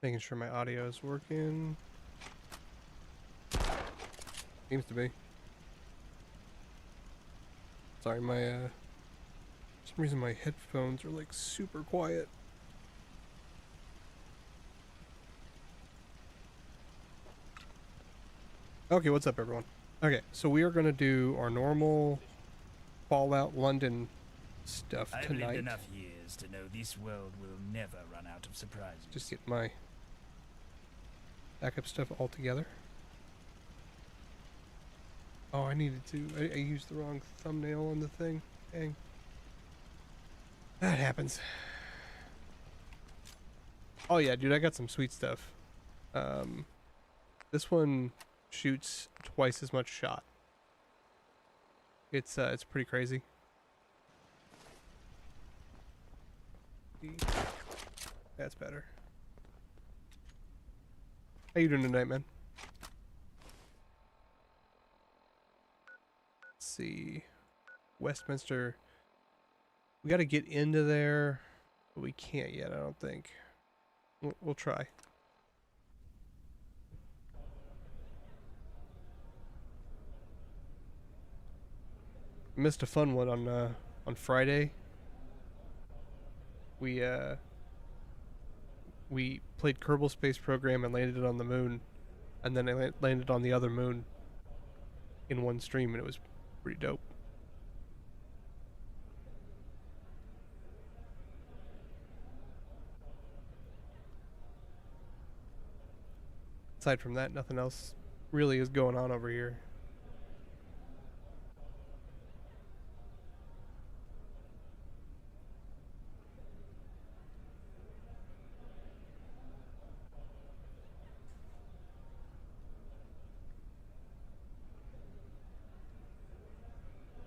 Making sure my audio is working. Seems to be. Sorry, my for some reason my headphones are like super quiet. Okay, what's up everyone? Okay, so we are gonna do our normal Fallout London stuff I've tonight. lived enough years to know this world will never run out of surprises. Just get my backup stuff all together. Oh, I needed to. I used the wrong thumbnail on the thing. Dang. That happens. Oh yeah, dude, I got some sweet stuff. This one shoots twice as much shot. It's pretty crazy. That's better. How you doing tonight, man? Let's see. Westminster. We got to get into there, but we can't yet, I don't think. We'll try. Missed a fun one on Friday. We played Kerbal Space Program and landed on the moon, and then I landed on the other moon in one stream, and it was pretty dope. Aside from that, nothing else really is going on over here.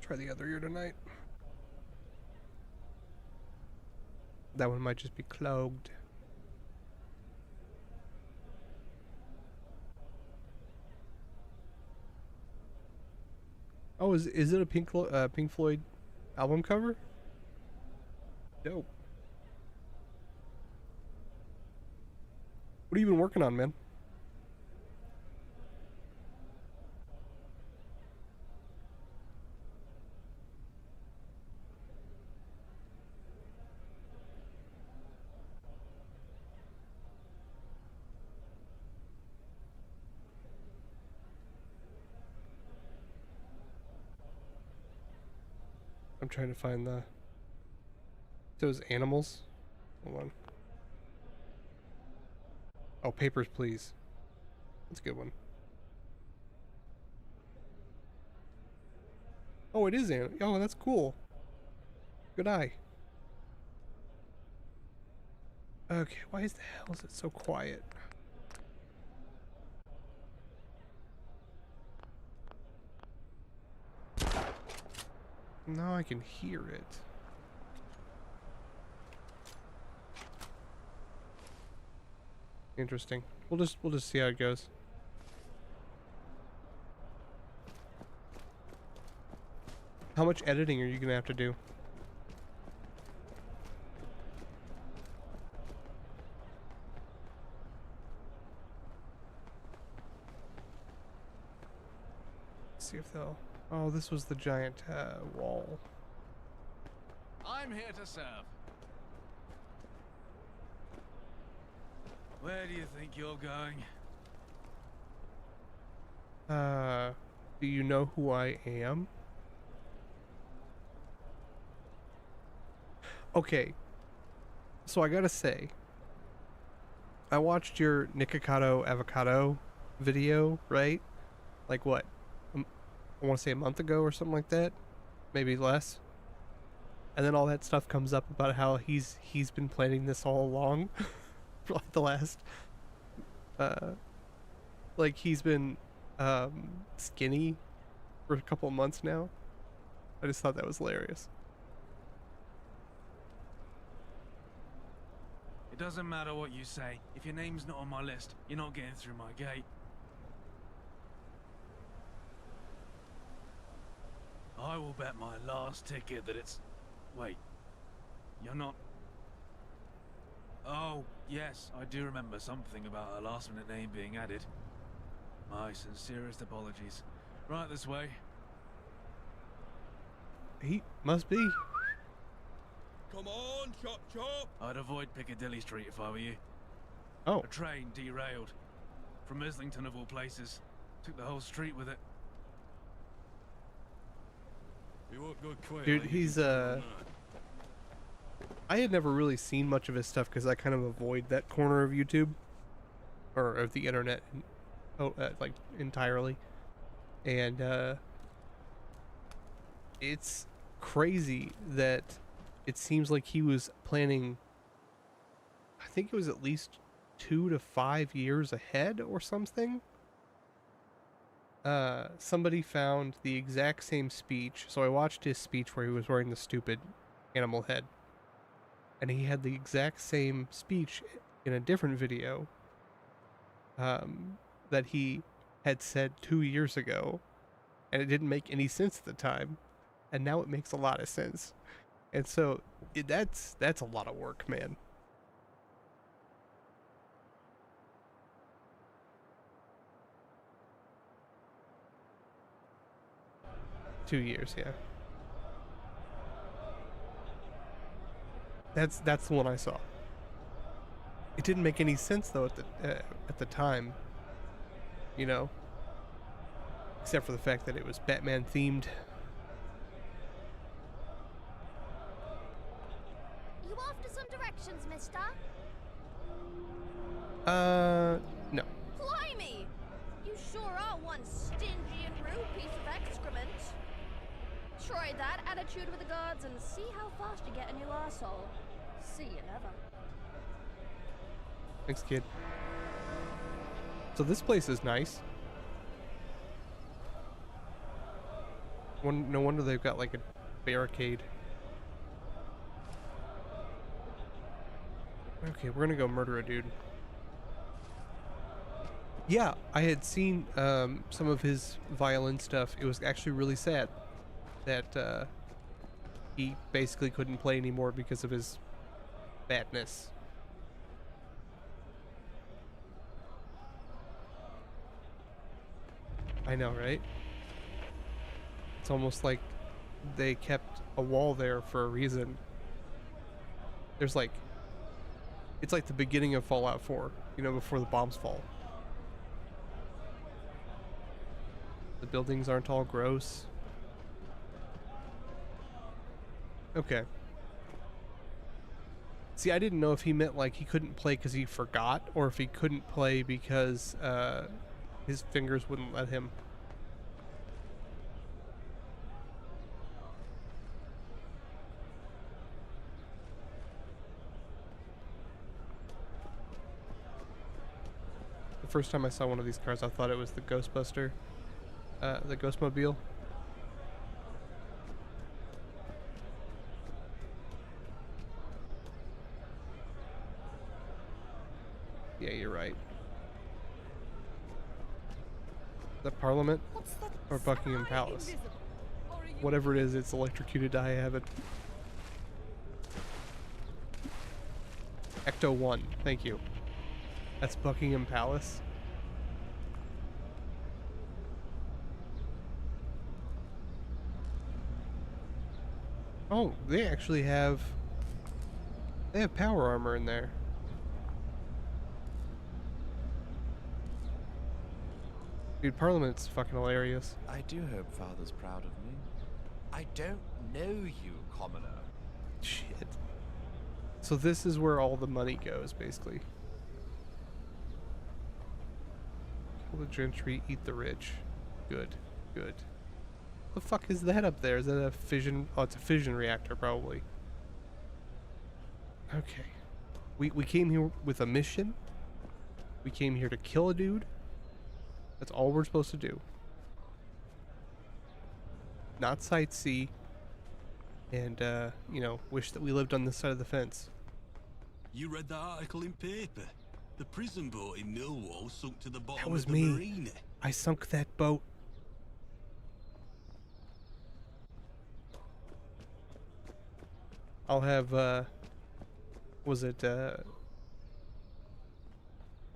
Try the other ear tonight. That one might just be clogged. Oh, is it a Pink Floyd album cover? Dope. What have you been working on, man? I'm trying to find those animals. Hold on. Oh, Papers, Please. That's a good one. Oh, it is Oh, that's cool. Good eye. Okay, why is the hell is it so quiet? Now I can hear it. Interesting. We'll just see how it goes. How much editing are you gonna have to do? Let's see if they'll. Oh, this was the giant wall. I'm here to serve. Where do you think you're going? Do you know who I am? Okay. So I gotta say, I watched your Nikocado avocado video, right? Like what? I want to say a month ago or something like that. Maybe less. And then all that stuff comes up about how he's been planning this all along for like the last like he's been skinny for a couple of months now. I just thought that was hilarious. It doesn't matter what you say. If your name's not on my list, you're not getting through my gate. I will bet my last ticket that it's... Wait. You're not... Oh, yes, I do remember something about a last-minute name being added. My sincerest apologies. Right this way. He must be. Come on, chop chop. I'd avoid Piccadilly Street if I were you. Oh, A train derailed. From Islington of all places. Took the whole street with it. We won't go quick. dude, he's I had never really seen much of his stuff because I kind of avoid that corner of YouTube or of the internet, like entirely. And it's crazy that it seems like he was planning. I think it was at least 2 to 5 years ahead or something. Somebody found the exact same speech. So I watched his speech where he was wearing the stupid animal head. And he had the exact same speech in a different video that he had said 2 years ago. And it didn't make any sense at the time. And now it makes a lot of sense. And so that's a lot of work, man. Two years, yeah. That's the one I saw. It didn't make any sense though at the time, you know, except for the fact that it was Batman themed. You after some directions, mister? No. Blimey! You sure are one stingy and rude piece of excrement. Try that attitude with the guards and see how fast you get a new arsehole. See you never. Thanks, kid. So this place is nice. No wonder they've got like a barricade. Okay, we're gonna go murder a dude. Yeah, I had seen some of his violin stuff. It was actually really sad that he basically couldn't play anymore because of his badness. I know, right? It's almost like they kept a wall there for a reason. There's like, it's like the beginning of Fallout 4, you know, before the bombs fall. The buildings aren't all gross. Okay. See, I didn't know if he meant like he couldn't play because he forgot, or if he couldn't play because his fingers wouldn't let him. The first time I saw one of these cars, I thought it was the Ghostbuster, the Ghostmobile. Yeah, you're right. The Parliament or Buckingham Palace. Whatever it is, it's electrocuted to high heaven. Ecto 1, thank you. That's Buckingham Palace. Oh, they actually have... They have power armor in there. Dude, Parliament's fucking hilarious. I do hope Father's proud of me. I don't know you, commoner. Shit. So this is where all the money goes, basically. Kill the gentry, eat the rich. Good, good. The fuck is that up there? Is that a fission? Oh, it's a fission reactor, probably. Okay. We came here with a mission. We came here to kill a dude. That's all we're supposed to do. Not sightsee. And, you know, wish that we lived on this side of the fence. You read that article in paper? The prison boat in Millwall sunk to the bottom That was of the me. marina. I sunk that boat. I'll have, was it,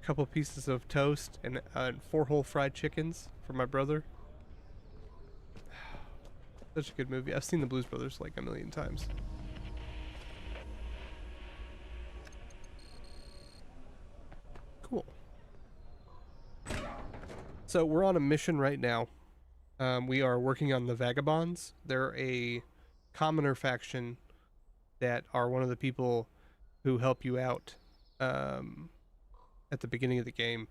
couple pieces of toast and 4 whole fried chickens for my brother. Such a good movie. I've seen the Blues Brothers like a million times. Cool. So we're on a mission right now. We are working on the vagabonds. They're a commoner faction that are one of the people who help you out at the beginning of the game.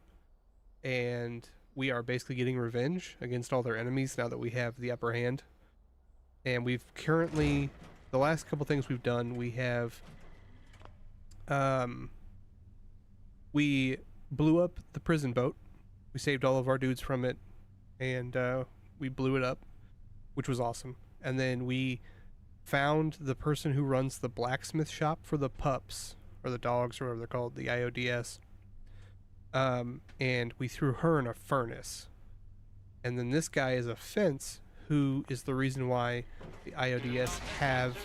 And we are basically getting revenge against all their enemies now that we have the upper hand. And we've currently, the last couple things we've done, we have, we blew up the prison boat. We saved all of our dudes from it, and we blew it up, which was awesome. And then we found the person who runs the blacksmith shop for the pups, or the dogs, or whatever they're called, the IODS. And we threw her in a furnace. And then this guy is a fence, who is the reason why the IODS have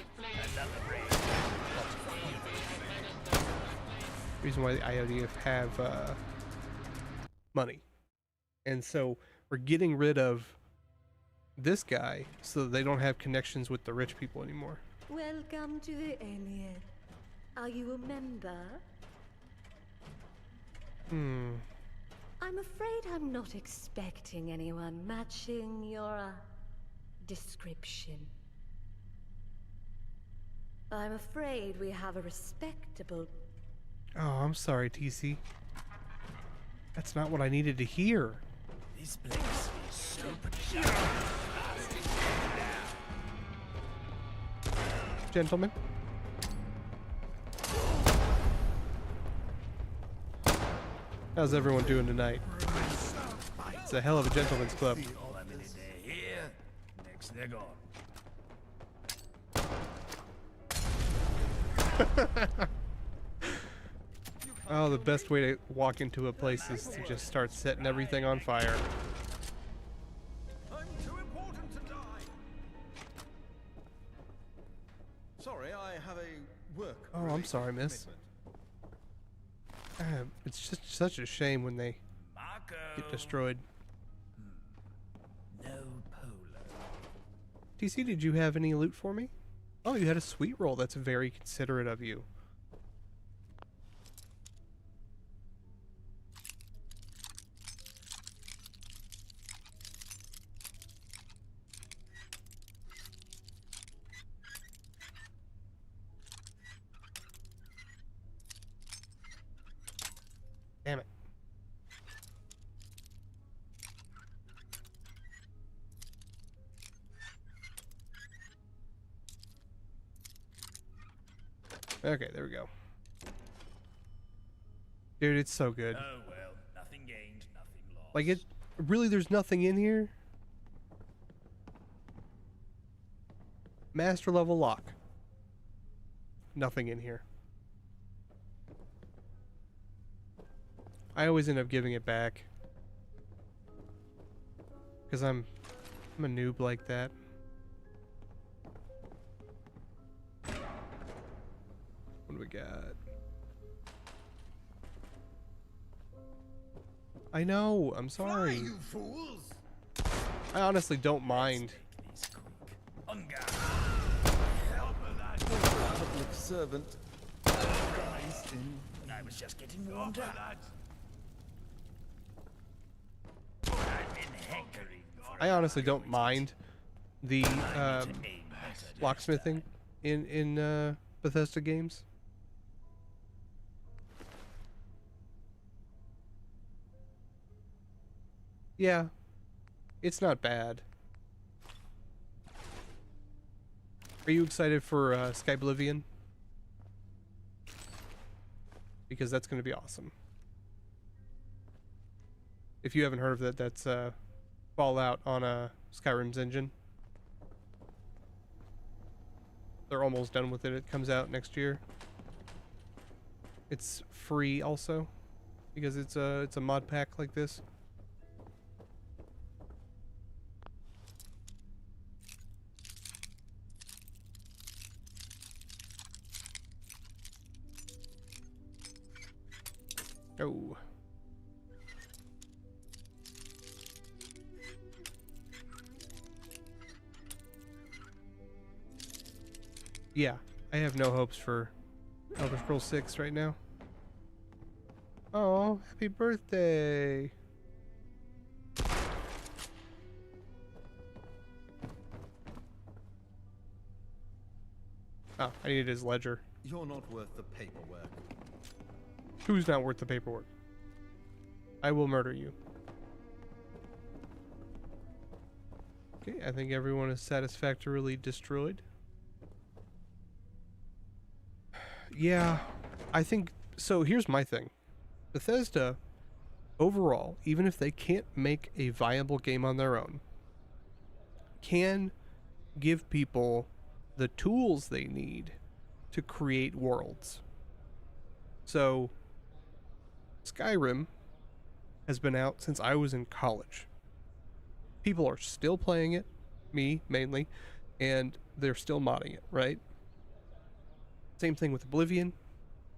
money. And so we're getting rid of this guy so that they don't have connections with the rich people anymore. Welcome to the Alien. Are you a member? I'm afraid I'm not expecting anyone matching your description. I'm afraid we have a respectable... Oh, I'm sorry, TC. That's not what I needed to hear. This place is so pretty. Gentlemen. How's everyone doing tonight? It's a hell of a gentleman's club. 1 minute they're here, next they're gone. Oh, the best way to walk into a place is to just start setting everything on fire. I'm too important to die. Sorry, I have a work. Oh, I'm sorry, miss. It's just such a shame when they Marco. get destroyed. No polo. TC, did you have any loot for me? Oh, you had a sweet roll. That's very considerate of you. Damn it. Okay, there we go. Dude, it's so good. Oh well, nothing gained, nothing lost. Like, it really, there's nothing in here. Master level lock. Nothing in here. I always end up giving it back. Because I'm a noob like that. What do we got? I know, I'm sorry. You fools! I honestly don't mind. This quick. On guard. Public servant. I was just getting warmed up. I've been hankering for I honestly don't mind the aim better. locksmithing in Bethesda games. Yeah, it's not bad. Are you excited for Skyblivion? Because that's going to be awesome. If you haven't heard of it, that's Fallout on Skyrim's engine. They're almost done with it. It comes out next year. It's free also, because it's a mod pack like this. Oh. yeah, I have no hopes for Elder Scrolls 6 right now. Oh, happy birthday! Oh, I needed his ledger. You're not worth the paperwork. Who's not worth the paperwork? I will murder you. Okay, I think everyone is satisfactorily destroyed. Yeah, I think so. Here's my thing. Bethesda, overall, even if they can't make a viable game on their own, can give people the tools they need to create worlds. So, Skyrim has been out since I was in college. People are still playing it, me mainly, and they're still modding it, right? Same thing with Oblivion.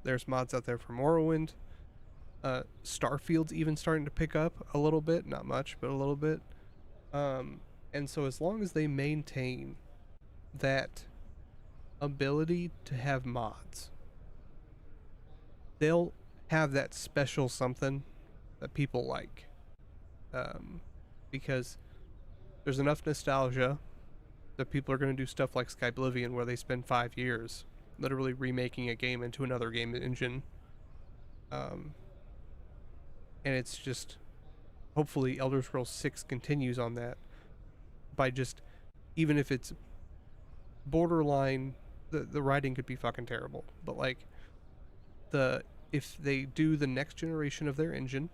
There's mods out there for Morrowind. Starfield's even starting to pick up a little bit, not much, but a little bit. And so as long as they maintain that ability to have mods, they'll have that special something that people like. Because there's enough nostalgia that people are going to do stuff like Skyblivion, where they spend 5 years literally remaking a game into another game engine. And it's just, hopefully Elder Scrolls 6 continues on that by just, even if it's borderline, the writing could be fucking terrible, but like, if they do the next generation of their engine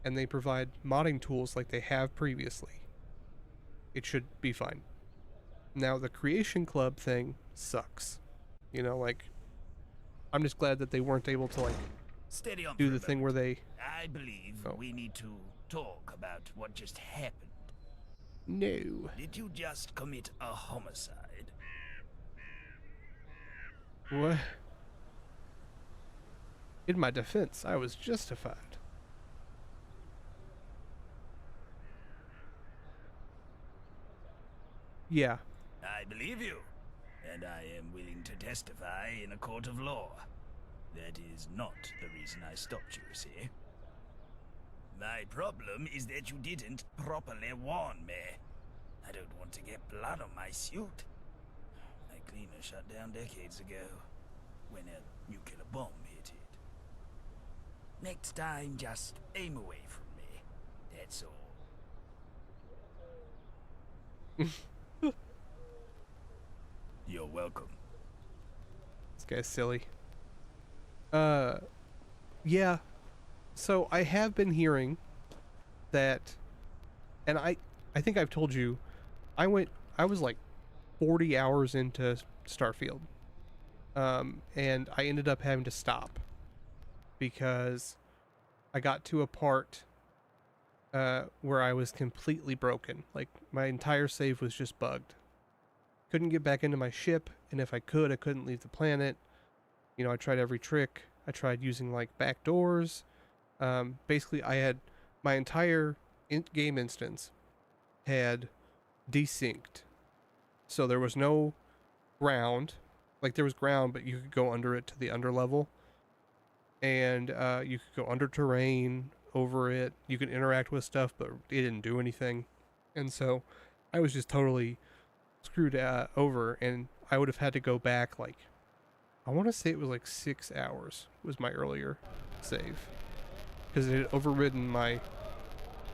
and they provide modding tools like they have previously, it should be fine. Now, the Creation Club thing sucks. You know, like, I'm just glad that they weren't able to, like, Steady on do for a the thing moment. where they... I believe we need to talk about what just happened. No. Did you just commit a homicide? What? In my defense, I was justified. Yeah. I believe you, and I am willing to testify in a court of law. That is not the reason I stopped you, see? My problem is that you didn't properly warn me. I don't want to get blood on my suit. My cleaner shut down decades ago, when a nuclear bomb hit it. Next time, just aim away from me. That's all. You're welcome. This guy's silly. Yeah. So I have been hearing that, and I think I've told you, I was like 40 hours into Starfield. And I ended up having to stop because I got to a part where I was completely broken. Like, my entire save was just bugged. Couldn't get back into my ship, and if I could, I couldn't leave the planet. You know, I tried every trick. I tried using, like, back doors. Basically, I had my entire game instance had desynced. So there was no ground. Like, there was ground, but you could go under it to the under level. And you could go under terrain, over it. You could interact with stuff, but it didn't do anything. And so I was just totally screwed over, and I would have had to go back, like, I want to say it was like 6 hours was my earlier save, because it had overridden my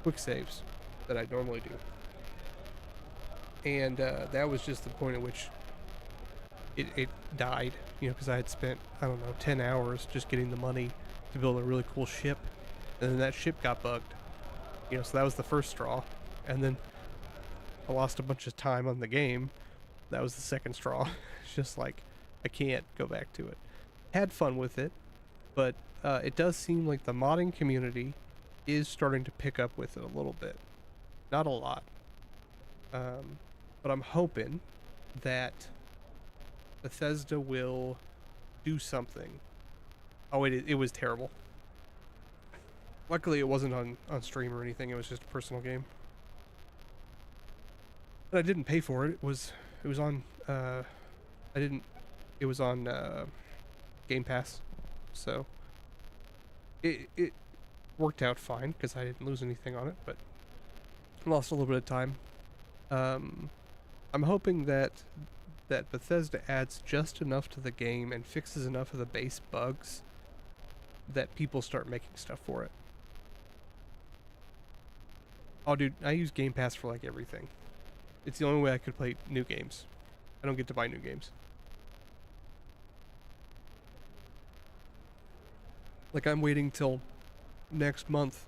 quick saves that I normally do. And that was just the point at which it died, you know, because I had spent, I don't know, 10 hours just getting the money to build a really cool ship, and then that ship got bugged, you know, so that was the first straw. And then I lost a bunch of time on the game. That was the second straw. It's just like, I can't go back to it. Had fun with it, but it does seem like the modding community is starting to pick up with it a little bit. Not a lot. But I'm hoping that Bethesda will do something. Oh, it was terrible. Luckily, it wasn't on stream or anything. It was just a personal game. But I didn't pay for it. It was on I didn't. It was on Game Pass, so it worked out fine because I didn't lose anything on it, but lost a little bit of time. I'm hoping that Bethesda adds just enough to the game and fixes enough of the base bugs that people start making stuff for it. Oh, dude, I use Game Pass for like everything. It's the only way I could play new games. I don't get to buy new games. Like, I'm waiting till next month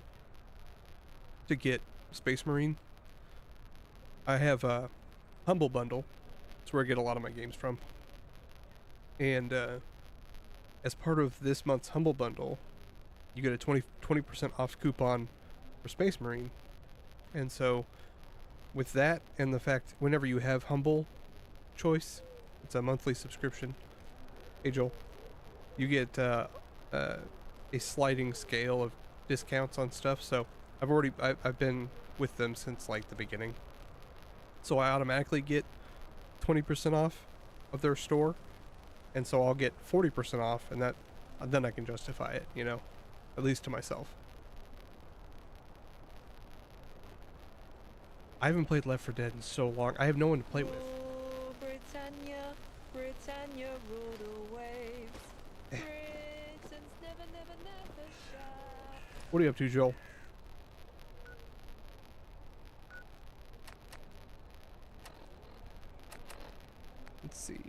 to get Space Marine. I have a Humble Bundle. That's where I get a lot of my games from. And as part of this month's Humble Bundle, you get a 20% off coupon for Space Marine. And so, with that and the fact whenever you have Humble Choice, it's a monthly subscription. Hey Joel, you get a sliding scale of discounts on stuff. So I've been with them since like the beginning. So I automatically get 20% off of their store, and so I'll get 40% off, and then I can justify it, you know, at least to myself. I haven't played Left 4 Dead in so long. I have no one to play with. Oh, Britannia, Britannia rule the waves. Britain's never, never, never shall. What are you up to, Joel? Let's see.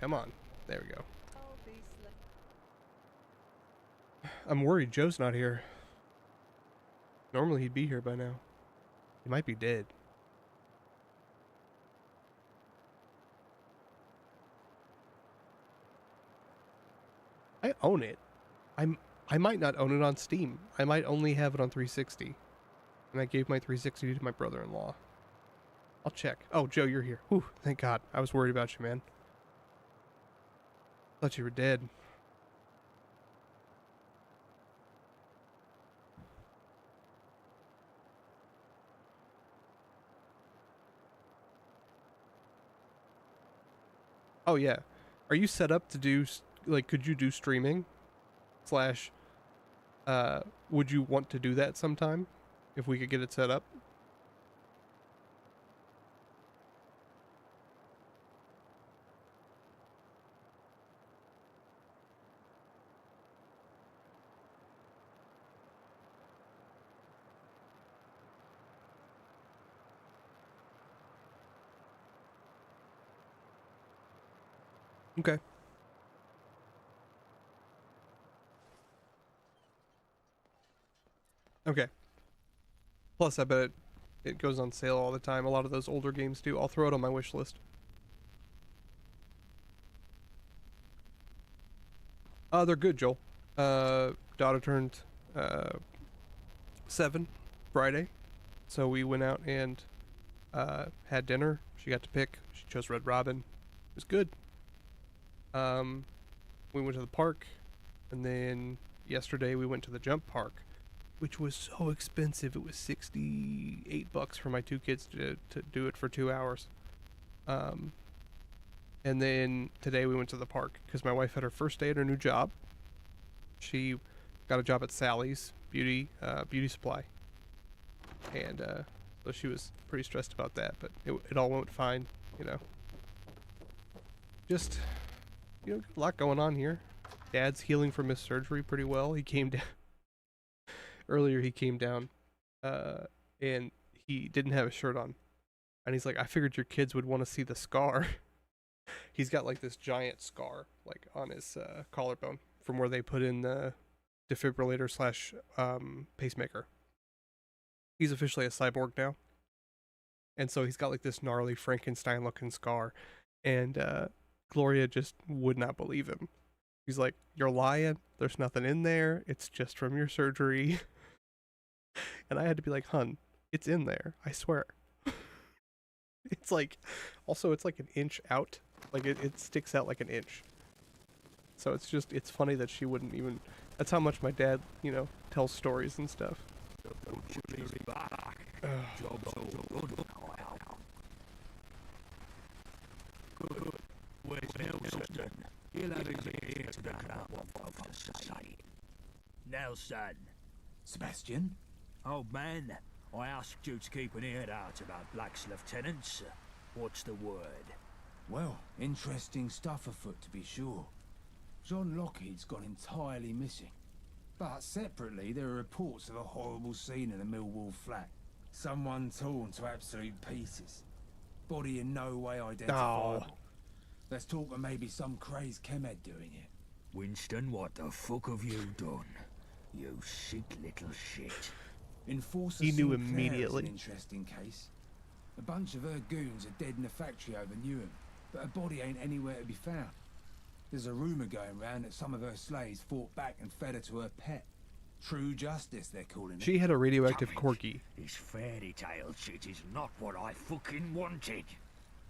Come on. There we go. I'm worried Joe's not here. Normally he'd be here by now. He might be dead. I own it. I might not own it on Steam. I might only have it on 360. And I gave my 360 to my brother-in-law. I'll check. Oh, Joe, you're here. Whew, thank God. I was worried about you, man. Thought you were dead. Oh, yeah. Are you set up to do, like, could you do streaming? Slash, would you want to do that sometime? If we could get it set up? Okay. Okay. Plus, I bet it goes on sale all the time. A lot of those older games do. I'll throw it on my wish list. They're good, Joel. Daughter turned 7 Friday, so we went out and had dinner. She got to pick. She chose Red Robin. It was good. We went to the park, and then yesterday we went to the jump park, which was so expensive. It was $68 for my 2 kids to do it for 2 hours. And then today we went to the park because my wife had her first day at her new job. She got a job at Sally's beauty supply, and so she was pretty stressed about that. But it all went fine, you know. Just, you know, a lot going on here. Dad's healing from his surgery pretty well. He came down earlier. He came down, and he didn't have a shirt on, and he's like, "I figured your kids would want to see the scar." He's got like this giant scar, like on his collarbone, from where they put in the defibrillator slash pacemaker. He's officially a cyborg now, and so he's got like this gnarly Frankenstein looking scar, and Gloria just would not believe him. He's like, "You're lying. There's nothing in there. It's just from your surgery." And I had to be like, "Hun, it's in there. I swear." It's like, also it's like an inch out. Like it sticks out like an inch. So it's funny that she wouldn't even, that's how much my dad, you know, tells stories and stuff. Where's Nelson? He'll have his ear to the ground what I've to say. Nelson. Sebastian? Old man, I asked you to keep an ear out about Black's lieutenants. What's the word? Well, interesting stuff afoot to be sure. John Lockheed's gone entirely missing. But separately, there are reports of a horrible scene in the Millwall flat. Someone torn to absolute pieces. Body in no way identifiable. Oh. Let's talk of maybe some crazed chemhead doing it. Winston, what the fuck have you done? You sick little shit. Enforcer He knew Sinclair is immediately. an interesting case. A bunch of her goons are dead in the factory over Newham, but her body ain't anywhere to be found. There's a rumour going round that some of her slaves fought back and fed her to her pet. True justice, they're calling it. She had a radioactive corgi. This fairy tale shit is not what I fucking wanted.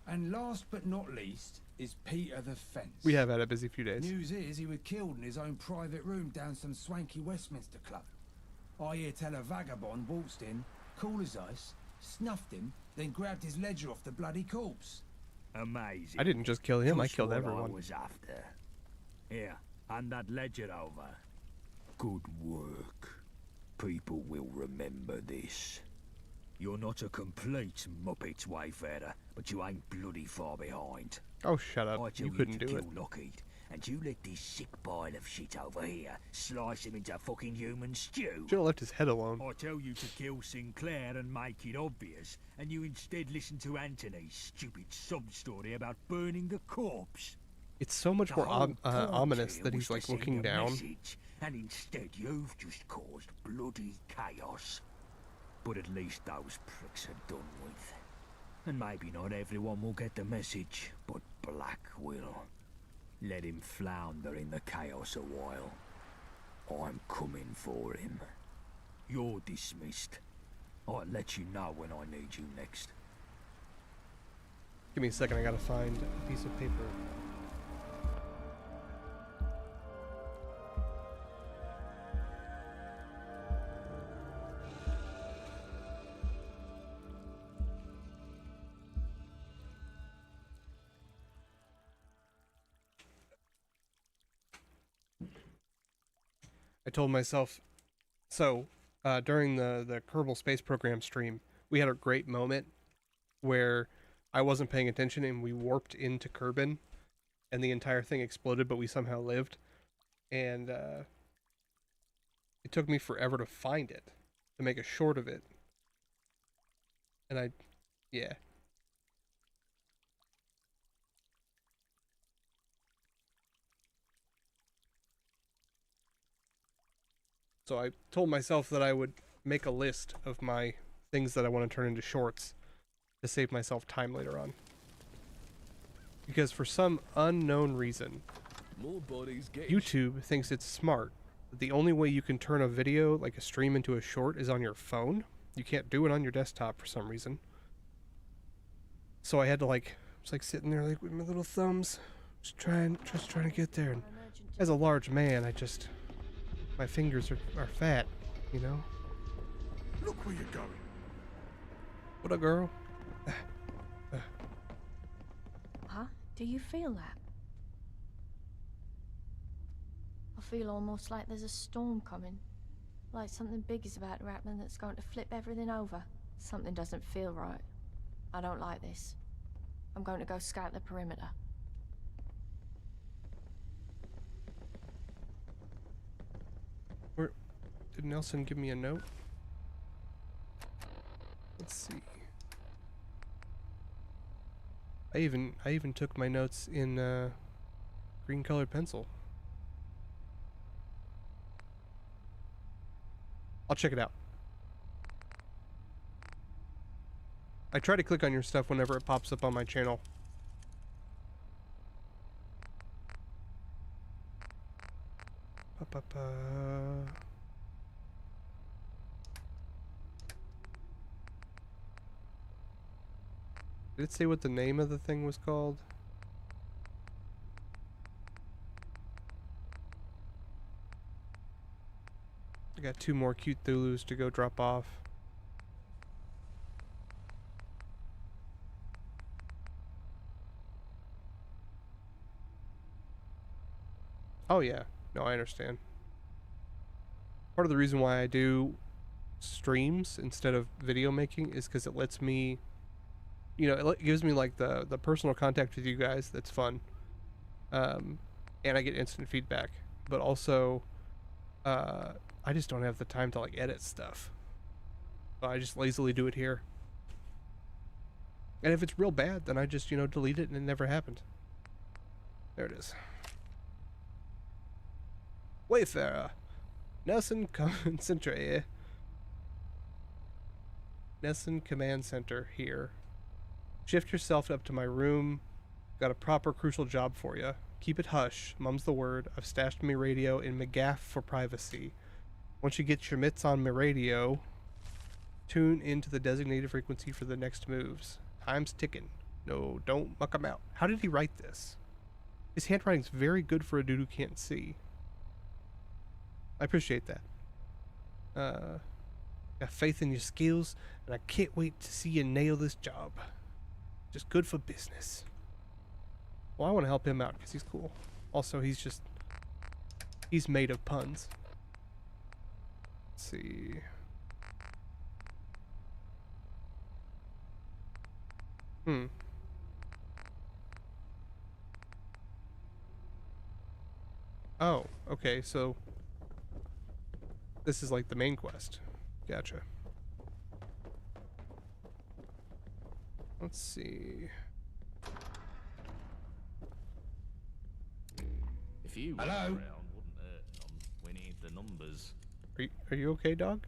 And last but not least is Peter the Fence. We have had a busy few days. News is he was killed in his own private room down some swanky Westminster club. I hear tell a vagabond waltzed in, cool as ice, snuffed him, then grabbed his ledger off the bloody corpse. Amazing. I didn't just kill him, I Just killed what everyone. I was after. Here, hand that ledger over. Good work. People will remember this. You're not a complete Muppet wayfarer, but you ain't bloody far behind. Oh, shut I up. tell You couldn't to do it. kill Lockheed, and you let this sick pile of shit over here slice him into fucking human stew. Should have left his head alone. I tell you to kill Sinclair and make it obvious, and you instead listen to Anthony's stupid sob story about burning the corpse. It's so much The more whole point ominous here that was he's to like send looking a down. message, and instead you've just caused bloody chaos. But at least those pricks are done with. And maybe not everyone will get the message, but Black will. Let him flounder in the chaos a while. I'm coming for him. You're dismissed. I'll let you know when I need you next. Give me a second, I gotta find a piece of paper. I told myself, so during the Kerbal Space Program stream, we had a great moment where I wasn't paying attention and we warped into Kerbin and the entire thing exploded, but we somehow lived. And it took me forever to find it, to make a short of it. And yeah. So I told myself that I would make a list of my things that I want to turn into shorts to save myself time later on. Because for some unknown reason, More bodies get YouTube thinks it's smart that the only way you can turn a video, like a stream, into a short is on your phone. You can't do it on your desktop for some reason. So I had to just sitting there like with my little thumbs, just trying to get there. And as a large man, my fingers are fat, you know? Look where you're going. What a girl. Huh? Do you feel that? I feel almost like there's a storm coming. Like something big is about to happen that's going to flip everything over. Something doesn't feel right. I don't like this. I'm going to go scout the perimeter. Did Nelson give me a note? Let's see. I even took my notes in green colored pencil. I'll check it out. I try to click on your stuff whenever it pops up on my channel. Did it say what the name of the thing was called? I got 2 more cute Thulus to go drop off. Oh yeah, no, I understand. Part of the reason why I do streams instead of video making is because it lets me, you know, it gives me like the personal contact with you guys. That's fun, and I get instant feedback. But also, I just don't have the time to like edit stuff. So I just lazily do it here. And if it's real bad, then I just, you know, delete it and it never happened. There it is. Wayfarer. Nelson Command Center here. Nelson Command Center here. Shift yourself up to my room. Got a proper crucial job for you. Keep it hush. Mum's the word. I've stashed me radio in my gaff for privacy. Once you get your mitts on my radio, tune into the designated frequency for the next moves. Time's ticking. No, don't muck 'em out. How did he write this? His handwriting's very good for a dude who can't see. I appreciate that. Got faith in your skills, and I can't wait to see you nail this job. Just good for business. Well, I want to help him out because he's cool. Also, he's made of puns. Let's see. Oh, okay, so this is like the main quest. Gotcha. Let's see. If you went around, wouldn't hurt none. We need the numbers. Are you okay, dog?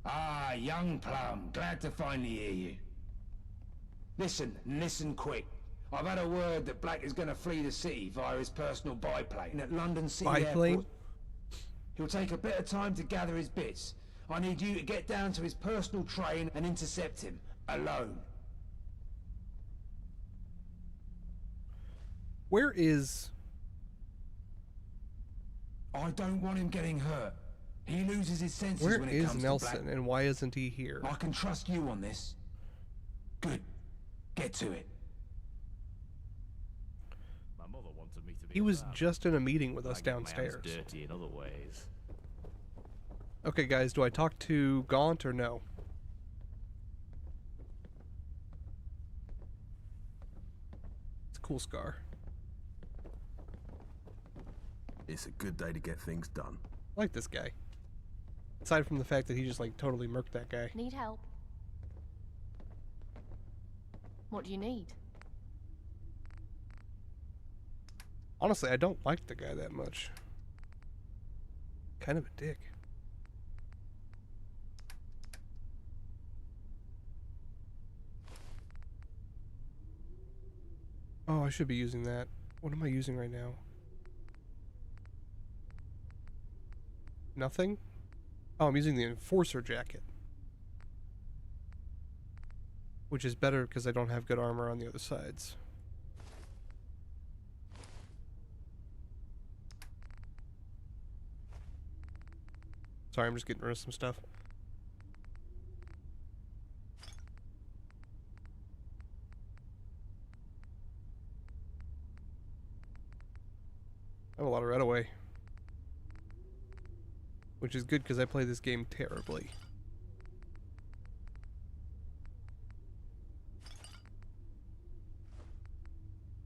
Ah, young Plum, glad to finally hear you. Listen quick. I've had a word that Black is going to flee the city via his personal biplane at London City Airport. He'll take a bit of time to gather his bits. I need you to get down to his personal train and intercept him, alone. Where is... I don't want him getting hurt. He loses his senses Where when it is comes Nelson, to Black. and why isn't he here? I can trust you on this. Good. Get to it. My mother wanted me to be He was just in a meeting with us downstairs. Dirty in other ways. Okay, guys, do I talk to Gaunt or no? It's a cool scar. It's a good day to get things done. I like this guy. Aside from the fact that he just like totally murked that guy. Need help? What do you need? Honestly, I don't like the guy that much. Kind of a dick. Oh, I should be using that. What am I using right now? Nothing? Oh, I'm using the Enforcer jacket. Which is better because I don't have good armor on the other sides. Sorry, I'm just getting rid of some stuff. I have a lot of red away. Which is good because I play this game terribly.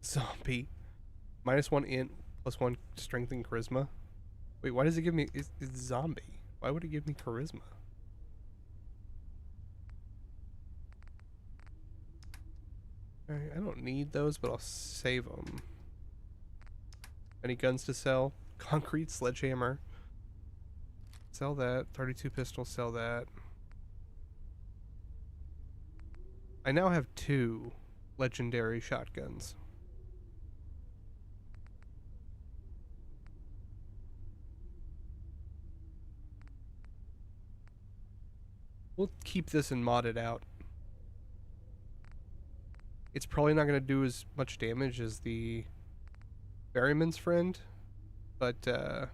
Zombie. -1 int, +1 strength and charisma. Wait, why does it give me... It's zombie. Why would it give me charisma? Alright, I don't need those, but I'll save them. Any guns to sell? Concrete sledgehammer. Sell that. 32 pistol, sell that. I now have 2 legendary shotguns. We'll keep this and mod it out. It's probably not going to do as much damage as the Ferryman's Friend, but oh,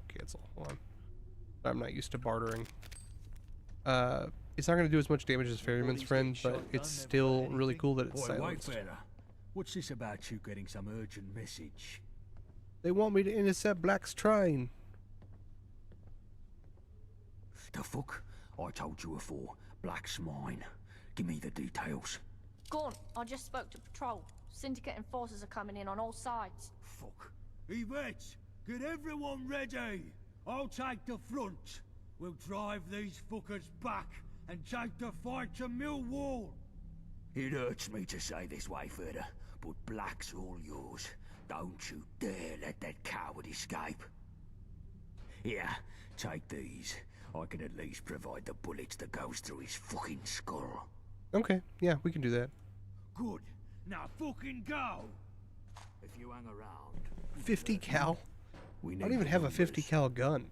cancel. Hold on. I'm not used to bartering. It's not going to do as much damage as Ferryman's Friend, but it's still really cool that it's silenced. What's this about you getting some urgent message? They want me to intercept Black's train. The fuck? I told you before. Black's mine. Give me the details. Go on, I just spoke to patrol. Syndicate and forces are coming in on all sides. Fuck. Yvette, get everyone ready. I'll take the front. We'll drive these fuckers back and take the fight to Millwall. It hurts me to say this way further, but Black's all yours. Don't you dare let that coward escape. Here, take these. I can at least provide the bullets that goes through his fucking skull. Okay, yeah, we can do that. Good. Now fucking go! If you hang around... 50 cal? I don't even have a 50 cal gun.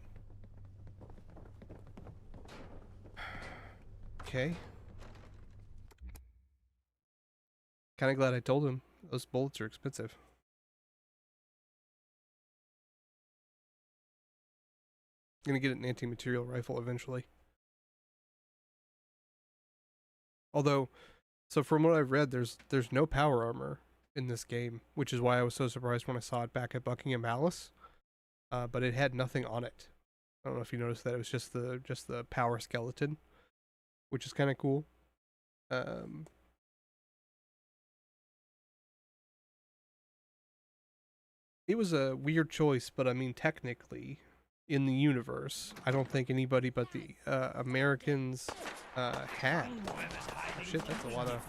Okay. Kinda glad I told him. Those bullets are expensive. Gonna get an anti-material rifle eventually. Although, so from what I've read, there's no power armor in this game, which is why I was so surprised when I saw it back at Buckingham Palace. But it had nothing on it. I don't know if you noticed that. It was just the power skeleton, which is kind of cool. It was a weird choice, but I mean, technically, in the universe, I don't think anybody but the Americans had. Oh, shit, that's a lot of...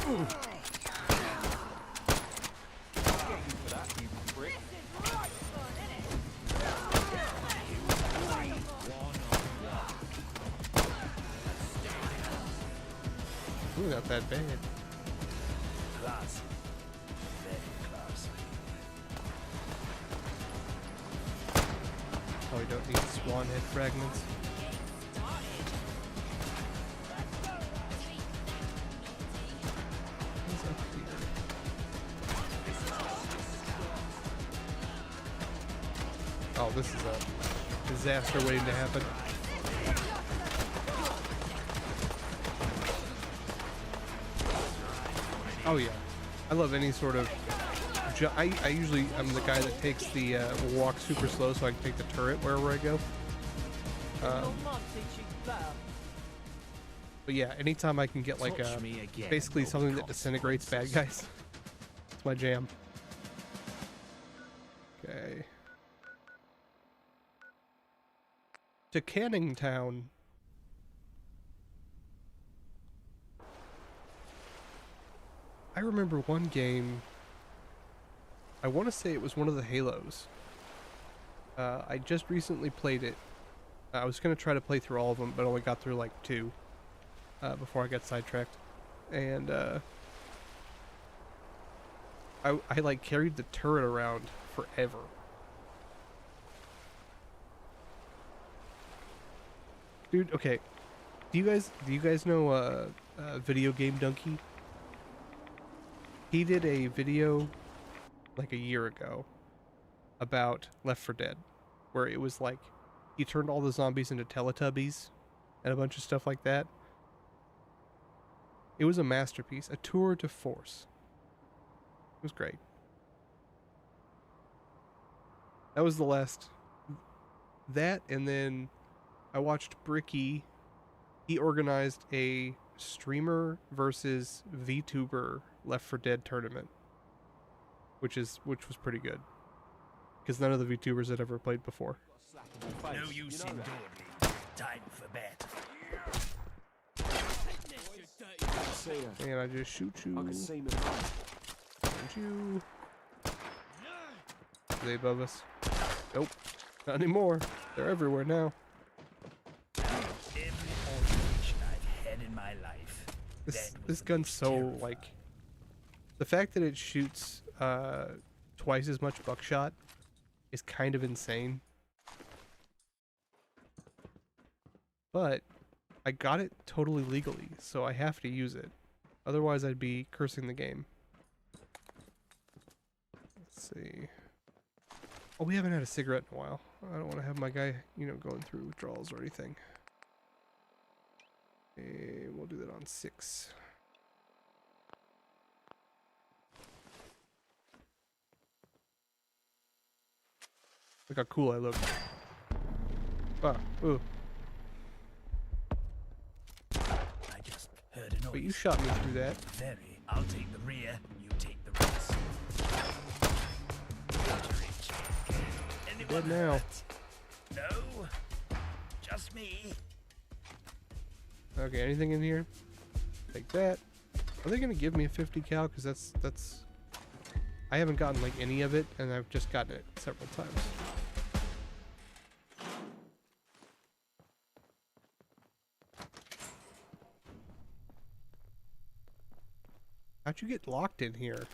Ooh. Ooh, not that bad. Classy. Very classy. Oh, we don't need swan head fragments. What's up here? Oh, this is a disaster waiting to happen. Oh yeah, I love any sort of. I usually I'm the guy that takes the walk super slow so I can take the turret wherever I go. But yeah, anytime I can get like basically something that disintegrates bad guys, it's my jam. Okay. To Canning Town. I remember one game, I want to say it was one of the Halos. I just recently played it. I was going to try to play through all of them, but only got through like 2 before I got sidetracked. And I like carried the turret around forever. Dude, okay. Do you guys know Video Game Donkey? He did a video like a year ago about Left 4 Dead, where it was like he turned all the zombies into Teletubbies and a bunch of stuff like that. It was a masterpiece, a tour de force. It was great. That was the last. That, and then I watched Bricky. He organized a streamer versus VTuber Left 4 Dead tournament, which was pretty good, because none of the VTubers had ever played before. No use in dawdling. Time for bed. And I just shoot you. Don't you? Are they above us? Nope. Not anymore. They're everywhere now. Every altercation I've had in my life. This gun's so like. The fact that it shoots twice as much buckshot is kind of insane. But I got it totally legally, so I have to use it. Otherwise I'd be cursing the game. Let's see. Oh, we haven't had a cigarette in a while. I don't want to have my guy, going through withdrawals or anything. And we'll do that on 6. Look how cool I look. Ah, ooh. I just heard a noise. Wait, you shot me through that. Very. I'll take the rear, you take the rest. Anyone Dead now. hurt? No? Just me? Okay, anything in here? Take that. Are they gonna give me a 50 cal? Because that's... I haven't gotten like any of it, and I've just gotten it several times. How'd you get locked in here?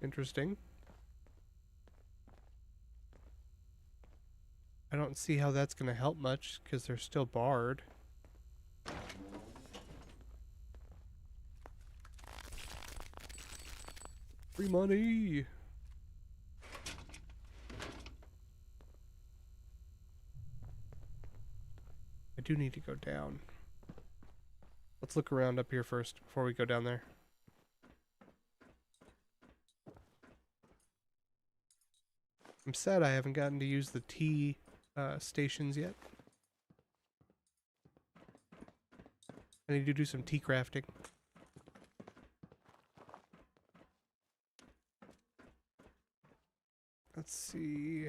Interesting. I don't see how that's gonna help much because they're still barred. Free money. I do need to go down. Let's look around up here first before we go down there. I'm sad I haven't gotten to use the tea stations yet. I need to do some tea crafting. Let's see.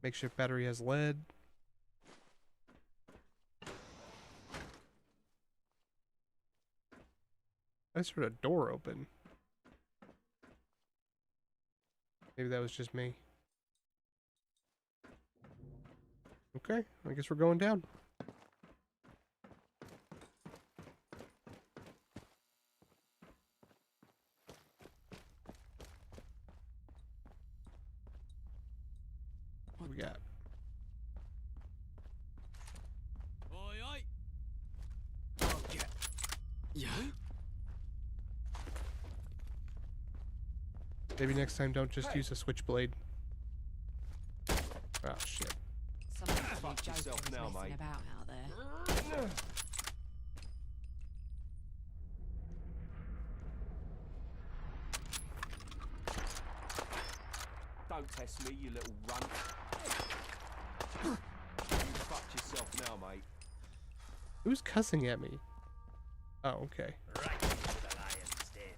Makeshift battery has lead. I just heard a door open. Maybe that was just me. Okay, I guess we're going down. What we got? Oi, oi! Oh, yeah. Yeah? Maybe next time don't just use a switchblade. Oh shit. Fuck yourself now, mate. About out there. Don't test me, you little runt. You fucked yourself now, mate. Who's cussing at me? Oh, okay. Right to the lion's den.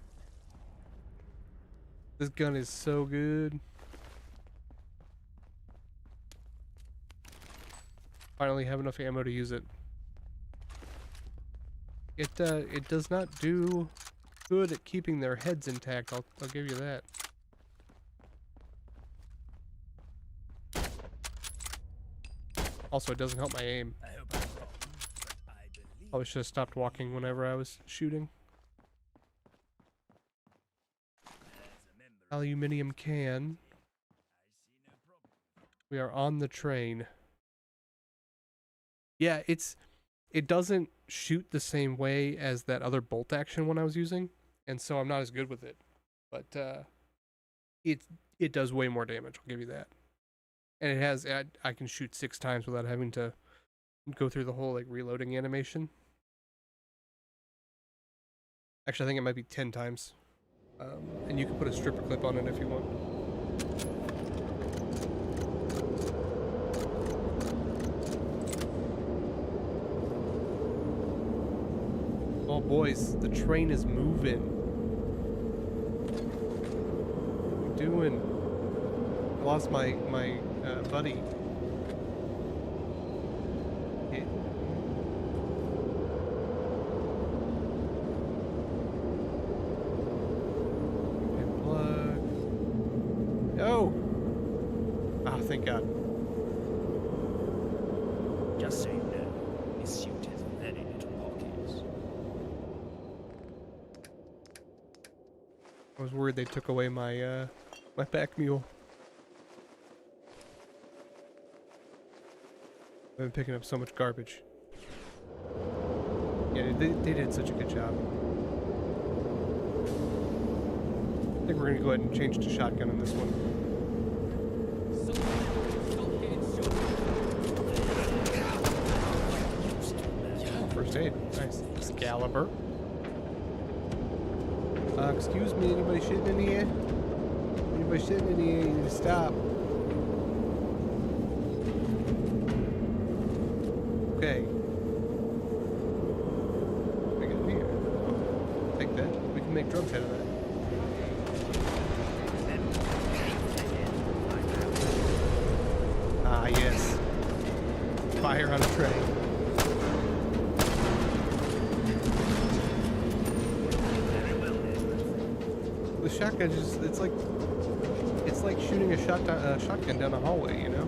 This gun is so good. Finally have enough ammo to use it. It does not do good at keeping their heads intact. I'll give you that. Also, it doesn't help my aim. I hope I'm wrong, but I believe... Probably should have stopped walking whenever I was shooting. Aluminium can. We are on the train. Yeah, it doesn't shoot the same way as that other bolt action one I was using, and so I'm not as good with it. But it does way more damage, I'll give you that. And it has I can shoot 6 times without having to go through the whole like reloading animation. Actually, I think it might be 10 times. And you can put a stripper clip on it if you want. Oh boys, the train is moving. What are we doing? I lost my buddy. Okay. Oh! Ah, thank God. Just so you know, his suit has very little pockets. I was worried they took away my my pack mule. I've been picking up so much garbage. Yeah, they did such a good job. I think we're gonna go ahead and change to shotgun on this one. Oh, first aid. Nice. Excalibur. Excuse me, anybody shitting in here? Anybody shitting in here? You need to stop. Okay. What do we got here? Take that. We can make drugs out of that. Ah, yes. Fire on a train. The shotgun just, it's like shooting a shotgun down a hallway, you know?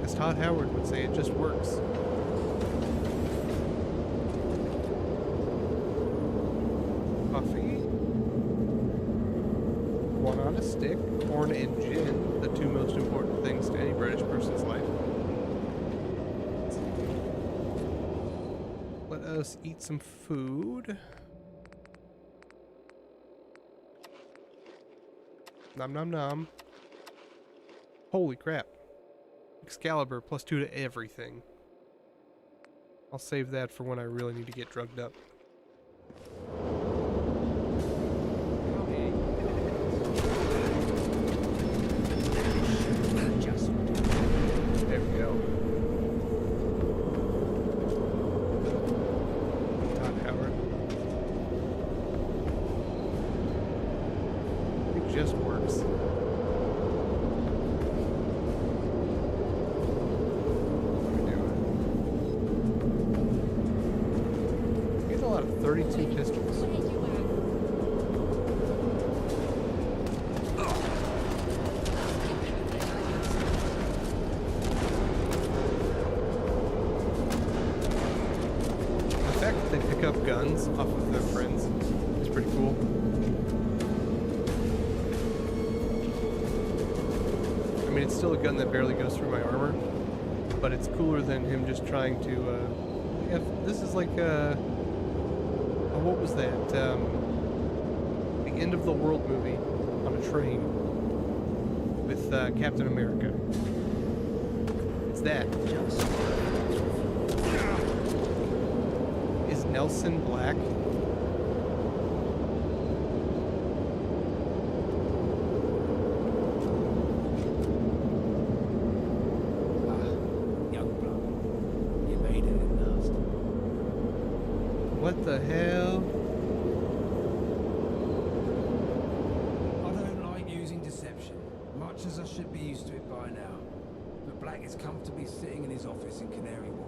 As Todd Howard would say, it just works. Coffee. One on a stick. Corn and gin, the two most important things to any British person's life. Let us eat some food. Nom nom nom. Holy crap. Excalibur +2 to everything. I'll save that for when I really need to get drugged up. There we go. Todd Howard. It just works. Getting a lot of 32 pistols. They pick up guns off of their friends. It's pretty cool. I mean, it's still a gun that barely goes through my armor, but it's cooler than him just trying to, this is like, what was that? The End of the World movie on a train with Captain America. It's that. Nelson Black. Young blood, you made it at last. What the hell? I don't like using deception, much as I should be used to it by now. But Black is comfortably sitting in his office in Canary Wharf.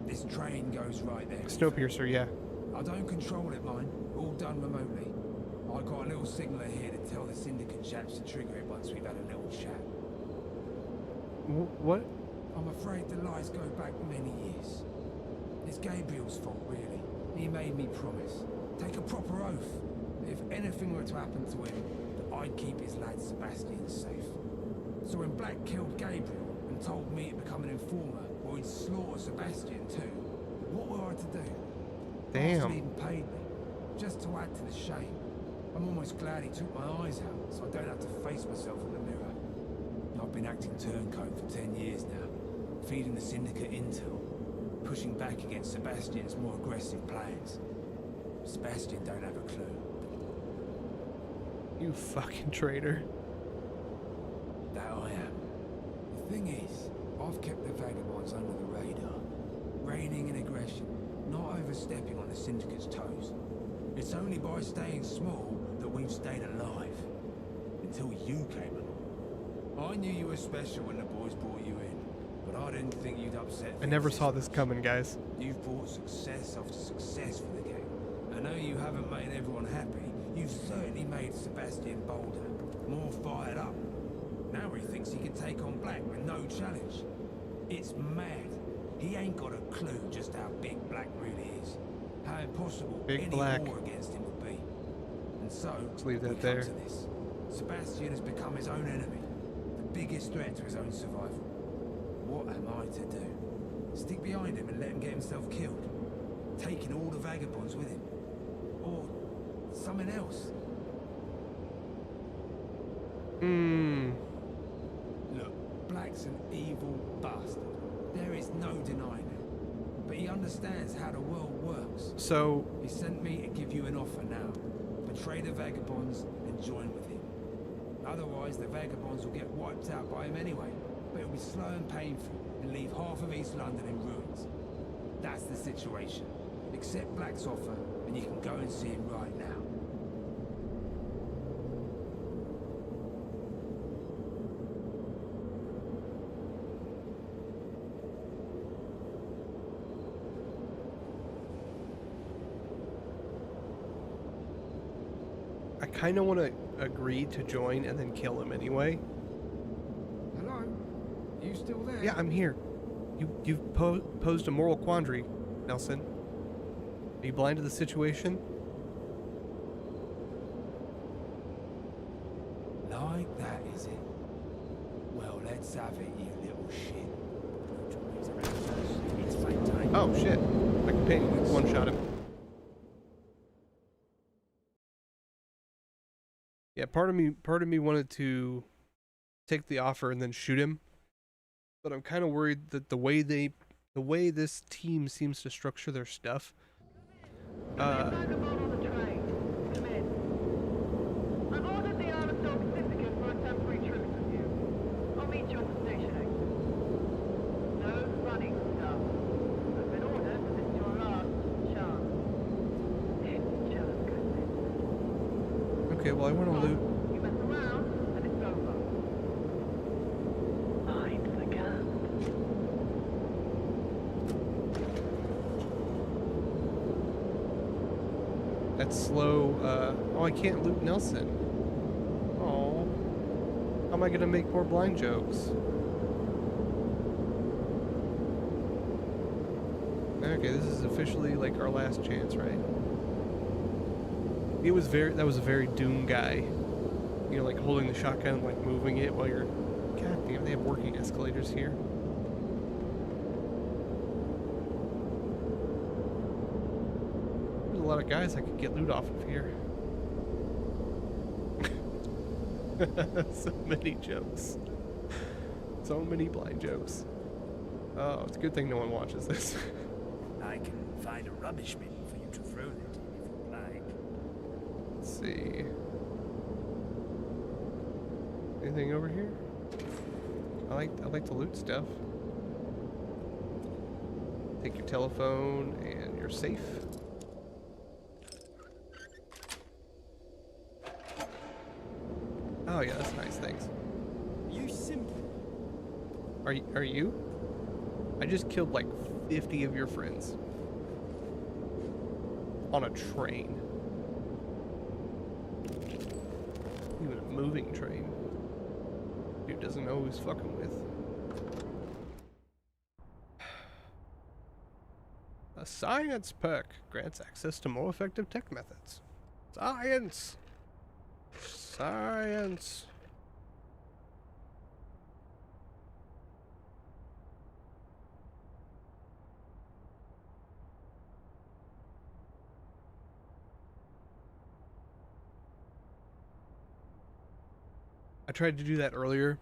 This train goes right there. Snowpiercer, yeah. I don't control it, mine. All done remotely. I got a little signaler here to tell the syndicate chaps to trigger it once we've had a little chat. What? I'm afraid the lies go back many years. It's Gabriel's fault, really. He made me promise. Take a proper oath. If anything were to happen to him, that I'd keep his lad Sebastian safe. So when Black killed Gabriel and told me to become an informer, or he'd slaughter Sebastian too, what were I to do? Damn. Bastard even paid me, just to add to the shame. I'm almost glad he took my eyes out, so I don't have to face myself in the mirror. I've been acting turncoat for 10 years now, feeding the syndicate intel, pushing back against Sebastian's more aggressive plans. Sebastian don't have a clue. You fucking traitor. That I am. The thing is, I've kept the vagabonds under the radar, reigning in aggression, not overstepping on the syndicate's toes. It's only by staying small that we've stayed alive. Until you came along. I knew you were special when the boys brought you in, but I didn't think you'd upset. I never saw this coming, guys. You've brought success after success for the gang. I know you haven't made everyone happy. You've certainly made Sebastian bolder, more fired up. Now he thinks he can take on Black with no challenge. It's mad. He ain't got a clue just how big Black really is. How impossible Big any Black. war against him would be. And so, Let's leave that we come there. to this. Sebastian has become his own enemy. The biggest threat to his own survival. What am I to do? Stick behind him and let him get himself killed? Taking all the vagabonds with him? Or something else? Look, Black's an evil bastard. There is no denying it. But he understands how the world works. So... He sent me to give you an offer now. Betray the vagabonds and join with him. Otherwise, the vagabonds will get wiped out by him anyway. But it'll be slow and painful and leave half of East London in ruins. That's the situation. Accept Black's offer and you can go and see him right now. I kind of want to agree to join and then kill him anyway. Hello? Are you still there? Yeah, I'm here. You've posed a moral quandary, Nelson. Are you blind to the situation? Like that, is it? Well, let's have it, you little shit. Oh, shit. My companion one-shot him. Yeah, part of me wanted to take the offer and then shoot him, but I'm kind of worried that the way this team seems to structure their stuff. Okay, well, I want to loot. You mess around, and it's over. Mind the gap. That's slow. Oh, I can't loot Nelson. Oh. How am I gonna make more blind jokes? Okay, this is officially like our last chance, right? That was a very Doom guy. You know, like holding the shotgun and like moving it while you're... God damn, they have working escalators here. There's a lot of guys I could get loot off of here. So many jokes. So many blind jokes. Oh, it's a good thing no one watches this. I can find a rubbish bin for you to throw that in if you'd like. Let's see. Anything over here? I like to loot stuff. Take your telephone and your safe. Oh yeah, that's nice. Thanks. You simple. Are you? I just killed like 50 of your friends on a train. Even a moving train. Dude doesn't know who he's fucking with. A science perk grants access to more effective tech methods. Science! Science! I tried to do that earlier,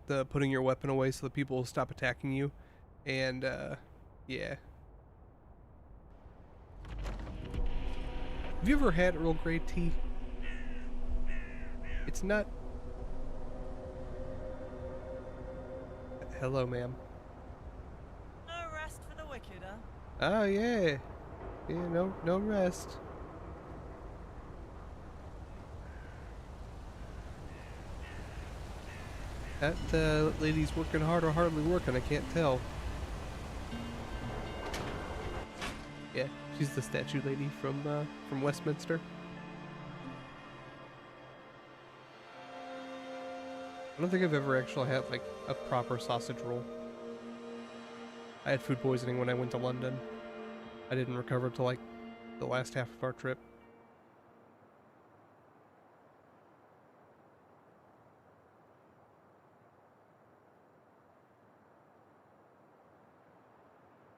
the putting your weapon away so that people will stop attacking you, and yeah. Have you ever had Earl Grey tea? It's not... Hello, ma'am. No rest for the wicked, huh? Oh yeah. Yeah, no rest. That lady's working hard or hardly working, I can't tell. Yeah, she's the statue lady from Westminster. I don't think I've ever actually had like a proper sausage roll. I had food poisoning when I went to London. I didn't recover till like the last half of our trip.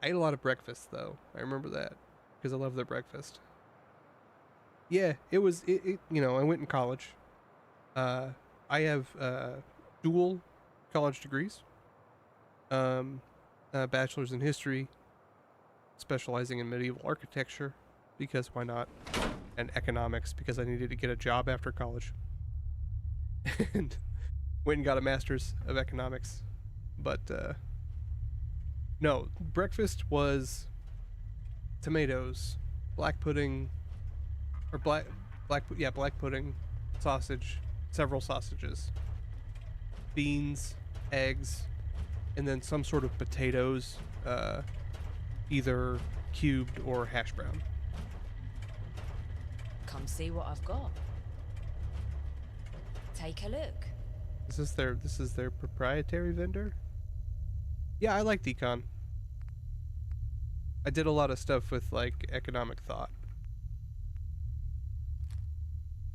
I ate a lot of breakfast though. I remember that because I love their breakfast. Yeah, it was. It you know, I went in college. I have dual college degrees. Bachelor's in history, specializing in medieval architecture, because why not? And economics, because I needed to get a job after college. And went and got a master's of economics. But no, breakfast was tomatoes, black pudding, or black pudding, sausage, several sausages, beans, eggs, and then some sort of potatoes, either cubed or hash brown. Come see what I've got. Take a look. This is their proprietary vendor? Yeah, I like econ. I did a lot of stuff with like economic thought.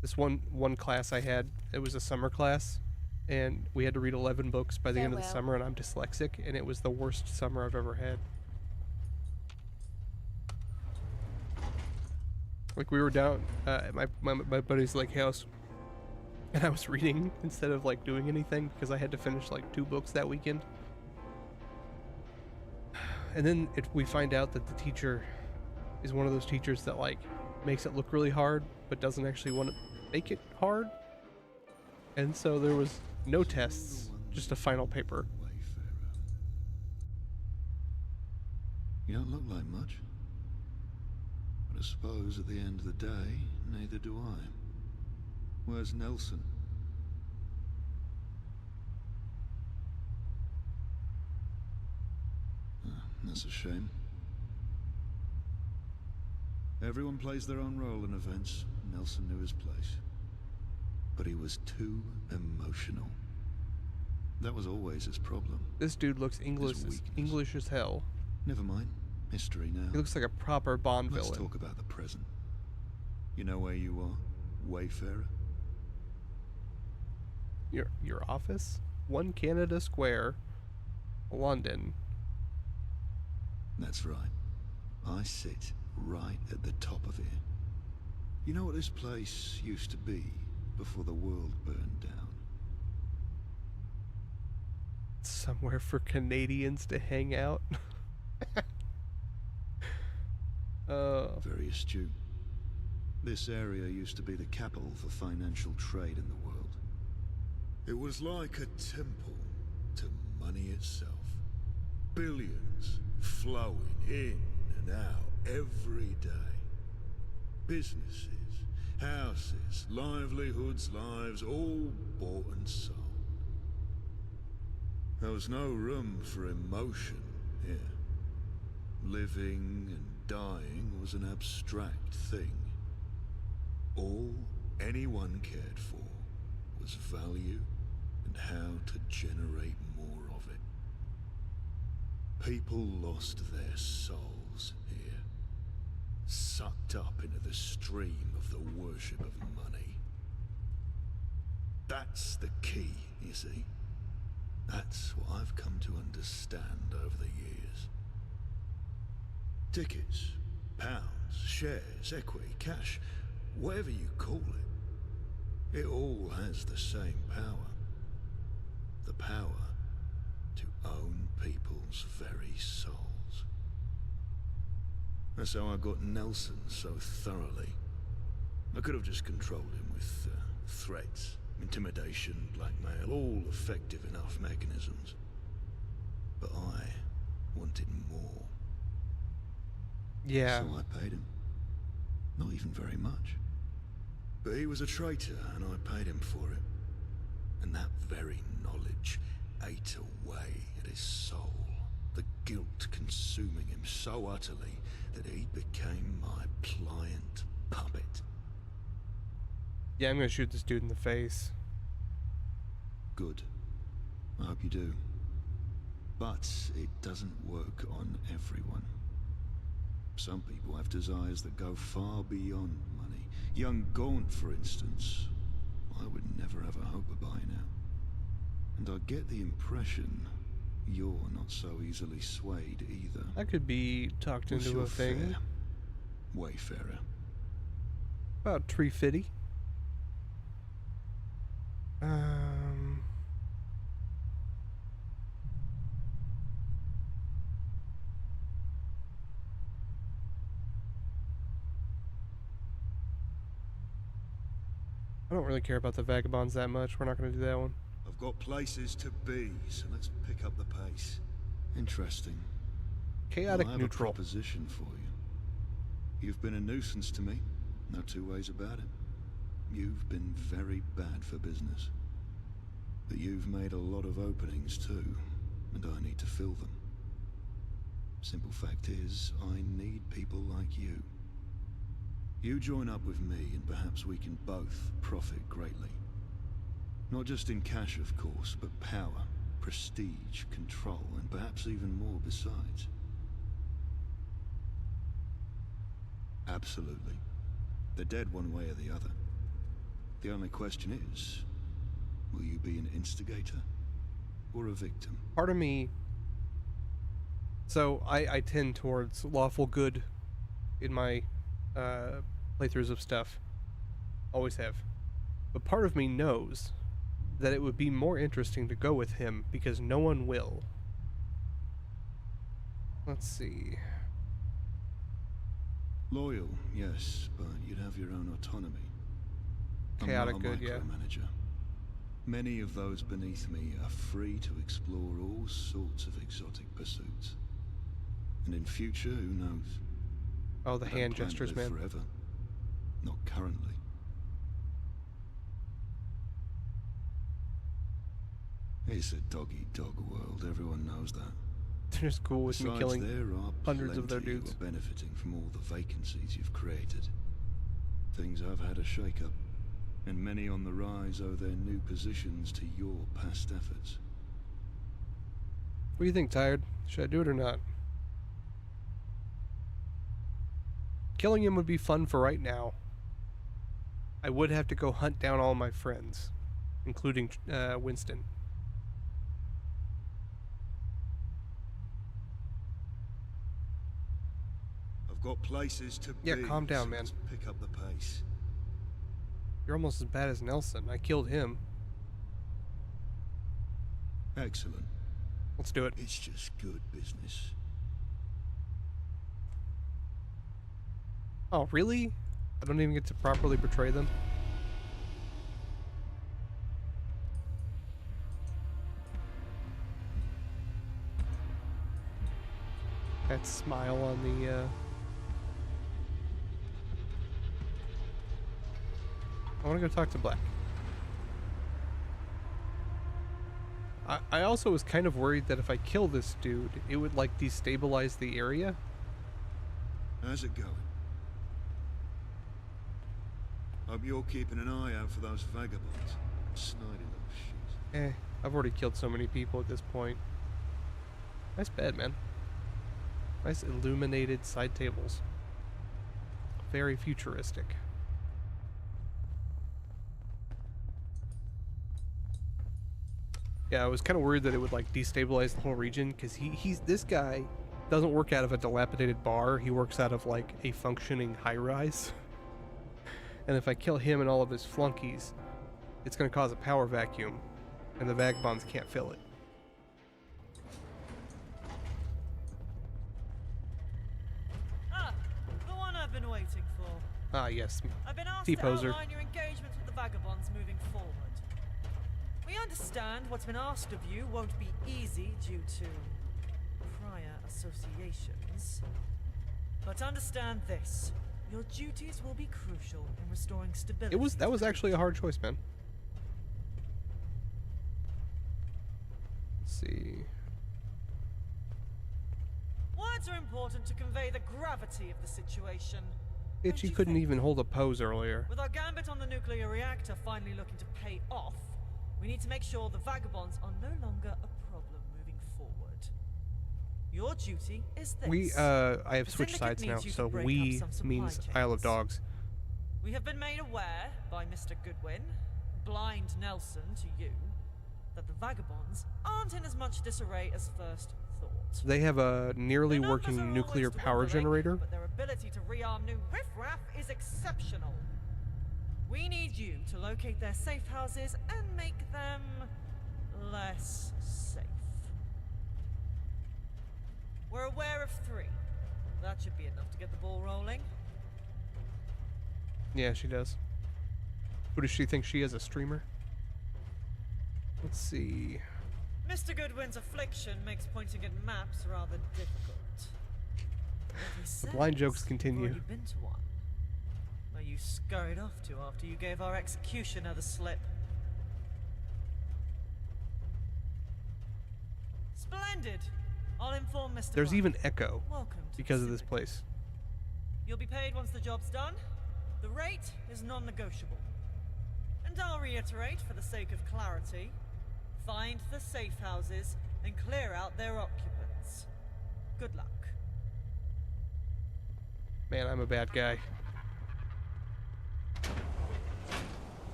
This one class I had, it was a summer class, and we had to read 11 books by the end of the summer, and I'm dyslexic, and it was the worst summer I've ever had. Like, we were down at my buddy's lake house, and I was reading instead of like doing anything because I had to finish like 2 books that weekend. And then we find out that the teacher is one of those teachers that like makes it look really hard but doesn't actually want to make it hard. And so there was no tests, just a final paper. You don't look like much. But I suppose at the end of the day, neither do I. Where's Nelson? That's a shame. Everyone plays their own role in events. Nelson knew his place. But he was too emotional. That was always his problem. This dude looks English as hell. Never mind. History now. He looks like a proper Bond villain. Let's talk about the present. You know where you are? Wayfarer? Your office? 1 Canada Square, London. That's right. I sit right at the top of it. You know what this place used to be before the world burned down? Somewhere for Canadians to hang out. Very astute. This area used to be the capital for financial trade in the world. It was like a temple to money itself. Billions flowing in and out every day. Businesses, houses, livelihoods, lives, all bought and sold. There was no room for emotion here. Living and dying was an abstract thing. All anyone cared for was value and how to generate more of it. People lost their souls here, sucked up into the stream of the worship of money. That's the key, you see. That's what I've come to understand over the years. Tickets, pounds, shares, equity, cash, whatever you call it, it all has the same power. The power to own people's very souls. That's how I got Nelson so thoroughly. I could have just controlled him with threats, intimidation, blackmail, all effective enough mechanisms. But I wanted more. Yeah. So I paid him. Not even very much. But he was a traitor, and I paid him for it. And that very knowledge ate away at his soul, the guilt consuming him so utterly that he became my pliant puppet. Yeah, I'm gonna shoot this dude in the face. Good. I hope you do. But it doesn't work on everyone. Some people have desires that go far beyond money. Young Gaunt, for instance, I would never have a hope of buying out. And I get the impression you're not so easily swayed either. I could be talked What's into your a thing. fare, Wayfarer? About 350. I don't really care about the vagabonds that much. We're not going to do that one. I've got places to be, so let's pick up the pace. Interesting. Chaotic I have neutral. a proposition for you. You've been a nuisance to me. No two ways about it. You've been very bad for business. But you've made a lot of openings too, and I need to fill them. Simple fact is, I need people like you. You join up with me and perhaps we can both profit greatly. Not just in cash, of course, but power, prestige, control, and perhaps even more besides. Absolutely. They're dead one way or the other. The only question is, will you be an instigator or a victim? Part of me... So, I tend towards lawful good in my playthroughs of stuff. Always have. But part of me knows that it would be more interesting to go with him because no one will. Let's see. Loyal, yes, but you'd have your own autonomy. Chaotic I'm not a good, yeah. micromanager. Many of those beneath me are free to explore all sorts of exotic pursuits. And in future, who knows? Oh, the I don't hand plan to gestures, live man. Forever. Not currently. It's a dog-eat-dog world, everyone knows that. They're just cool with me Besides, killing there are hundreds of their plenty who dudes. are benefiting from all the vacancies you've created. Things have had a shake-up, and many on the rise owe their new positions to your past efforts. What do you think, Tired? Should I do it or not? Killing him would be fun for right now. I would have to go hunt down all my friends, including Winston. I've got places to Yeah, be, calm down, so man. let's pick up the pace. You're almost as bad as Nelson. I killed him. Excellent. Let's do it. It's just good business. Oh, really? I don't even get to properly portray them? That smile on the, I want to go talk to Black. I also was kind of worried that if I kill this dude, it would, like, destabilize the area. How's it going? Hope you're keeping an eye out for those vagabonds. Snidey little shit. I've already killed so many people at this point. Nice bed, man. Nice illuminated side tables. Very futuristic. Yeah, I was kind of worried that it would like destabilize the whole region because this guy doesn't work out of a dilapidated bar. He works out of like a functioning high-rise. And if I kill him and all of his flunkies, it's going to cause a power vacuum, and the vagabonds can't fill it. Ah, the one I've been waiting for. Ah, yes. I've been asked to T-poser. outline your engagements with the vagabonds moving forward. We understand what's been asked of you won't be easy due to prior associations. But understand this. Your duties will be crucial in restoring stability. That was actually a hard choice, man. Let's see. Words are important to convey the gravity of the situation. Bitch, you couldn't even hold a pose earlier. With our gambit on the nuclear reactor finally looking to pay off, we need to make sure the vagabonds are no longer a problem moving forward. Your duty is this. I have switched sides now, so we means Isle of Dogs. We have been made aware by Mr. Goodwin, blind Nelson to you, that the vagabonds aren't in as much disarray as first thought. They have a nearly Their numbers are working nuclear almost power dwindling, generator. but their ability to rearm new riffraff is exceptional. We need you to locate their safe houses and make them less safe. We're aware of 3. That should be enough to get the ball rolling. Yeah, she does. Who does she think she is, a streamer? Let's see. Mr. Goodwin's affliction makes pointing at maps rather difficult. The blind jokes continue. You've already been to one. Where you scurried off to after you gave our executioner the slip. Splendid! I'll inform Mr. There's Bond. even echo Welcome to because the of this Civic. place. You'll be paid once the job's done. The rate is non-negotiable. And I'll reiterate, for the sake of clarity, find the safe houses and clear out their occupants. Good luck. Man, I'm a bad guy.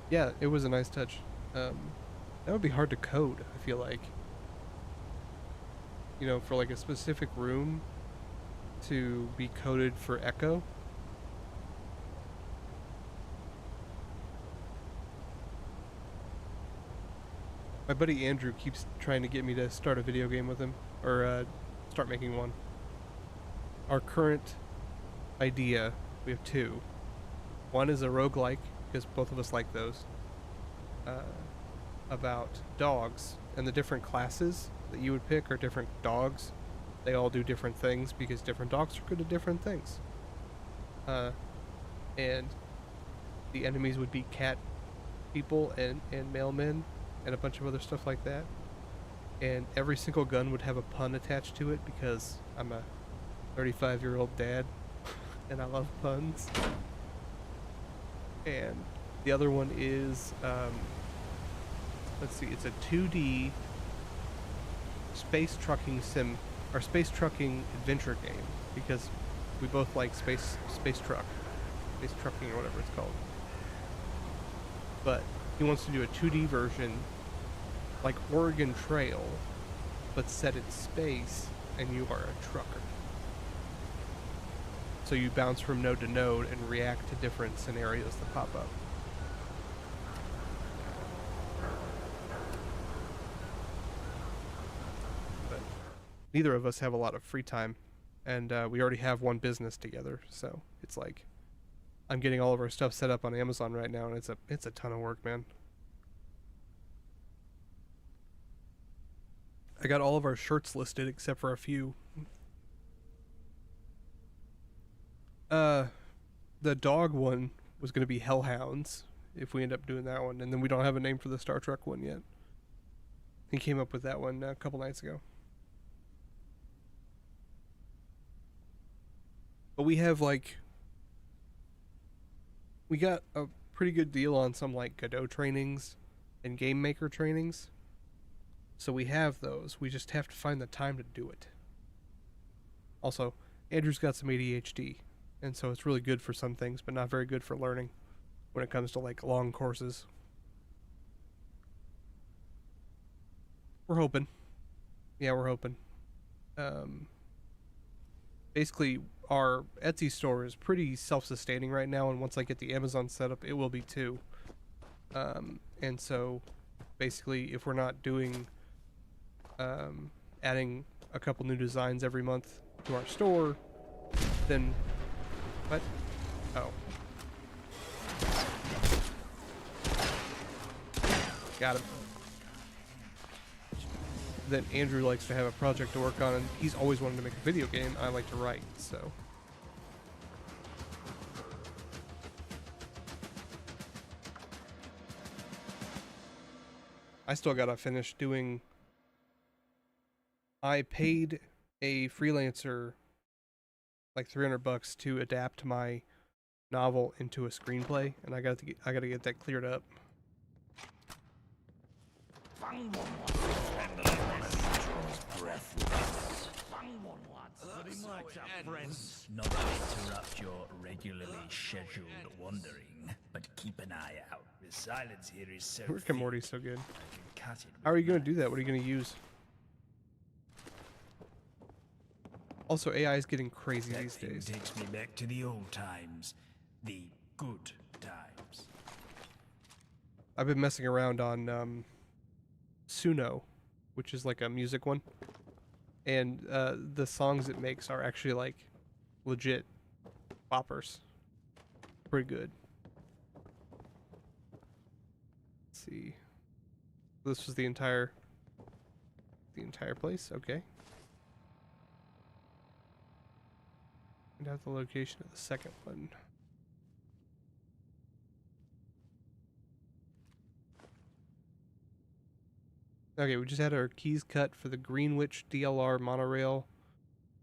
Yeah, it was a nice touch. That would be hard to code, I feel like. You know, for like a specific room to be coded for echo. My buddy Andrew keeps trying to get me to start a video game with him, or start making one. Our current idea, we have 2. One is a roguelike, because both of us like those, about dogs, and the different classes that you would pick are different dogs. They all do different things, because different dogs are good at different things. And the enemies would be cat people and mailmen, and a bunch of other stuff like that. And every single gun would have a pun attached to it, because I'm a 35-year-old dad and I love puns. And the other one is, let's see, it's a 2D space trucking sim, or space trucking adventure game, because we both like space trucking or whatever it's called. But he wants to do a 2D version, like Oregon Trail, but set in space, and you are a trucker. So you bounce from node to node and react to different scenarios that pop up. But neither of us have a lot of free time, and we already have one business together, so it's like I'm getting all of our stuff set up on Amazon right now, and it's a ton of work, man. I got all of our shirts listed except for a few. The dog one was going to be Hellhounds, if we end up doing that one, and then we don't have a name for the Star Trek one yet. He came up with that one a couple nights ago. But we have, like, we got a pretty good deal on some, like, Godot trainings and Game Maker trainings. So we have those. We just have to find the time to do it. Also, Andrew's got some ADHD, and so it's really good for some things, but not very good for learning when it comes to, like, long courses. We're hoping. Yeah, we're hoping. Basically, our Etsy store is pretty self-sustaining right now, and once I get the Amazon set up, it will be too. And so, basically, if we're not doing, adding a couple new designs every month to our store, then... What? Oh. Got him. Then Andrew likes to have a project to work on, and he's always wanted to make a video game. I like to write, so... I still gotta finish doing... I paid a freelancer like $300 to adapt my novel into a screenplay, and I gotta get that cleared up. Not to interrupt your regularly scheduled wandering, but keep an eye out. The silence here is so Rick and Morty's so good. I can cut it. How are you going to do that? What are you going to use? Also, AI is getting crazy these days. Takes me back to the old times, the good times. I've been messing around on Suno, which is like a music one, and the songs it makes are actually like legit boppers. Pretty good. Let's see. This was the entire place. Okay. Find out the location of the second one. Okay, we just had our keys cut for the Greenwich DLR monorail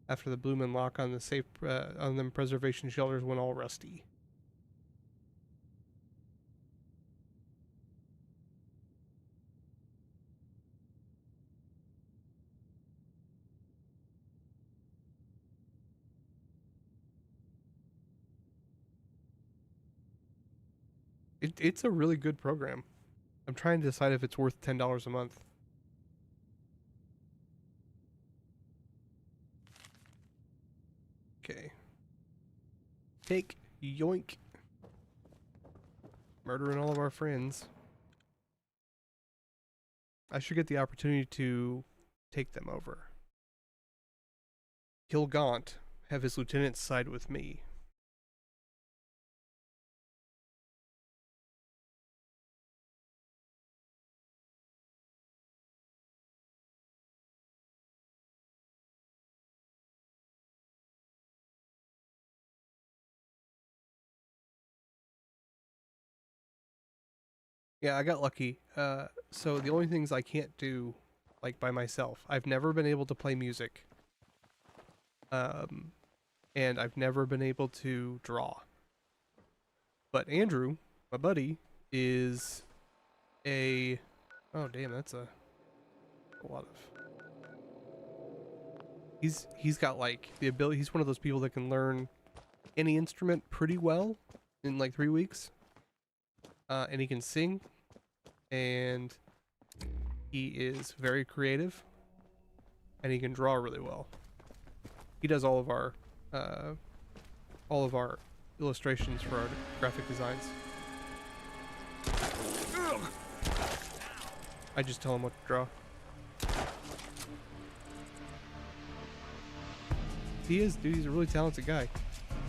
after the Bloomin' lock on the safe on them preservation shelters went all rusty. It's a really good program. I'm trying to decide if it's worth $10 a month. Okay. Take yoink. Murdering all of our friends. I should get the opportunity to take them over. Kill Gaunt, have his lieutenants side with me. Yeah, I got lucky. So the only things I can't do, like by myself, I've never been able to play music. And I've never been able to draw. But Andrew, my buddy, is a... Oh, damn, that's a lot of... He's got, like, the ability... He's one of those people that can learn any instrument pretty well in, like, 3 weeks. And he can sing. And he is very creative. And he can draw really well. He does all of our illustrations for our graphic designs. I just tell him what to draw. He is, dude. He's a really talented guy.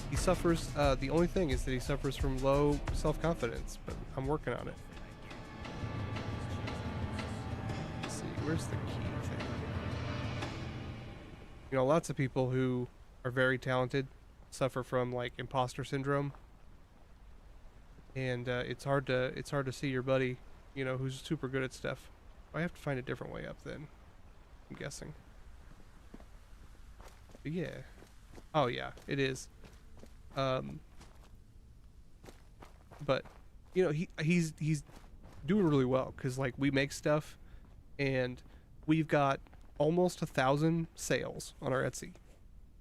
He suffers, the only thing is that he suffers from low self-confidence, but I'm working on it. Let's see, where's the key thing? You know, lots of people who are very talented suffer from, like, imposter syndrome. And it's hard to see your buddy, you know, who's super good at stuff. I have to find a different way up then, I'm guessing. But yeah. Oh yeah, it is. But you know, he's doing really well because, like, we make stuff and we've got almost 1,000 sales on our Etsy,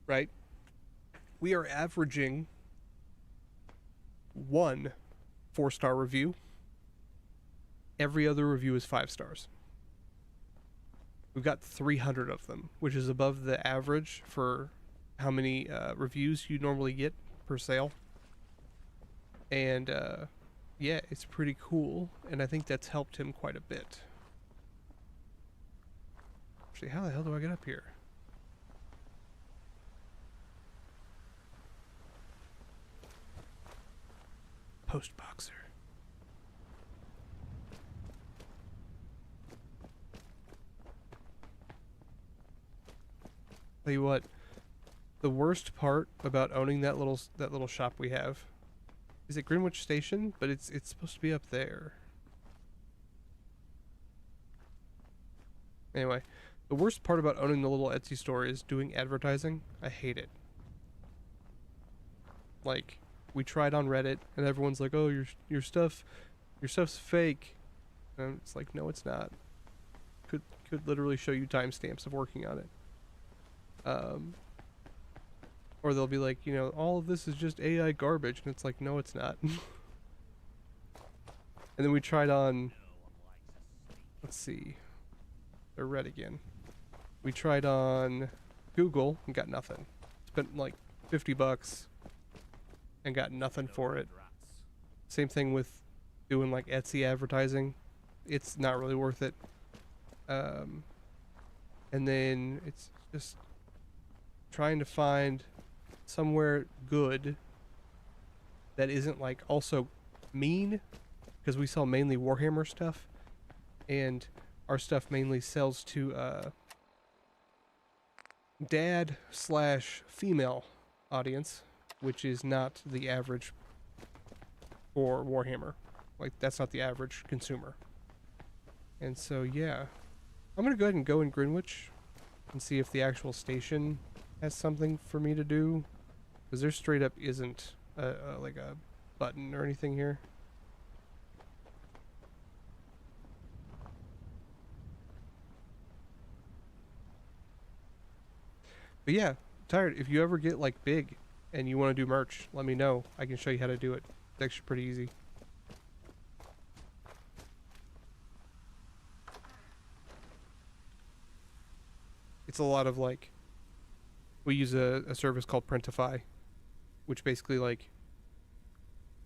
right? We are averaging 1 4-star review. Every other review is 5 stars. We've got 300 of them, which is above the average for how many reviews you normally get per sale. And yeah, it's pretty cool, and I think that's helped him quite a bit. Actually, how the hell do I get up here? Post boxer. Tell you what, the worst part about owning that little shop we have is at Greenwich Station, but it's supposed to be up there. Anyway, the worst part about owning the little Etsy store is doing advertising. I hate it. Like, we tried on Reddit, and everyone's like, "Oh, your stuff's fake," and it's like, no, it's not. Could literally show you timestamps of working on it. Or they'll be like, you know, all of this is just AI garbage, and it's like, no, it's not. And then we tried on, let's see. They're red again. We tried on Google and got nothing. Spent like $50 and got nothing for it. Same thing with doing like Etsy advertising. It's not really worth it. And then it's just trying to find somewhere good that isn't like also mean, because we sell mainly Warhammer stuff, and our stuff mainly sells to dad / female audience, which is not the average for Warhammer. Like, that's not the average consumer. And so yeah, I'm gonna go ahead and go in Greenwich and see if the actual station has something for me to do, because there straight up isn't like a button or anything here. But yeah, Tired, if you ever get like big and you want to do merch, let me know. I can show you how to do it. It's actually pretty easy. It's a lot of like, we use a service called Printify, which basically like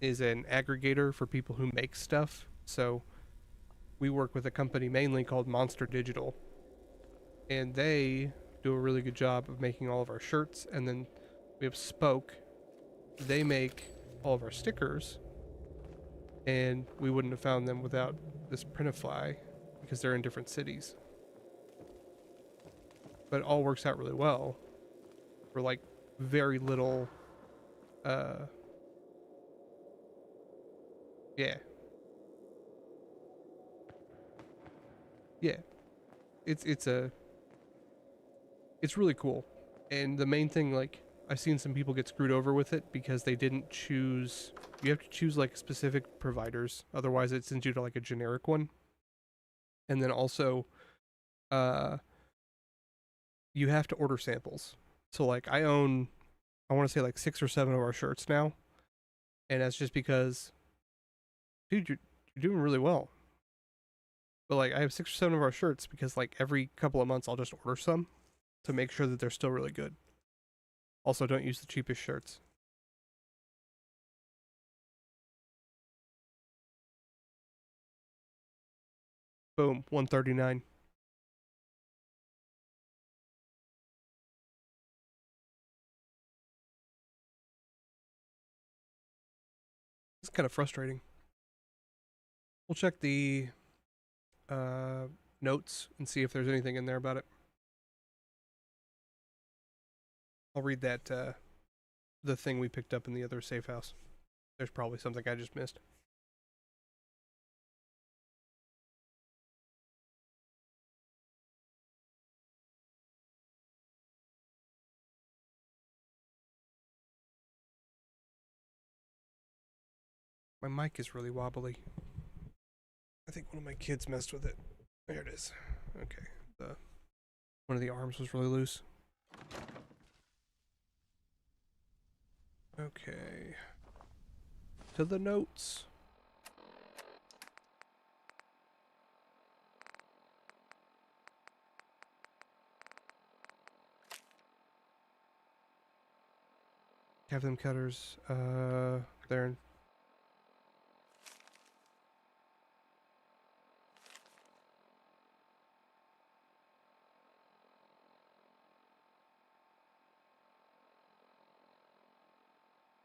is an aggregator for people who make stuff. So we work with a company mainly called Monster Digital, and they do a really good job of making all of our shirts. And then we have Spoke. They make all of our stickers, and we wouldn't have found them without this Printify, because they're in different cities. But it all works out really well for like very little yeah. It's really cool. And the main thing, like, I've seen some people get screwed over with it because they didn't choose, you have to choose like specific providers, otherwise it sends you to like a generic one. And then also you have to order samples. So like I own, I want to say like 6 or 7 of our shirts now, and that's just because, dude, you're doing really well. But like I have 6 or 7 of our shirts because like every couple of months I'll just order some to make sure that they're still really good. Also, don't use the cheapest shirts. Boom, 139. It's kind of frustrating. We'll check the notes and see if there's anything in there about it. I'll read that, the thing we picked up in the other safe house. There's probably something I just missed. My mic is really wobbly. I think one of my kids messed with it. There it is. Okay. One of the arms was really loose. Okay. To the notes. Have them cutters. There.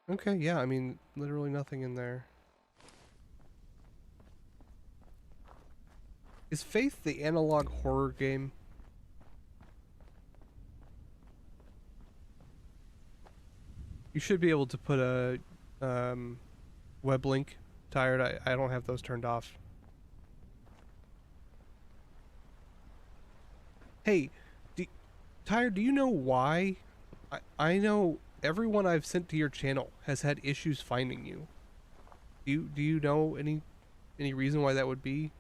Okay, yeah, I mean, literally nothing in there. Is Faith the analog horror game? You should be able to put a web link. Tired, I don't have those turned off. Hey, Tired, do you know why? I know everyone I've sent to your channel has had issues finding you. Do you know any reason why that would be?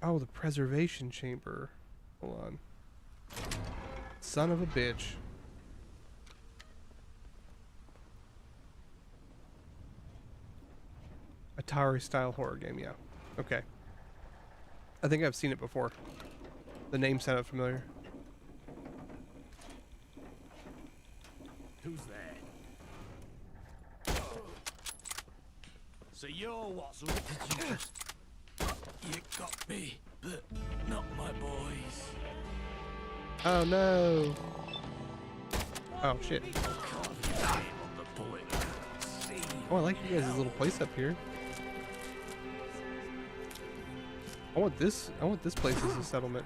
Oh, the preservation chamber. Hold on. Son of a bitch. Atari style horror game, yeah. Okay. I think I've seen it before. The name sounded familiar. Who's there? So you're what's up? Did you just... You got me, but not my boys. Oh no! Oh shit. Oh, I like you guys' little place up here. I want this place as a settlement.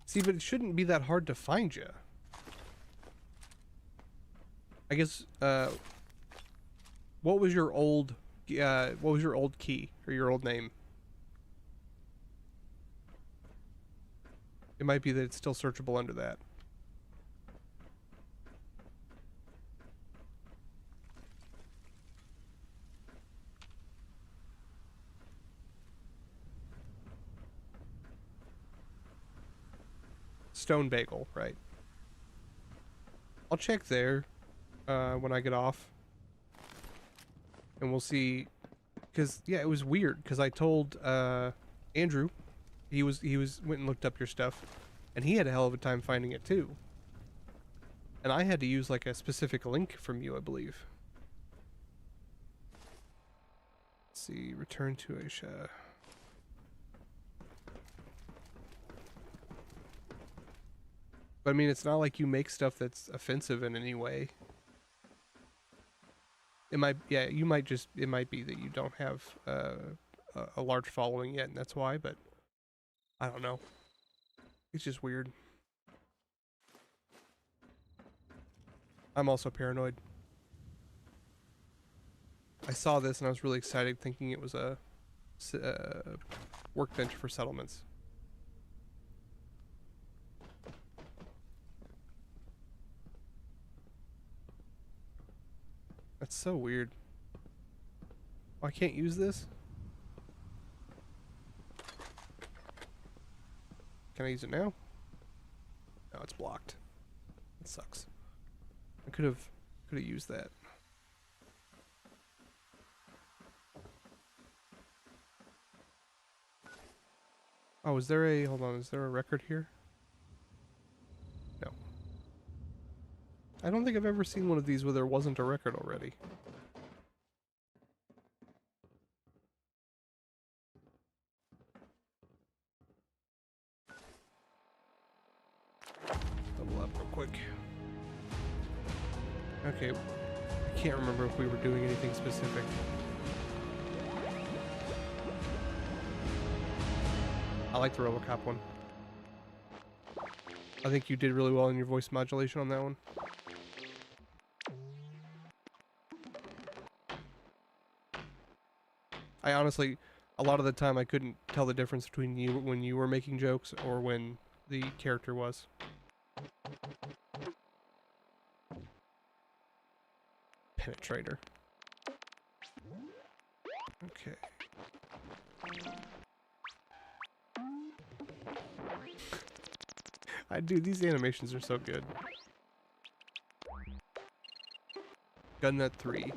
See, but it shouldn't be that hard to find you. I guess, what was your old key, or your old name? It might be that it's still searchable under that. Stone Bagel, right. I'll check there when I get off. And we'll see, because yeah, it was weird because I told Andrew, he went and looked up your stuff, and he had a hell of a time finding it too. And I had to use like a specific link from you, I believe. Let's see, return to Asia. But I mean, it's not like you make stuff that's offensive in any way. It might, yeah, you might just, it might be that you don't have a large following yet, and that's why, but I don't know. It's just weird. I'm also paranoid. I saw this and I was really excited, thinking it was a workbench for settlements. That's so weird. Oh, I can't use this? Can I use it now? No, it's blocked. It sucks. I could have used that. Oh, is there a, hold on, is there a record here? No. I don't think I've ever seen one of these where there wasn't a record already. Double up real quick. Okay, I can't remember if we were doing anything specific. I like the RoboCop one. I think you did really well in your voice modulation on that one. I honestly, a lot of the time I couldn't tell the difference between you when you were making jokes or when the character was. Penetrator. Okay. Dude, these animations are so good. Gun Nut 3.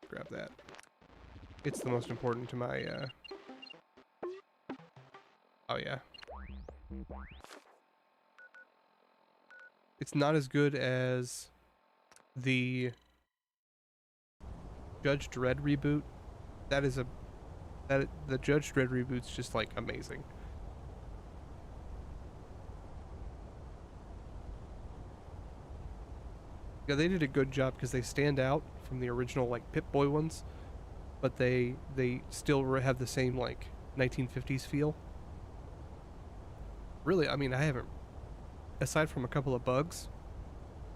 Grab that. It's the most important to my, Oh, yeah. It's not as good as the Judge Dredd reboot. That is the Judge Dredd reboot's just, like, amazing. Yeah, they did a good job because they stand out from the original, like, Pip-Boy ones, but they still have the same, like, 1950s feel. Really, I mean, I haven't, aside from a couple of bugs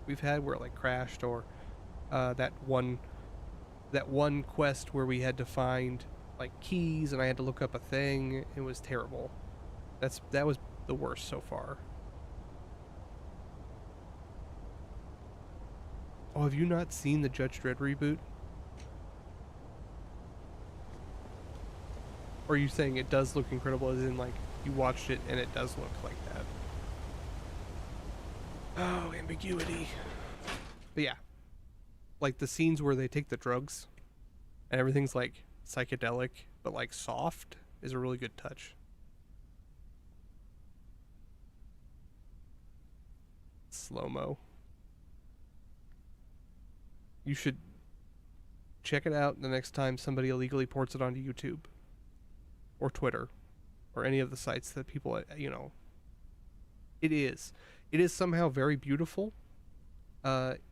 we've had where it, like, crashed, or that one quest where we had to find, like, keys and I had to look up a thing. It was terrible. That was the worst so far. Oh, have you not seen the Judge Dredd reboot? Or are you saying it does look incredible, as in, like, you watched it and it does look like that? Oh, ambiguity. But yeah, like the scenes where they take the drugs and everything's like psychedelic but like soft is a really good touch. Slow-mo. You should check it out the next time somebody illegally ports it onto YouTube or Twitter or any of the sites that people, you know. It is somehow very beautiful.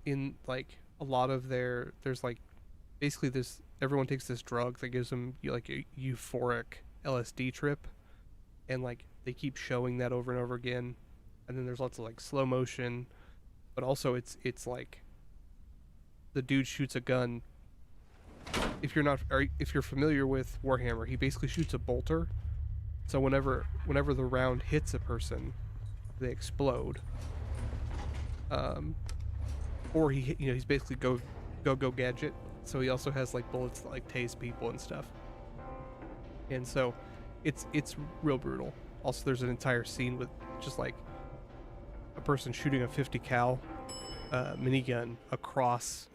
In like a lot of there's like basically this, everyone takes this drug that gives them like a euphoric LSD trip, and like they keep showing that over and over again, and then there's lots of like slow motion, but also it's like the dude shoots a gun. If you're familiar with Warhammer, he basically shoots a bolter, so whenever the round hits a person, they explode. Or he's basically go gadget, so he also has like bullets that like tase people and stuff, and so it's real brutal. Also, there's an entire scene with just like a person shooting a 50 cal minigun across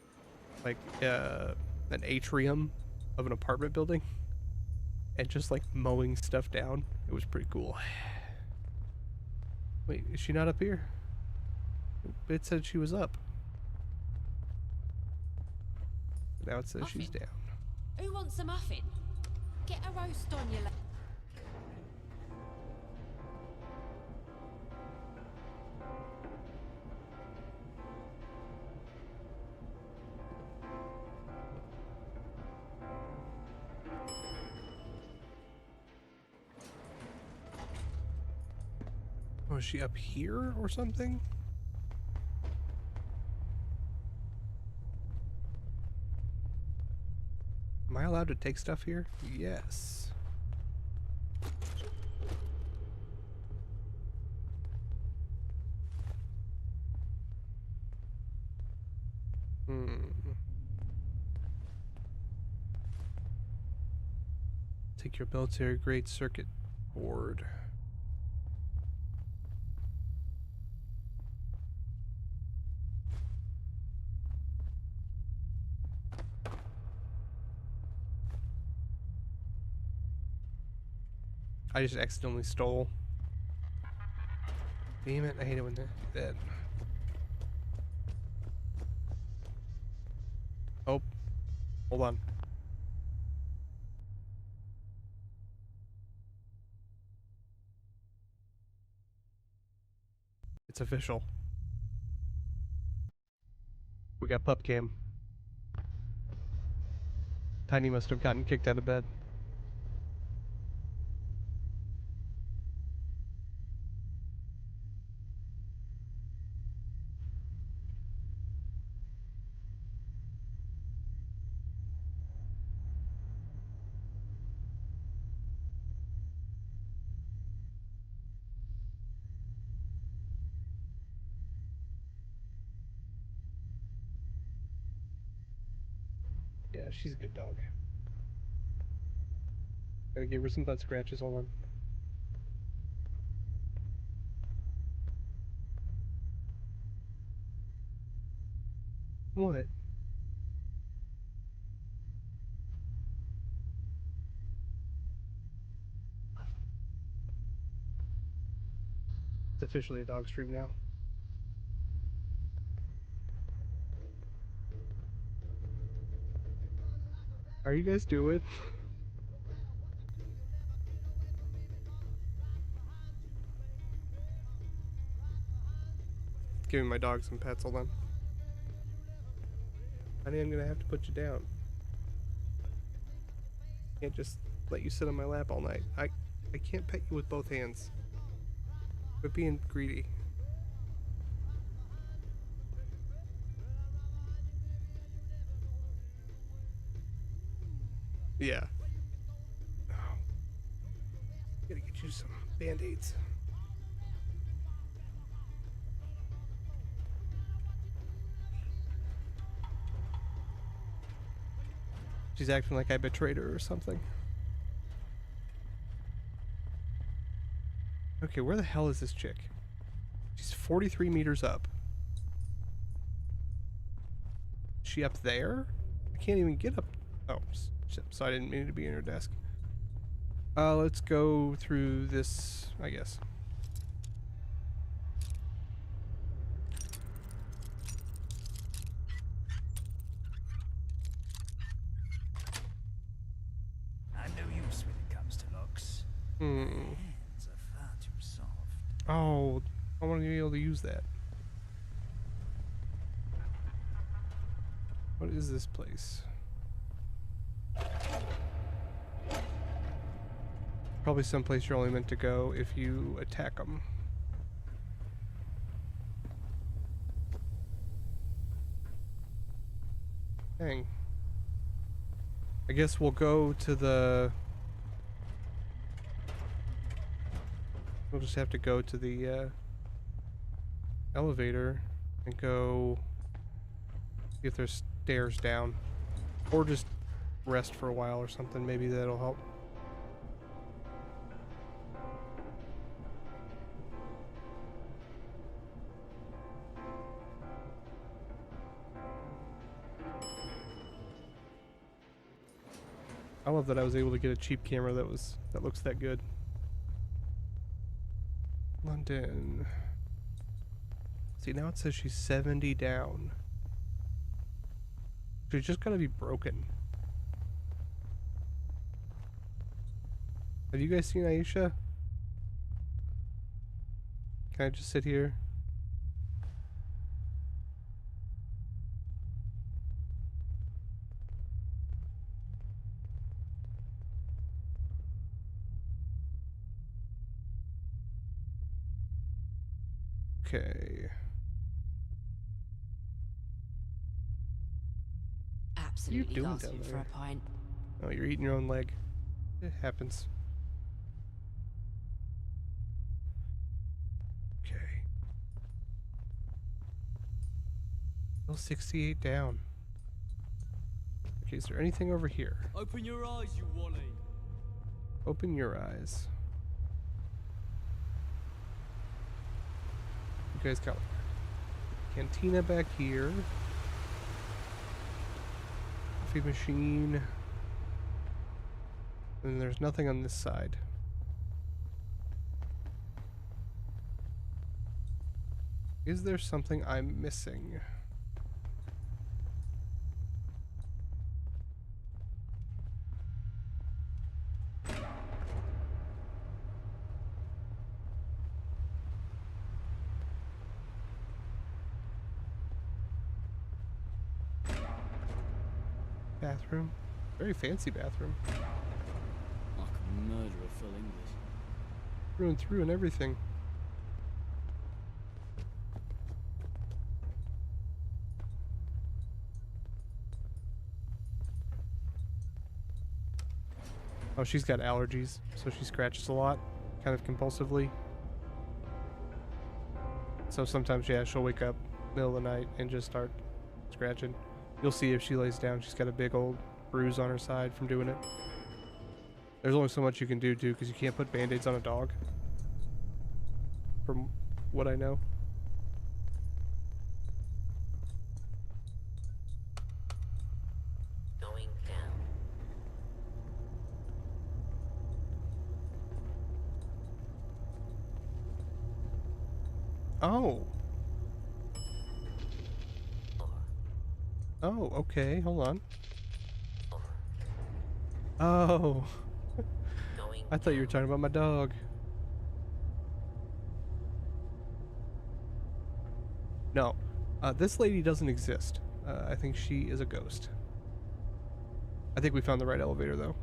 like an atrium of an apartment building and just like mowing stuff down. It was pretty cool. Wait, is she not up here? It said she was up. Now it says she's down. Who wants a muffin? Get a roast on your Oh, is she up here or something? Am I allowed to take stuff here? Yes. Take your military grade circuit board. I just accidentally stole. Damn it, I hate it when they do that. Oh, hold on. It's official. We got pup cam. Tiny must have gotten kicked out of bed. Yeah, she's a good dog. Gotta give her some butt scratches, hold on. What? It's officially a dog stream now. How are you guys doing? Giving my dog some pets, hold on. Honey, I'm gonna have to put you down. Can't just let you sit on my lap all night. I can't pet you with both hands. Quit being greedy. Yeah. Oh. Gotta get you some band-aids. She's acting like I betrayed her or something. Okay, where the hell is this chick? She's 43 meters up. she up there? I can't even get up. Oh, shit. So I didn't mean to be in her desk. Let's go through this, I guess. I'm no use when it comes to locks. Hmm. Hands are far too soft. Oh, I want to be able to use that. What is this place? Probably someplace you're only meant to go if you attack them. Dang. I guess we'll go to the... We'll just have to go to the elevator and go see if there's stairs down. Or just rest for a while or something. Maybe that'll help. I love that I was able to get a cheap camera that looks that good. London. See, now it says she's 70 down. She's just gotta be broken. Have you guys seen Aisha? Can I just sit here? Okay. Absolutely doing lost down you for there? a pint. Oh, you're eating your own leg. It happens. Okay. Still 68 down. Okay, is there anything over here? Open your eyes, you Wally. Open your eyes. You guys got cantina back here. Coffee machine. And there's nothing on this side. Is there something I'm missing? Bathroom. Very fancy bathroom. Like a murderer full English. Through and through and everything. Oh, she's got allergies, so she scratches a lot, kind of compulsively. So sometimes, yeah, she'll wake up middle of the night and just start scratching. You'll see if she lays down, she's got a big old bruise on her side from doing it. There's only so much you can do, too, because you can't put band-aids on a dog. From what I know. Going down. Oh. Oh, okay, hold on. Oh. I thought you were talking about my dog. No. This lady doesn't exist. I think she is a ghost. I think we found the right elevator, though.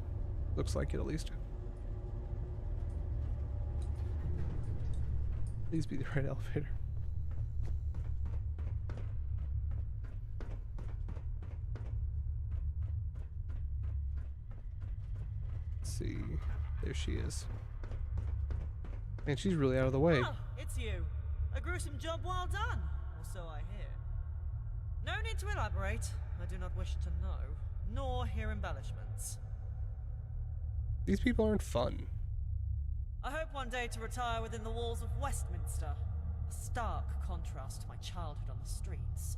Looks like it, at least. Please be the right elevator. Let's see. There she is. Man, she's really out of the way. Oh, it's you. A gruesome job well done, or so I hear. No need to elaborate. I do not wish to know, nor hear embellishments. These people aren't fun. I hope one day to retire within the walls of Westminster. A stark contrast to my childhood on the streets.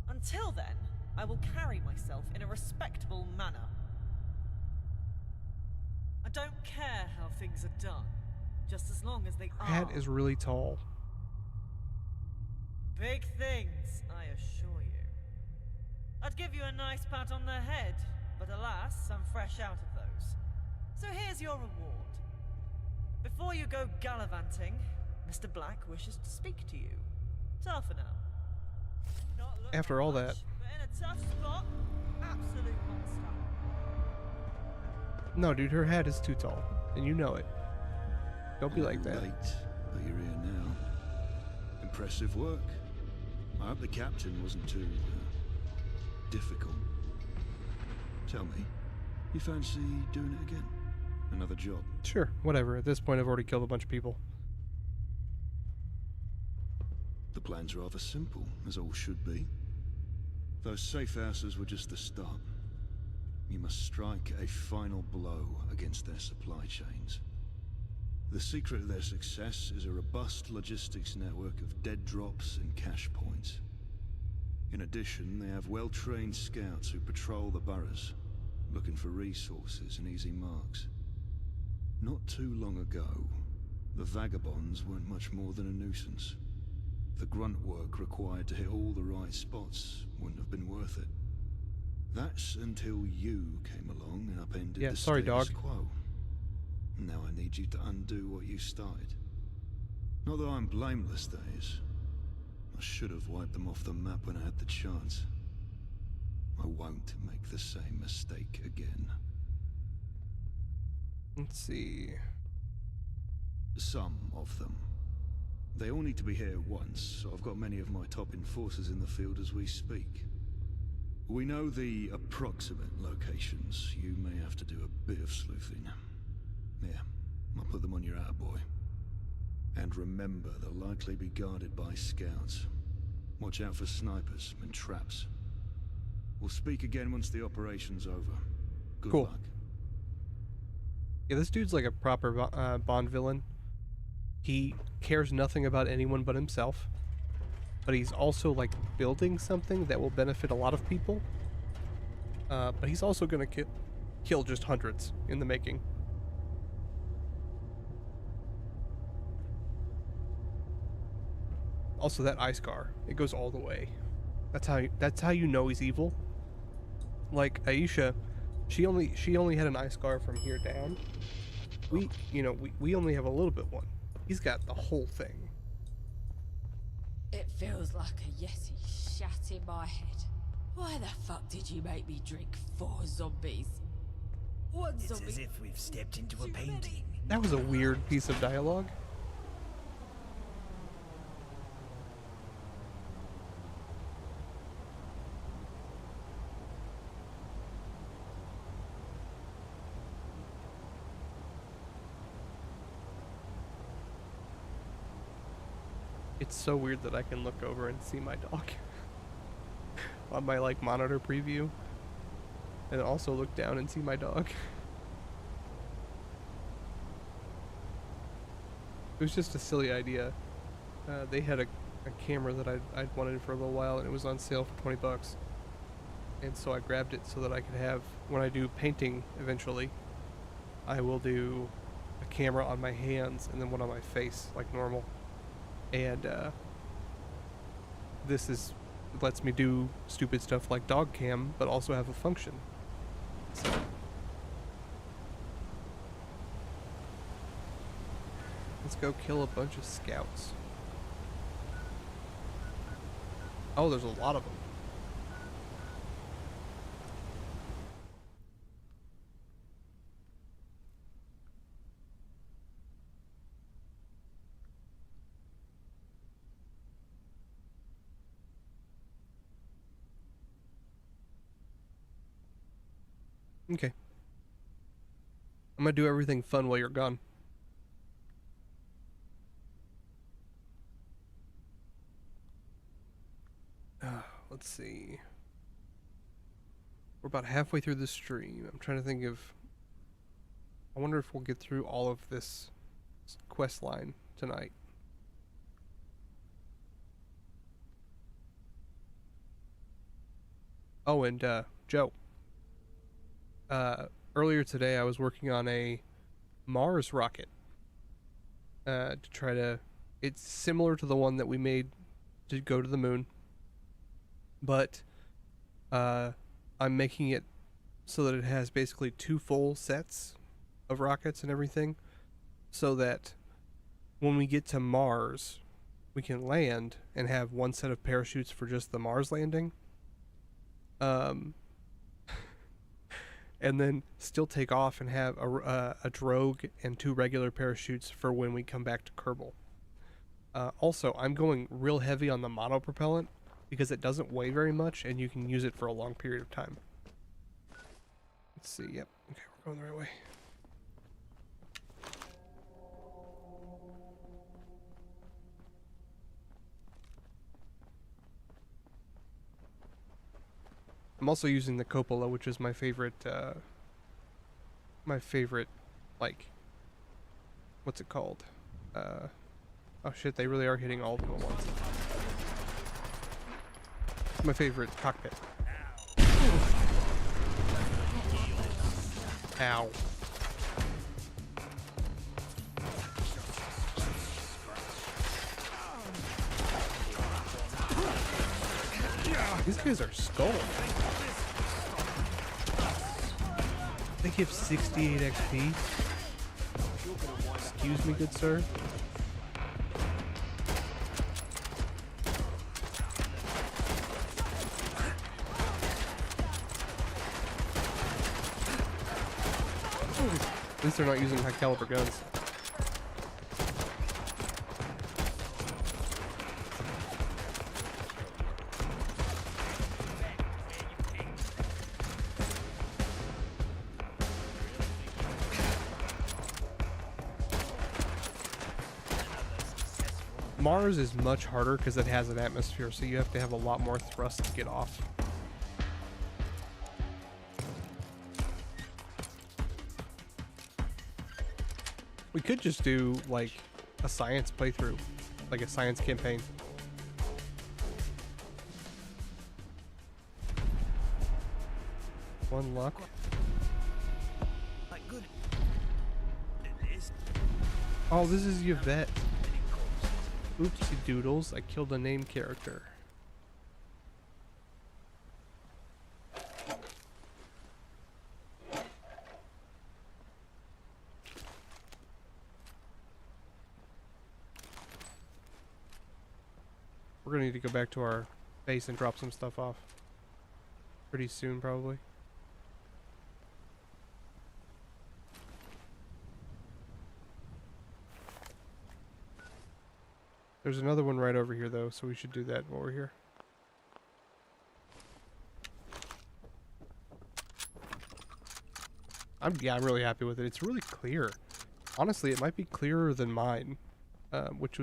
Until then, I will carry myself in a respectable manner. I don't care how things are done, just as long as they Her are. hat is really tall. Big things, I assure you. I'd give you a nice pat on the head, but alas, I'm fresh out of those. So here's your reward. Before you go gallivanting, Mr. Black wishes to speak to you. Ta for now. Not look After all much, that. but in a tough spot, absolute monster. No, dude, her hat is too tall, and you know it. Don't be like that. Late, but you're here now. Impressive work. I hope the captain wasn't too difficult. Tell me, you fancy doing it again? Another job? Sure, whatever. At this point, I've already killed a bunch of people. The plan's rather simple, as all should be. Those safe houses were just the start. You must strike a final blow against their supply chains. The secret of their success is a robust logistics network of dead drops and cash points. In addition, they have well-trained scouts who patrol the boroughs, looking for resources and easy marks. Not too long ago, the vagabonds weren't much more than a nuisance. The grunt work required to hit all the right spots wouldn't have been worth it. That's until you came along and upended the sorry, status dog. quo. Now I need you to undo what you started. Not that I'm blameless, that is. I should have wiped them off the map when I had the chance. I won't make the same mistake again. Let's see. Some of them. They all need to be here at once, so I've got many of my top enforcers in the field as we speak. We know the approximate locations. You may have to do a bit of sleuthing. Here, I'll put them on your attaboy. And remember, they'll likely be guarded by scouts. Watch out for snipers and traps. We'll speak again once the operation's over. Good Cool. luck. Yeah, this dude's like a proper Bond villain. He cares nothing about anyone but himself. But he's also like building something that will benefit a lot of people. But he's also gonna kill just hundreds in the making. Also, that eye scar, it goes all the way. That's how you know he's evil. Like Aisha, she only had an eye scar from here down. We only have a little bit one. He's got the whole thing. It feels like a Yeti shat in my head. Why the fuck did you make me drink 4 zombies? One It's zombie. as if we've stepped into a painting. That was a weird piece of dialogue. It's so weird that I can look over and see my dog on my like monitor preview, and also look down and see my dog. It was just a silly idea. They had a camera that I'd wanted for a little while, and it was on sale for $20. And so I grabbed it so that I could have, when I do painting eventually, I will do a camera on my hands and then one on my face like normal. And this lets me do stupid stuff like dog cam, but also have a function. So let's go kill a bunch of scouts. Oh, there's a lot of them. Okay. I'm gonna do everything fun while you're gone. Let's see. We're about halfway through the stream. I'm trying to think of... I wonder if we'll get through all of this quest line tonight. Oh, and Joe. Earlier today I was working on a Mars rocket. To try to... It's similar to the one that we made to go to the moon. But I'm making it so that it has basically 2 full sets of rockets and everything. So that when we get to Mars, we can land and have 1 set of parachutes for just the Mars landing. And then still take off and have a drogue and 2 regular parachutes for when we come back to Kerbal. Also, I'm going real heavy on the monopropellant because it doesn't weigh very much and you can use it for a long period of time. Let's see, yep, okay, we're going the right way. I'm also using the Coppola, which is my favorite, like, what's it called? Oh shit, they really are hitting all of them at once. My favorite cockpit. Ow. These guys are skulls. They give 68 XP. Excuse me, good sir. At least they're not using high caliber guns. Mars is much harder because it has an atmosphere, so you have to have a lot more thrust to get off. We could just do, like, a science playthrough, like a science campaign. One luck. Oh, this is Yvette. Oopsie doodles, I killed a name character. We're gonna need to go back to our base and drop some stuff off. Pretty soon, probably. There's another one right over here, though, so we should do that while we're here. I'm really happy with it. It's really clear. Honestly, it might be clearer than mine, which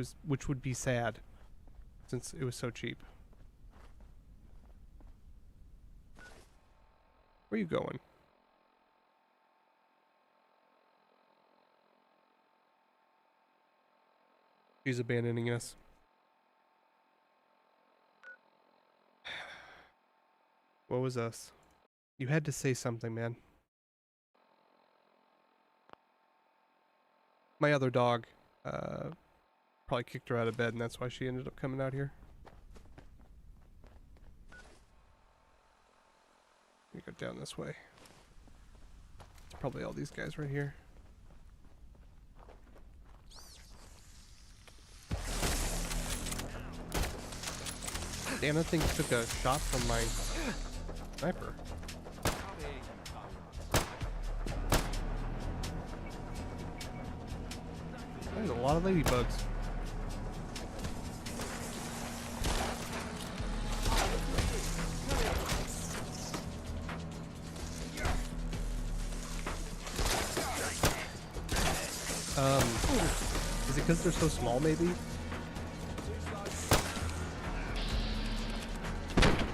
would be sad, since it was so cheap. Where are you going? She's abandoning us. What was us? You had to say something, man. My other dog probably kicked her out of bed, and that's why she ended up coming out here. We go down this way. It's probably all these guys right here. Damn, that thing took a shot from my sniper. There's a lot of ladybugs. Is it because they're so small, maybe?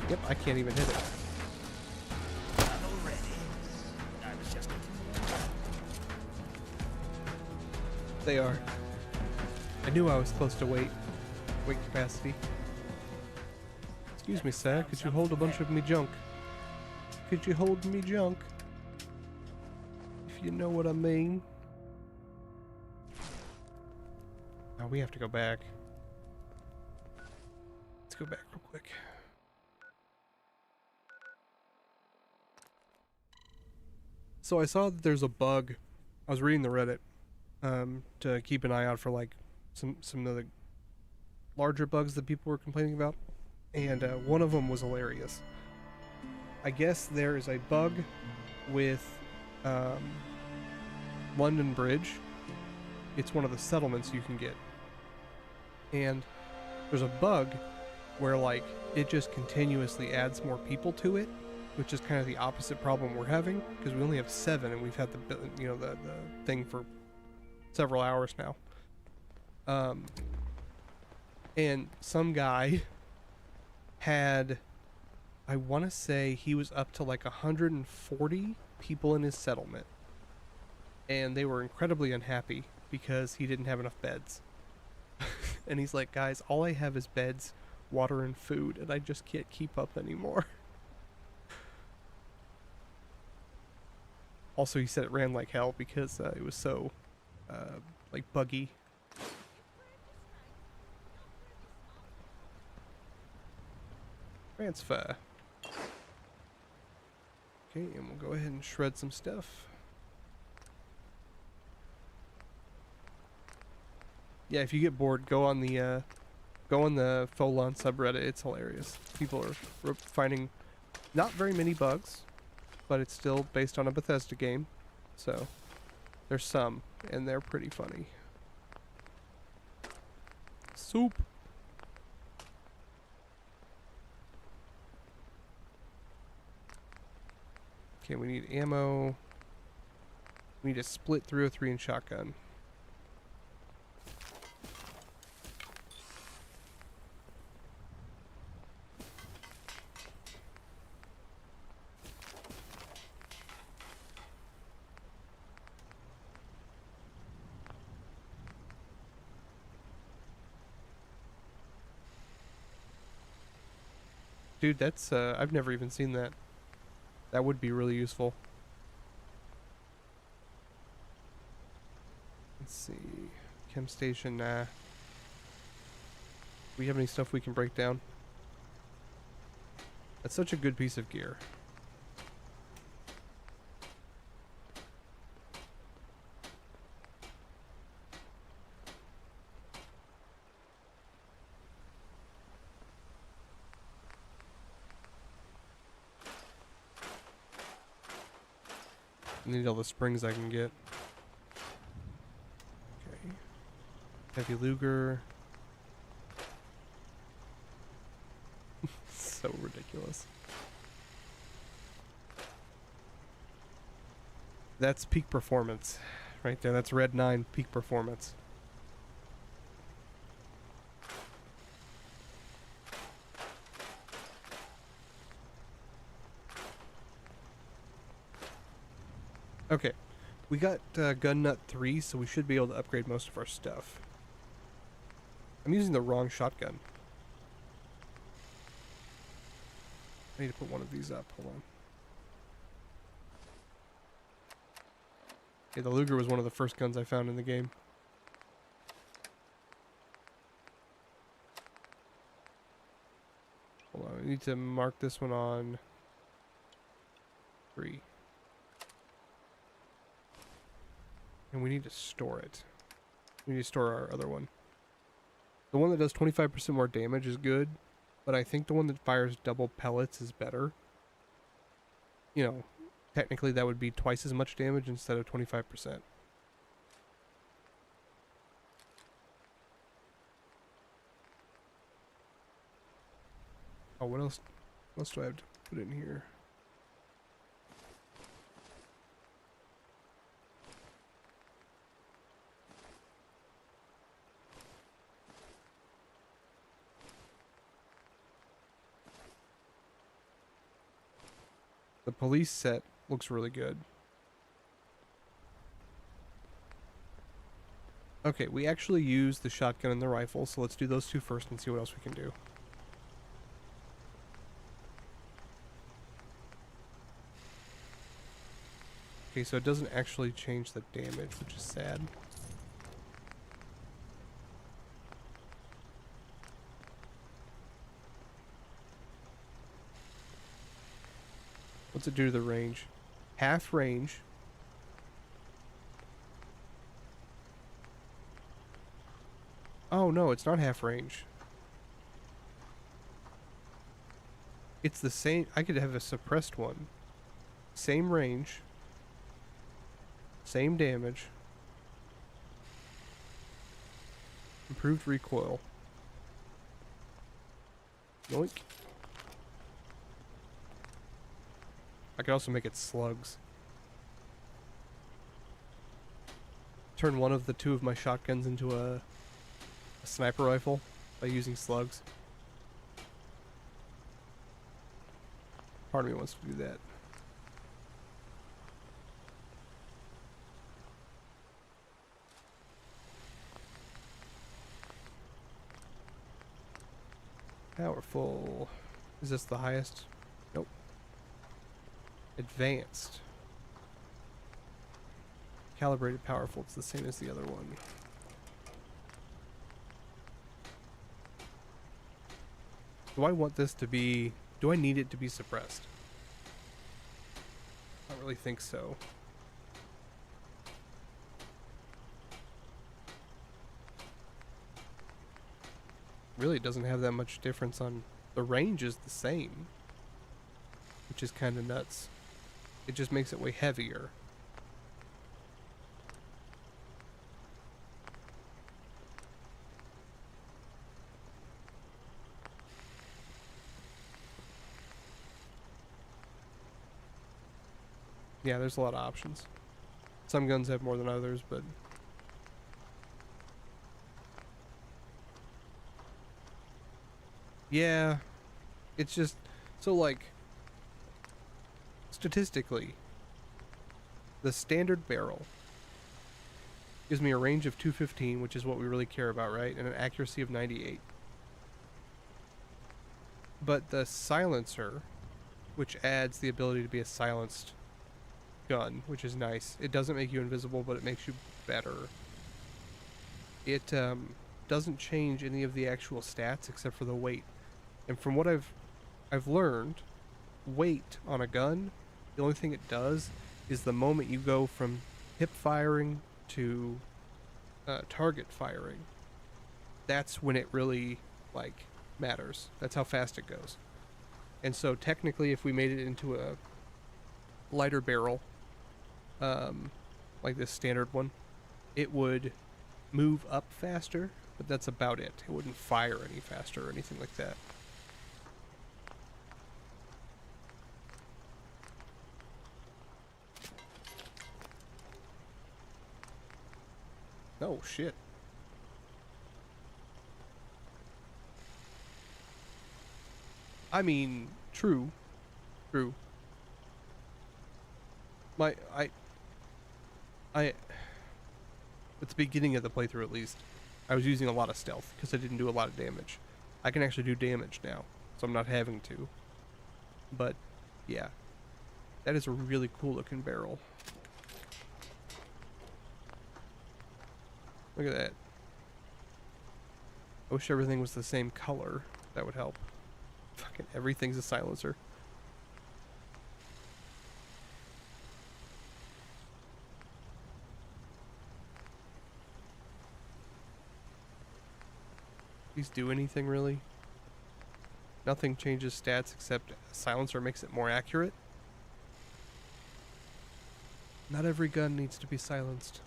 Yep, I can't even hit it. They are. I knew I was close to weight capacity. Excuse me, sir, could you hold a bunch of me junk? could you hold me junk? If you know what I mean. Now we have to go back. Let's go back real quick. So I saw that there's a bug. I was reading the Reddit to keep an eye out for like some of the larger bugs that people were complaining about, and one of them was hilarious. I guess there is a bug with London Bridge. It's one of the settlements you can get, and there's a bug where like it just continuously adds more people to it, which is kind of the opposite problem we're having, because we only have 7 and we've had the thing for several hours now. And some guy had, I want to say he was up to like 140 people in his settlement, and they were incredibly unhappy because he didn't have enough beds. And he's like, guys, all I have is beds, water, and food, and I just can't keep up anymore. Also, he said it ran like hell because it was so, like, buggy. Transfer. Okay, and we'll go ahead and shred some stuff. Yeah, if you get bored, go on the Folon subreddit. It's hilarious. People are finding not very many bugs, but it's still based on a Bethesda game, so there's some, and they're pretty funny. Soup. Okay, we need ammo. We need a split 303 and shotgun. Dude, that's, I've never even seen that. That would be really useful. Let's see. Chem station, nah. We have any stuff we can break down? That's such a good piece of gear. I need all the springs I can get. Okay. Heavy Luger. So ridiculous. That's peak performance. Right there. That's Red 9 peak performance. Okay, we got Gun Nut 3, so we should be able to upgrade most of our stuff. I'm using the wrong shotgun. I need to put one of these up. Hold on. Okay, the Luger was one of the first guns I found in the game. Hold on, I need to mark this one on 3. And we need to store it. We need to store our other one. The one that does 25% more damage is good, but I think the one that fires double pellets is better. You know, technically that would be twice as much damage instead of 25%. Oh, what else do I have to put in here? The police set looks really good. Okay, we actually use the shotgun and the rifle, so let's do those two first and see what else we can do. Okay, so it doesn't actually change the damage, which is sad. What's it do to the range? Half range. Oh no, it's not half range. It's the same. I could have a suppressed one. Same range. Same damage. Improved recoil. Yoink. I could also make it slugs. Turn one of the two of my shotguns into a sniper rifle by using slugs. Part of me wants to do that. Powerful. Is this the highest? Nope. Advanced. Calibrated powerful. It's the same as the other one. Do I want this to be... Do I need it to be suppressed? I don't really think so. Really, it doesn't have that much difference on... The range is the same. Which is kind of nuts. It just makes it way heavier. Yeah, there's a lot of options. Some guns have more than others, but... Yeah, it's just... So, like... Statistically, the standard barrel gives me a range of 215, which is what we really care about, right? And an accuracy of 98. But the silencer, which adds the ability to be a silenced gun, which is nice. It doesn't make you invisible, but it makes you better. It doesn't change any of the actual stats except for the weight. And from what I've learned, weight on a gun, the only thing it does is the moment you go from hip firing to target firing, that's when it really, like, matters. That's how fast it goes. And so technically, if we made it into a lighter barrel, like this standard one, it would move up faster, but that's about it. It wouldn't fire any faster or anything like that. Oh, shit. I mean, true. True. At the beginning of the playthrough at least, I was using a lot of stealth because I didn't do a lot of damage. I can actually do damage now, so I'm not having to. But, yeah. That is a really cool looking barrel. Look at that. I wish everything was the same color. That would help. Fucking everything's a silencer. These do anything really? Nothing changes stats except a silencer makes it more accurate. Not every gun needs to be silenced.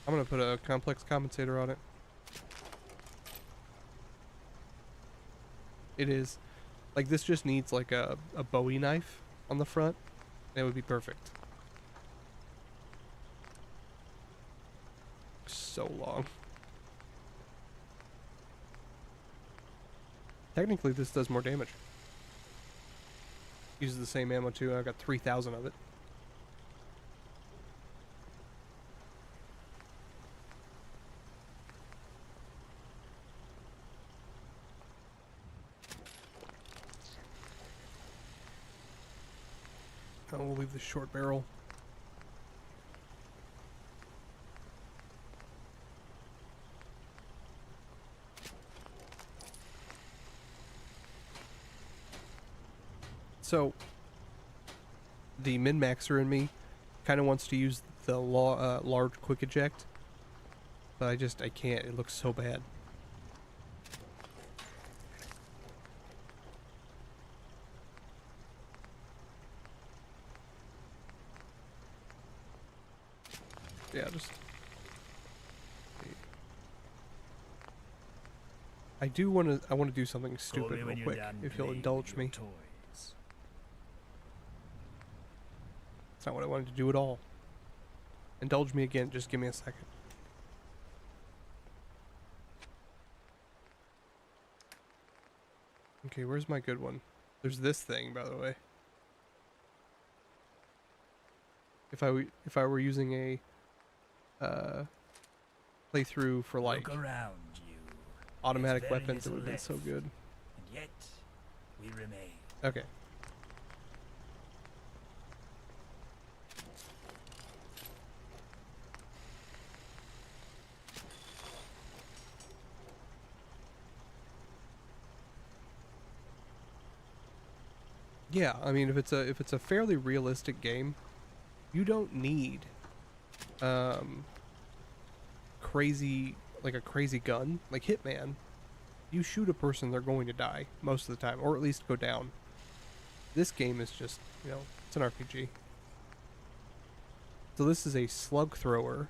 I'm gonna put a complex compensator on it. It is. Like, this just needs like a Bowie knife on the front. And it would be perfect. So long. Technically, this does more damage. Uses the same ammo too. I got 3,000 of it. Oh, we'll leave the short barrel. So, the min-maxer in me kind of wants to use the large quick eject, but I can't. It looks so bad. Yeah, just... I want to do something stupid real quick, if you'll indulge me. That's not what I wanted to do at all. Indulge me again, just give me a second. Okay, where's my good one? There's this thing, by the way. If I were using a playthrough for like automatic weapons, it would have been so good. And yet, we remain. Okay. Yeah, I mean, if it's a fairly realistic game, you don't need crazy, like a crazy gun like Hitman. You shoot a person, they're going to die most of the time, or at least go down. This game is just, you know, it's an RPG. So this is a slug thrower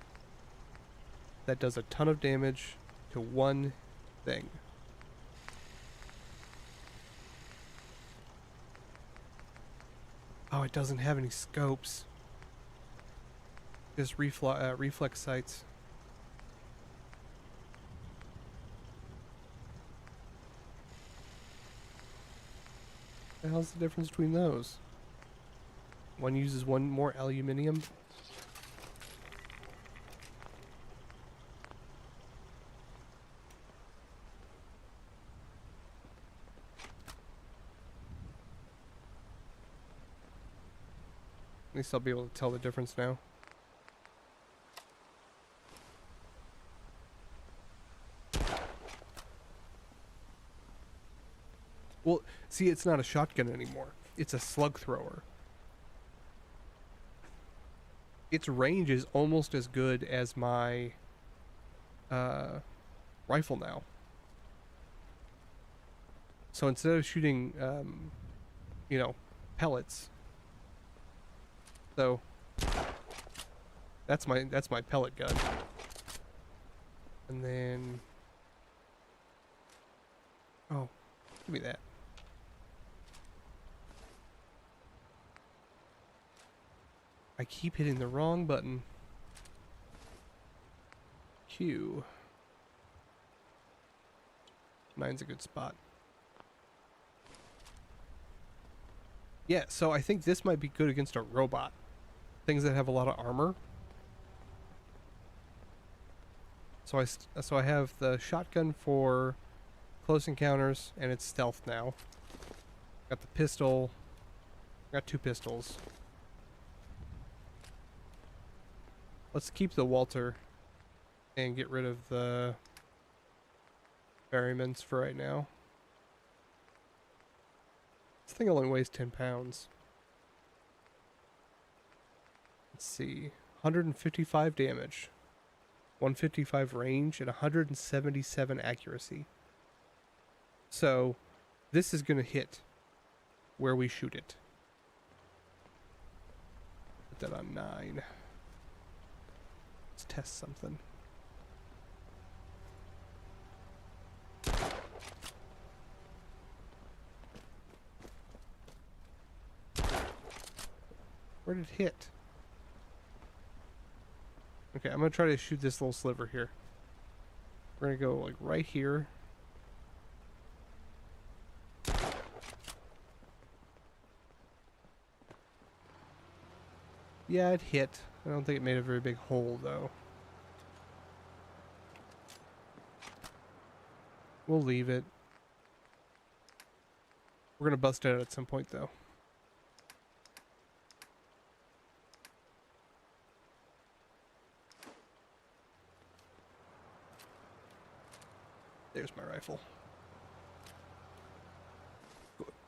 that does a ton of damage to one thing. Oh, it doesn't have any scopes. Just reflex sights. What the hell's the difference between those? One uses one more aluminium. At least I'll be able to tell the difference now. Well, see, it's not a shotgun anymore. It's a slug thrower. Its range is almost as good as my rifle now. So instead of shooting, you know, pellets. So that's my pellet gun. And then, oh, give me that. I keep hitting the wrong button. Q. 9's a good spot. Yeah, so I think this might be good against a robot. Things that have a lot of armor. So I have the shotgun for close encounters, and it's stealth now. Got the pistol. Got two pistols. Let's keep the Walter and get rid of the Ferrymans for right now. This thing only weighs 10 pounds. Let's see. 155 damage. 155 range and 177 accuracy. So this is going to hit where we shoot it. Put that on 9. Let's test something. Where did it hit? Okay, I'm gonna try to shoot this little sliver here. We're gonna go like right here. Yeah, it hit. I don't think it made a very big hole though. We'll leave it. We're gonna bust it out at some point though. There's my rifle.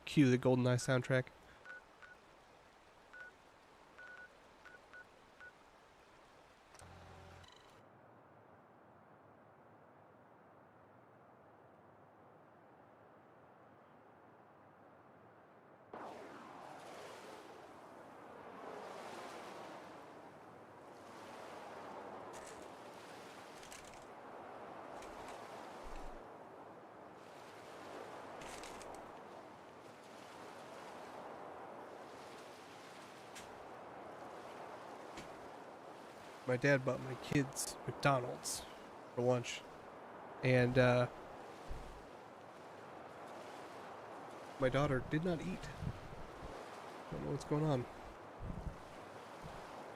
Cue the GoldenEye soundtrack. My dad bought my kids McDonald's for lunch, and my daughter did not eat. Don't know what's going on.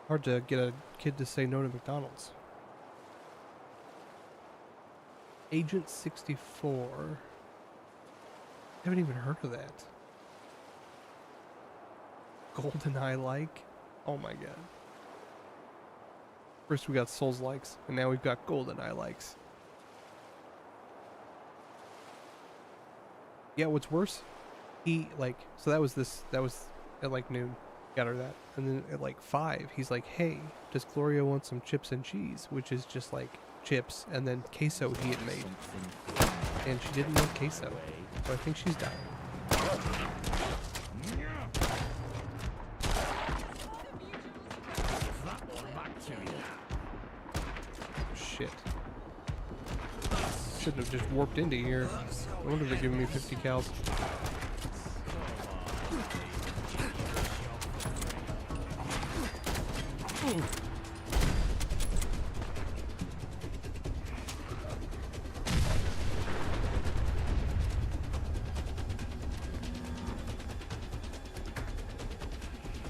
Hard to get a kid to say no to McDonald's. Agent 64. Haven't even heard of that. GoldenEye like? Oh my god. First we got Souls likes, and now we've got GoldenEye likes. Yeah, what's worse? He, like, so that was at like noon. Got her that. And then at like 5, he's like, hey, does Gloria want some chips and cheese? Which is just like chips and then queso he had made. And she didn't like queso. So I think she's dying. Shit. Shouldn't have just warped into here. I wonder if they're giving me 50 cals.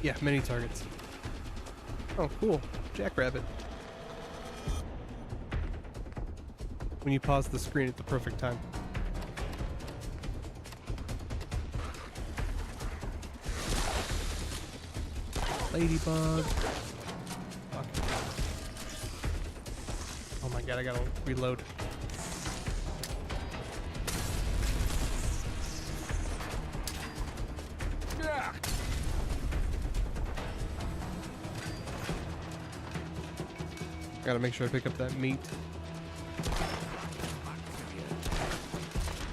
Yeah, mini targets. Oh, cool. Jackrabbit. When you pause the screen at the perfect time. Ladybug. Fuck. Oh my god, I gotta reload. Gotta make sure I pick up that meat.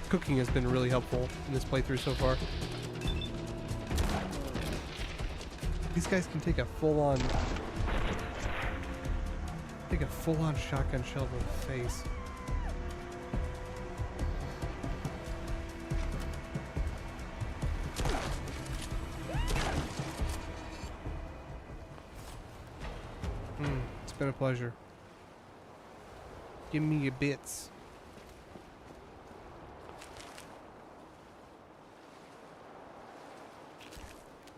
Cooking has been really helpful in this playthrough so far. These guys can take a full-on shotgun shell to the face. It's been a pleasure. Give me your bits.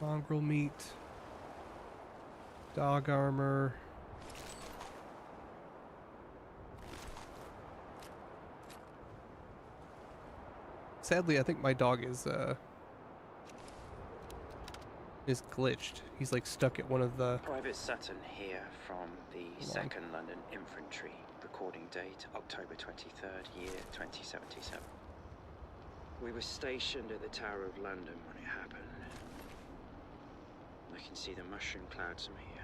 Mongrel meat. Dog armor. Sadly, I think my dog is glitched. He's like stuck at one of the... Private Sutton here from the 2nd London Infantry. Recording date, October 23rd, year 2077. We were stationed at the Tower of London when it happened. I can see the mushroom clouds from here.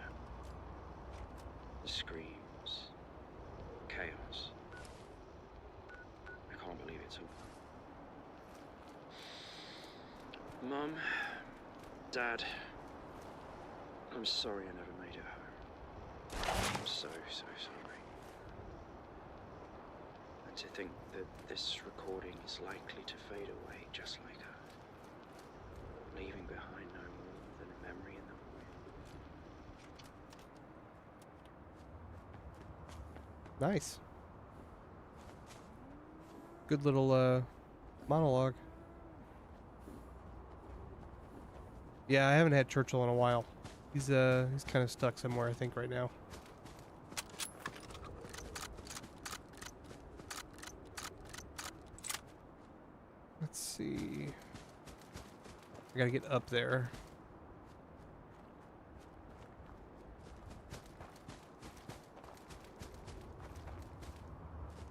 The screams. Chaos. I can't believe it's over. Mum, Dad, I'm sorry I never made it home. I'm so, so sorry. And to think that this recording is likely to fade away just like her. Leaving behind no more than a memory in the void. Nice. Good little monologue. Yeah, I haven't had Churchill in a while. He's kind of stuck somewhere, I think, right now. Let's see. I gotta get up there.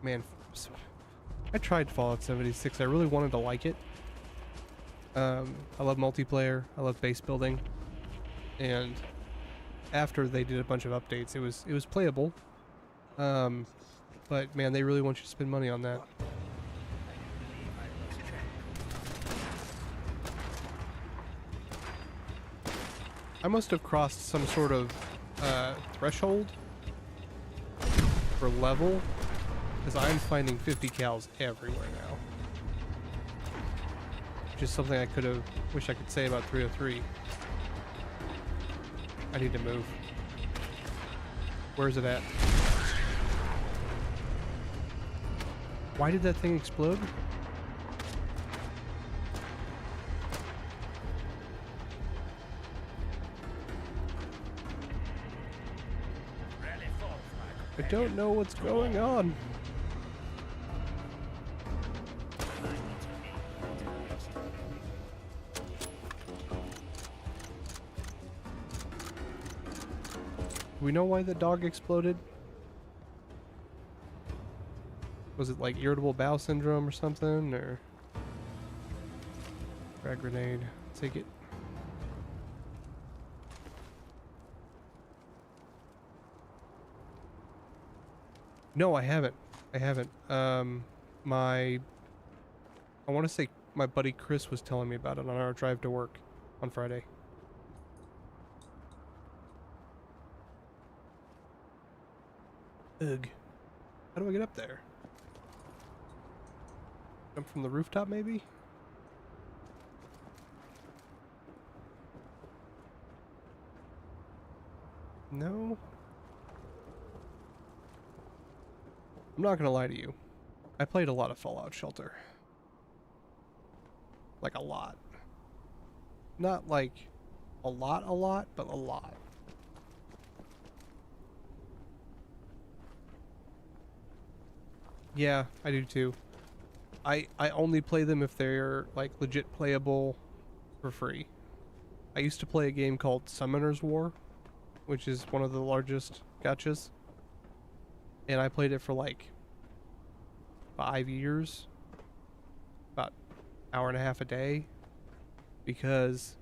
Man, I tried Fallout 76. I really wanted to like it. I love multiplayer. I love base building. And after they did a bunch of updates, it was playable. But man, they really want you to spend money on that. I must have crossed some sort of threshold for level, because I'm finding 50 cals everywhere now. Just something I could have wish I could say about 303. I need to move. Where's it at? Why did that thing explode? I don't know what's going on. Do we know why the dog exploded? Was it like irritable bowel syndrome or something, or frag grenade? Take it. No, I haven't. I haven't. I want to say my buddy Chris was telling me about it on our drive to work on Friday. Ugh. How do I get up there? Jump from the rooftop, maybe? No? I'm not gonna lie to you. I played a lot of Fallout Shelter. Like a lot. Not like a lot, but a lot. Yeah, I do too. I only play them if they're like legit playable for free. I used to play a game called Summoner's War, which is one of the largest gachas. And I played it for like 5 years, about an hour and a half a day, because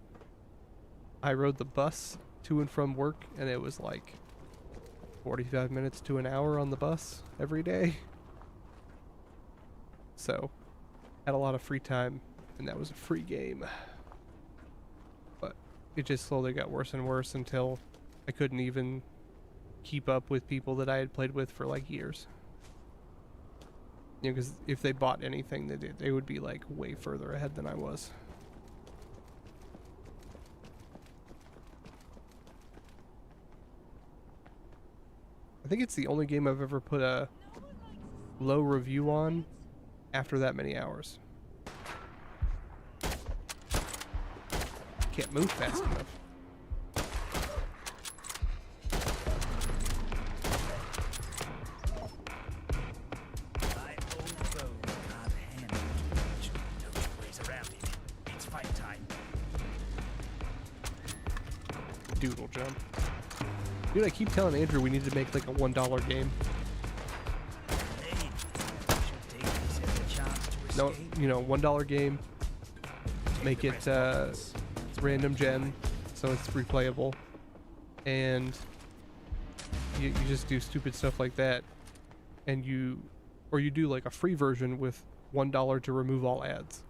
I rode the bus to and from work, and it was like 45 minutes to an hour on the bus every day. So, had a lot of free time, and that was a free game. But it just slowly got worse and worse until I couldn't even keep up with people that I had played with for like years. You know, because if they bought anything, they would be like way further ahead than I was. I think it's the only game I've ever put a low review on after that many hours. Can't move fast enough. Doodle jump. Dude, I keep telling Andrew we need to make like a $1 game. No, you know, $1 game. Make it random gen, so it's replayable, and you just do stupid stuff like that, and you do like a free version with $1 to remove all ads,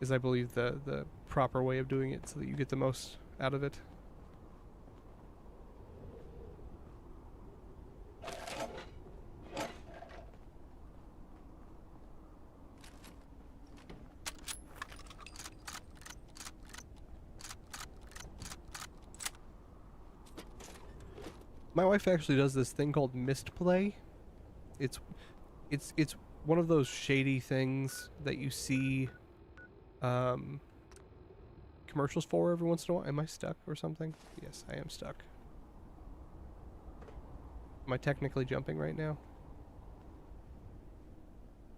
is I believe the proper way of doing it, so that you get the most out of it. My wife actually does this thing called mist play. It's one of those shady things that you see commercials for every once in a while. Am I stuck or something? Yes, I am stuck. Am I technically jumping right now?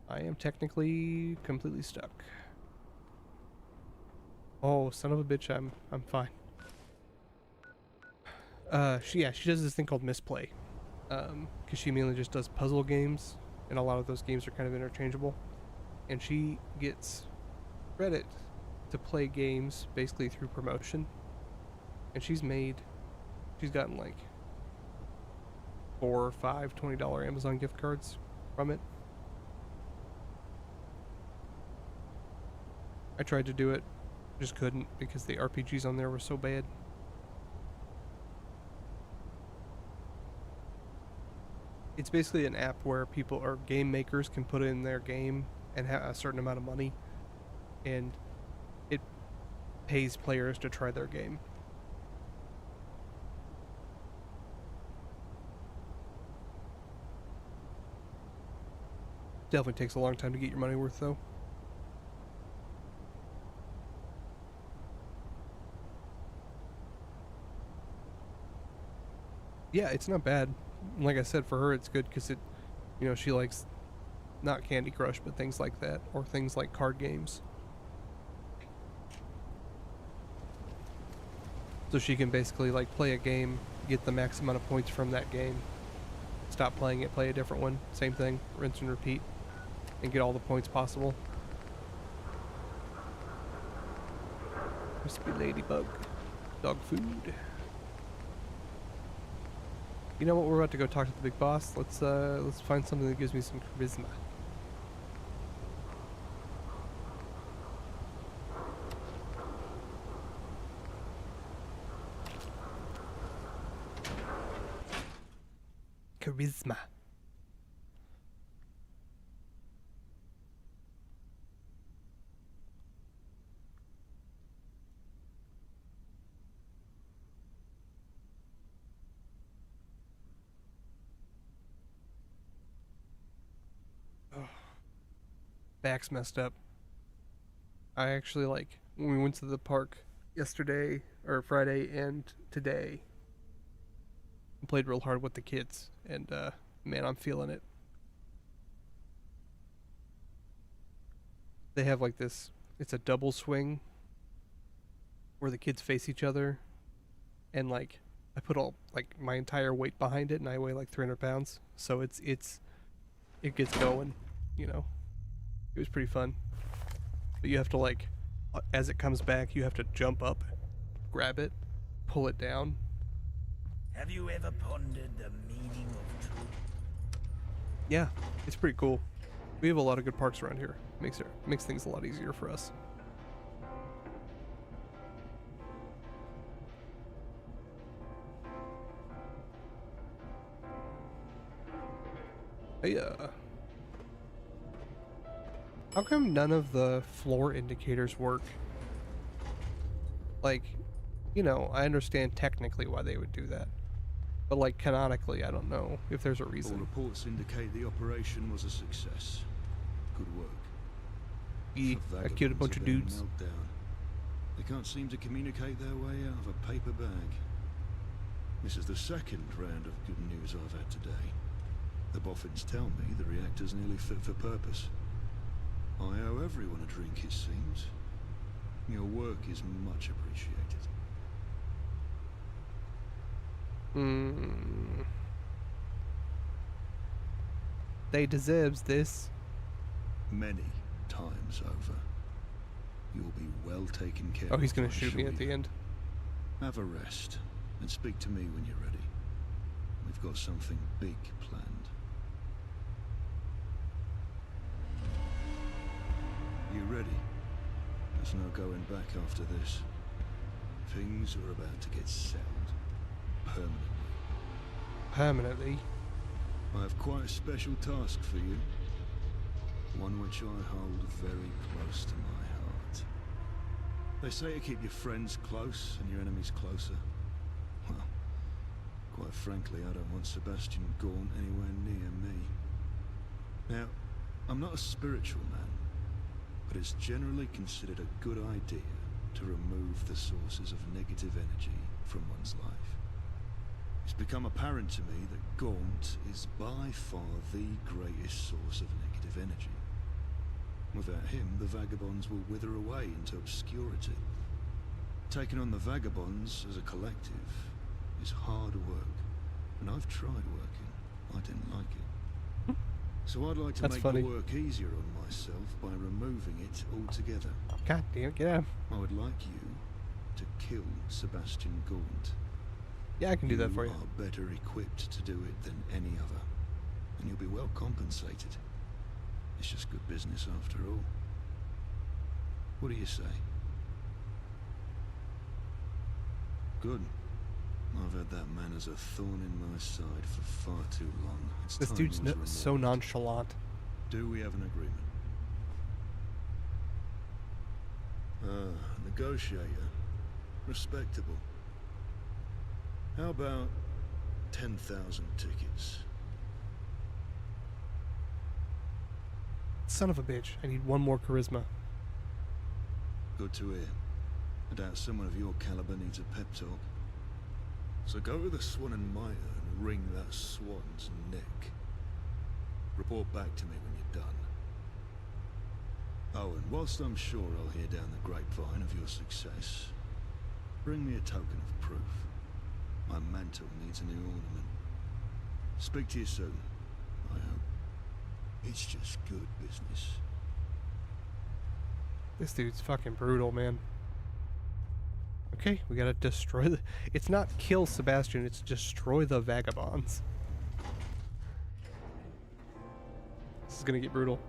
I am technically completely stuck. Oh, son of a bitch, I'm fine. She does this thing called misplay, because she mainly just does puzzle games, and a lot of those games are kind of interchangeable. and she gets credit to play games basically through promotion. And she's gotten like 4 or 5 $20 Amazon gift cards from it. I tried to do it, just couldn't because the RPGs on there were so bad. It's basically an app where people or game makers can put in their game and have a certain amount of money, and it pays players to try their game. Definitely takes a long time to get your money worth, though. Yeah, it's not bad. Like I said, for her it's good because it, you know, she likes not Candy Crush, but things like that, or things like card games. So she can basically like play a game, get the max amount of points from that game, stop playing it, play a different one, same thing, rinse and repeat, and get all the points possible. Crispy ladybug, dog food. You know what? We're about to go talk to the big boss. Let's find something that gives me some charisma. Charisma. Back's messed up. I actually, like, when we went to the park yesterday or Friday and today, I played real hard with the kids, and man, I'm feeling it. They have like this, it's a double swing where the kids face each other, and like I put all like my entire weight behind it, and I weigh like 300 pounds, so it gets going, you know. It was pretty fun. But you have to, like, as it comes back, you have to jump up, grab it, pull it down. Have you ever pondered the meaning of truth? Yeah, it's pretty cool. We have a lot of good parks around here. Makes things a lot easier for us. Hey, how come none of the floor indicators work? Like, you know, I understand technically why they would do that. But like canonically, I don't know if there's a reason. All reports indicate the operation was a success. Good work. I killed a bunch of dudes. They can't seem to communicate their way out of a paper bag. This is the second round of good news I've had today. The boffins tell me the reactor's nearly fit for purpose. I owe everyone a drink, it seems. Your work is much appreciated. They deserves this. Many times over. You'll be well taken care of. Oh, he's gonna shoot me at the end. Have a rest, and speak to me when you're ready. We've got something big planned. You ready? There's no going back after this. Things are about to get settled. Permanently. Permanently? I have quite a special task for you. One which I hold very close to my heart. They say to keep your friends close and your enemies closer. Well, quite frankly, I don't want Sebastian Gaunt anywhere near me. Now, I'm not a spiritual man, but it's generally considered a good idea to remove the sources of negative energy from one's life. It's become apparent to me that Gaunt is by far the greatest source of negative energy. Without him, the vagabonds will wither away into obscurity. Taking on the vagabonds as a collective is hard work, and I've tried working. I didn't like it. So I'd like to That's make funny. the work easier on myself by removing it altogether. God damn it, get out. I would like you to kill Sebastian Gaunt. Yeah, I can do that for you. You are better equipped to do it than any other, and you'll be well compensated. It's just good business after all. What do you say? Good. I've had that man as a thorn in my side for far too long. It's This time dude's he was so removed. nonchalant. Do we have an agreement? Negotiator. Respectable. How about 10,000 tickets? Son of a bitch. I need one more charisma. Good to hear. I doubt someone of your caliber needs a pep talk. So go to the Swan and Mitre and wring that swan's neck. Report back to me when you're done. Oh, and whilst I'm sure I'll hear down the grapevine of your success, bring me a token of proof. My mantle needs a new ornament. Speak to you soon, I hope. It's just good business. This dude's fucking brutal, man. Okay, we gotta destroy the... It's not kill Sebastian, it's destroy the vagabonds. This is gonna get brutal.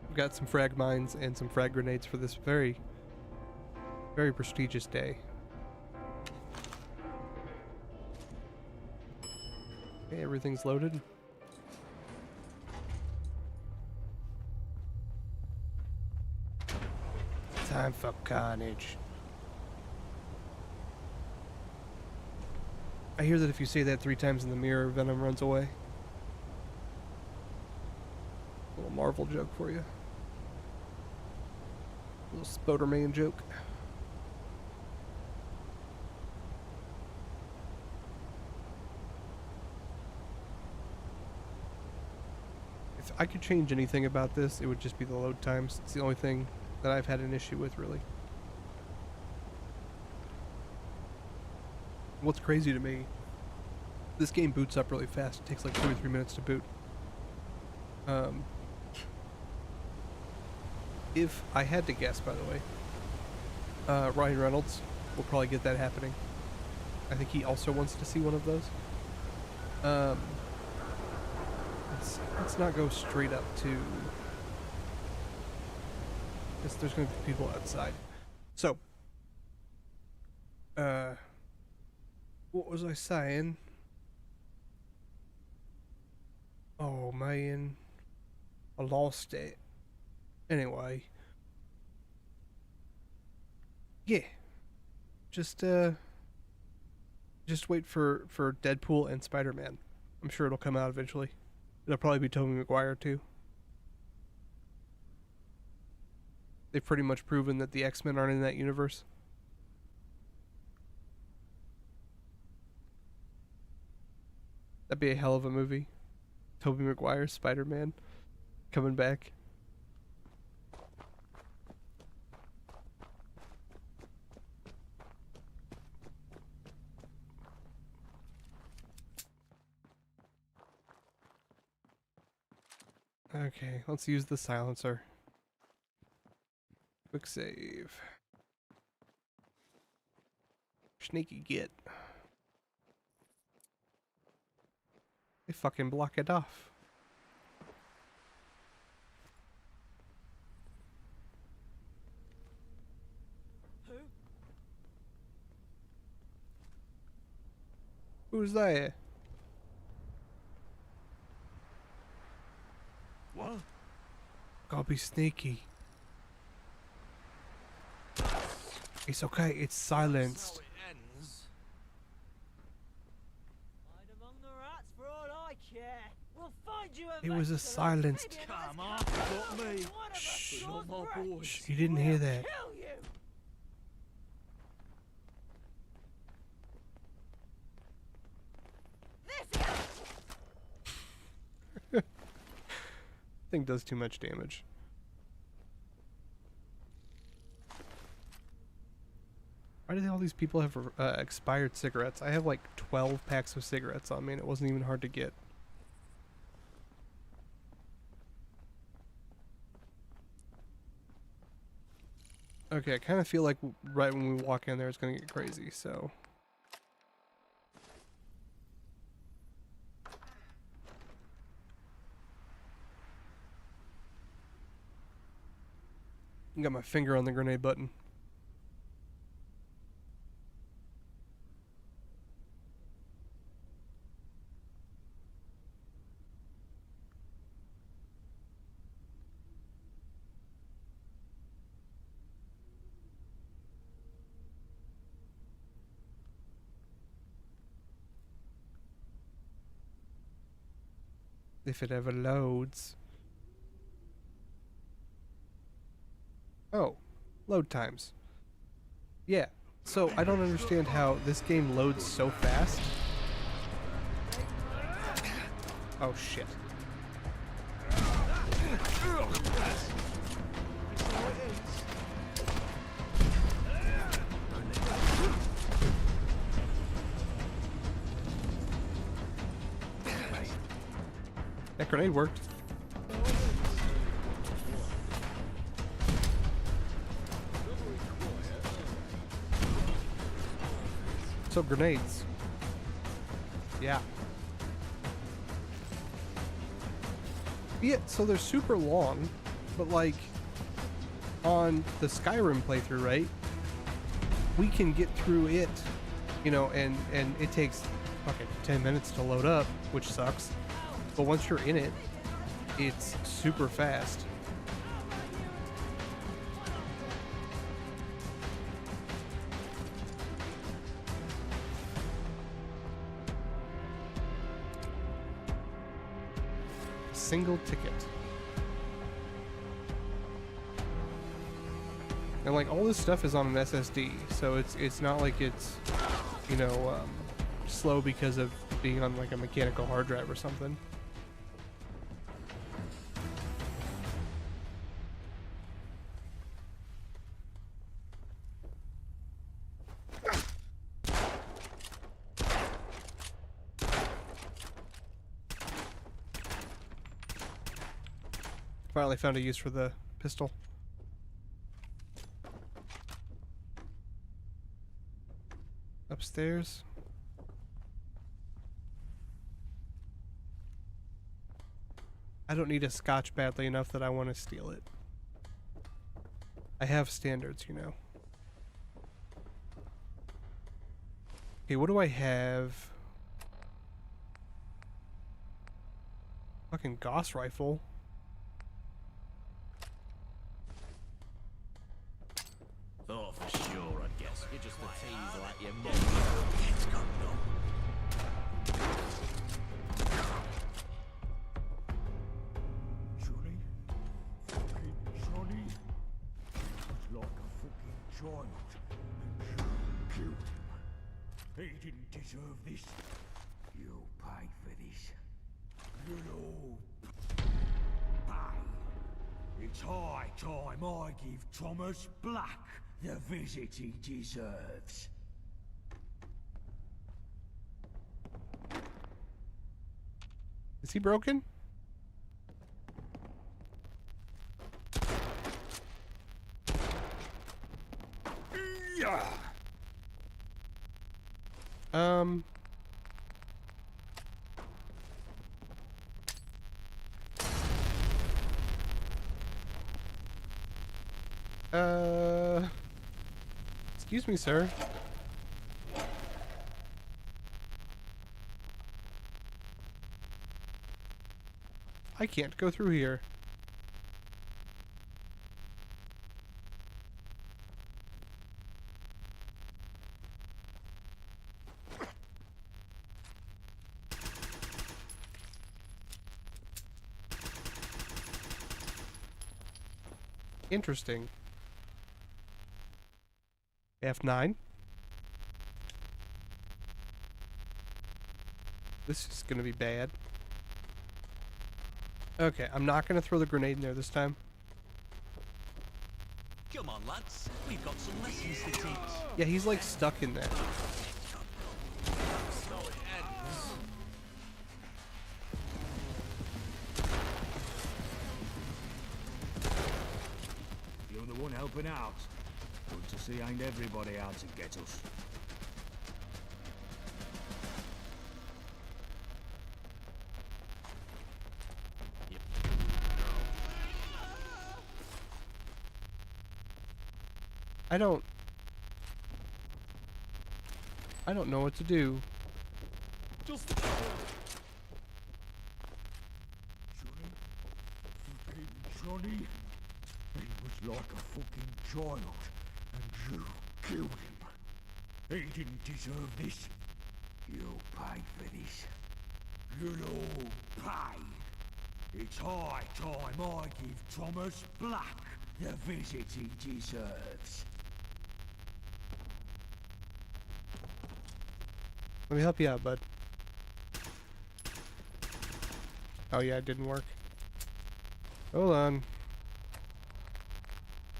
We've got some frag mines and some frag grenades for this very, very prestigious day. Okay, everything's loaded. Time for carnage. I hear that if you say that 3 times in the mirror, Venom runs away. Little Marvel joke for you. Little Spider-Man joke. If I could change anything about this, it would just be the load times. It's the only thing that I've had an issue with, really. What's crazy to me, this game boots up really fast. It takes like 2 or 3 minutes to boot. If I had to guess, by the way, Ryan Reynolds will probably get that happening. I think he also wants to see one of those. Let's not go straight up to... Because there's going to be people outside. So, what was I saying? Oh man, I lost it. Anyway, yeah, just wait for Deadpool and Spider-Man. I'm sure it'll come out eventually. It'll probably be Tobey Maguire too. They've pretty much proven that the X-Men aren't in that universe. That'd be a hell of a movie. Tobey Maguire, Spider-Man, coming back. Okay, let's use the silencer. Quick save. Sneaky git. They fucking block it off. Who? Who's there? What? Gotta be sneaky. It's okay, it's silenced. It was a silenced. Come on, got me. Shh. Not my boy. Shh, you didn't hear that. Thing does too much damage. Why do all these people have expired cigarettes? I have like 12 packs of cigarettes on me and it wasn't even hard to get. Okay, I kind of feel like right when we walk in there, it's gonna get crazy. So. Got my finger on the grenade button. If it ever loads. Oh, load times. Yeah, so I don't understand how this game loads so fast. Oh shit. That grenade worked. So grenades. Yeah. Yeah, so they're super long, but like on the Skyrim playthrough, right? We can get through it, you know, and it takes fucking 10 minutes to load up, which sucks. But once you're in it, it's super fast. Single ticket. And like all this stuff is on an SSD, so it's not like it's, you know, slow because of being on like a mechanical hard drive or something. Finally found a use for the pistol. Upstairs. I don't need a scotch badly enough that I want to steal it. I have standards, you know. Okay, what do I have? Fucking Gauss rifle. Thought for sure, I guess. You're just a tease like your mum. Johnny? Fucking Johnny? He was like a fucking child. And you killed him. He didn't deserve this. You'll pay for this. You'll all pay. It's high time I give Thomas Black the visit he deserves. Is he broken? Yeah. Excuse me, sir. I can't go through here. Interesting. F9. This is gonna be bad. Okay, I'm not gonna throw the grenade in there this time. Come on, lads. We've got some lessons to teach. Yeah, he's like stuck in there. You're the one helping out. Mercy ain't everybody out to get us. I don't know what to do. Just Johnny, he was like a fucking child, and you killed him. He didn't deserve this. You'll pay for this. You'll all pay. It's high time I give Thomas Black the visit he deserves. Let me help you out, bud. Oh yeah, it didn't work. Hold on.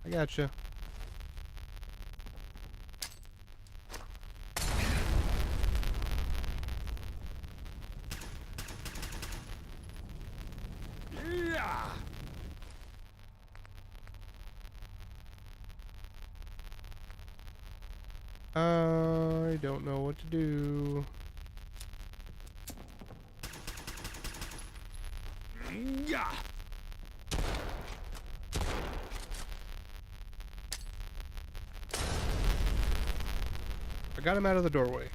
I gotcha. Yeah. I don't know what to do. Yeah. I got him out of the doorway.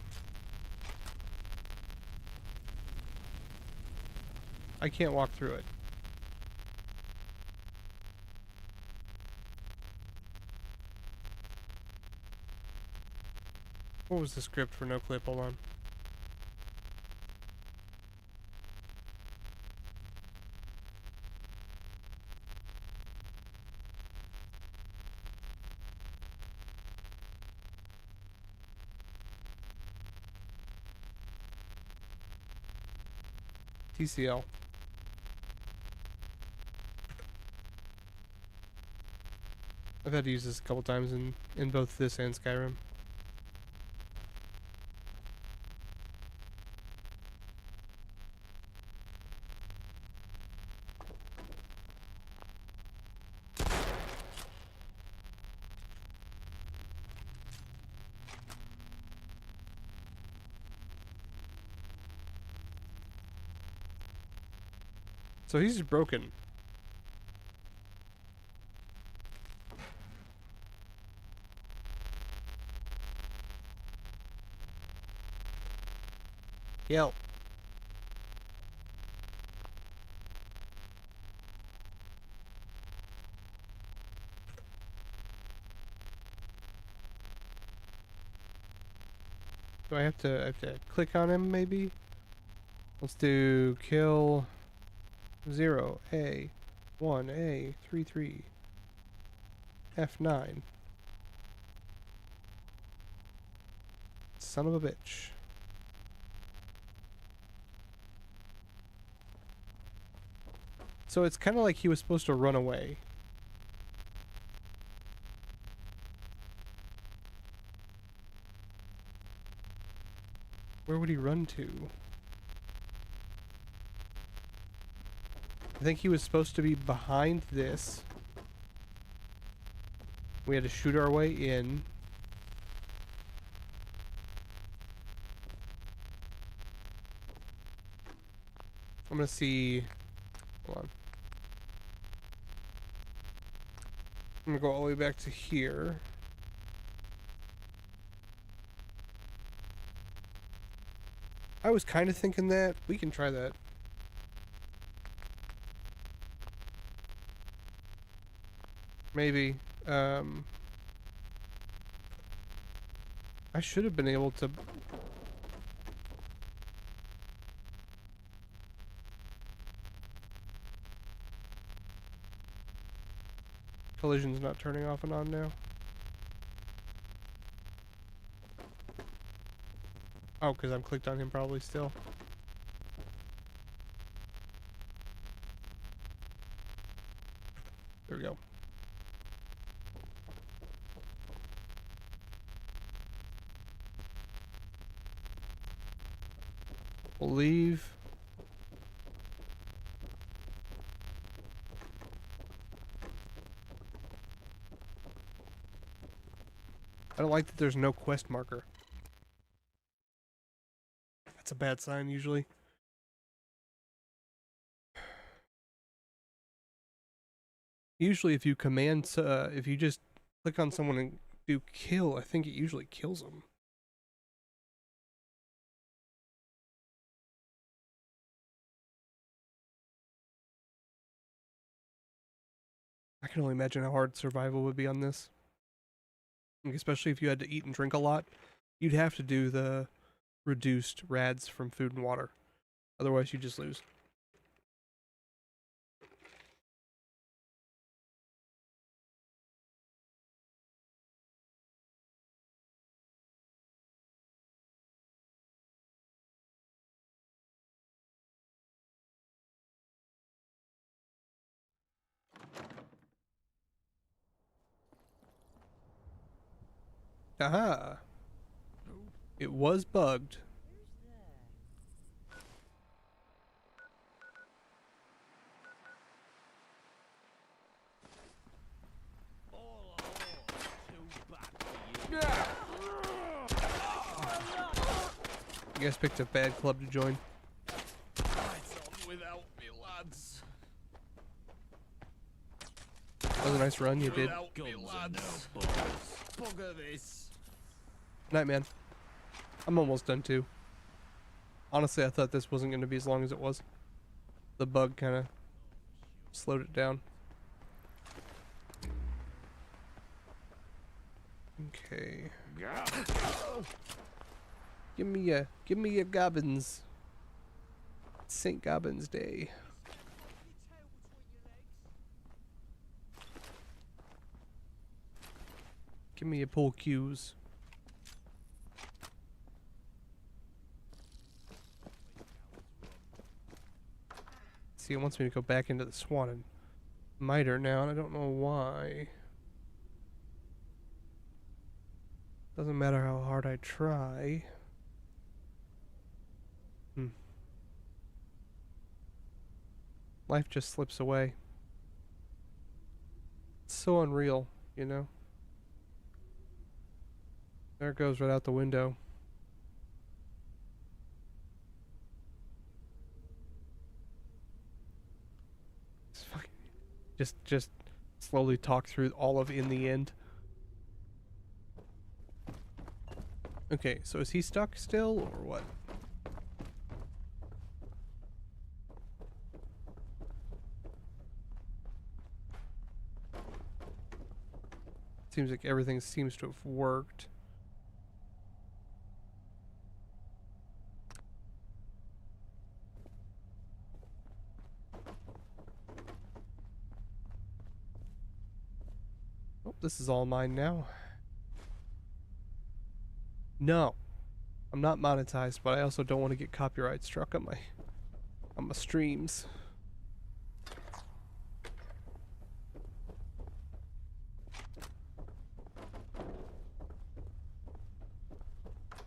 I can't walk through it. What was the script for no clip? Hold on. TCL. I've had to use this a couple times in both this and Skyrim. So he's just broken. Yell. Do I have to click on him maybe? Let's do kill 0A 1A 33 F9. Son of a bitch. So it's kind of like he was supposed to run away. Where would he run to? I think he was supposed to be behind this. We had to shoot our way in. I'm gonna see. Hold on. I'm gonna go all the way back to here. I was kind of thinking that. We can try that. Maybe. I should have been able to... Collision's not turning off and on now. Oh, because I'm clicked on him probably still. There we go. We'll leave. I don't like that there's no quest marker. That's a bad sign usually. Usually if you command, if you just click on someone and do kill, I think it usually kills them. I can only imagine how hard survival would be on this. Especially if you had to eat and drink a lot. You'd have to do the reduced rads from food and water. Otherwise you just lose. Aha! It was bugged. You guys picked a bad club to join. Right on without me, lads. That was a nice run you did. Without me, lads. Bugger this. Night, man. I'm almost done too. Honestly, I thought this wasn't going to be as long as it was. The bug kind of slowed it down. Okay. Give me a gobbins. St. Gobbins Day. Give me a pull cues. See, it wants me to go back into the Swan and Miter now, and I don't know why. Doesn't matter how hard I try. Life just slips away. It's so unreal, you know? There it goes right out the window. It's fucking just slowly talk through all of In the End. Okay, so is he stuck still or what? Seems like everything seems to have worked. Oh, this is all mine now. No, I'm not monetized, but I also don't want to get copyright struck on my streams.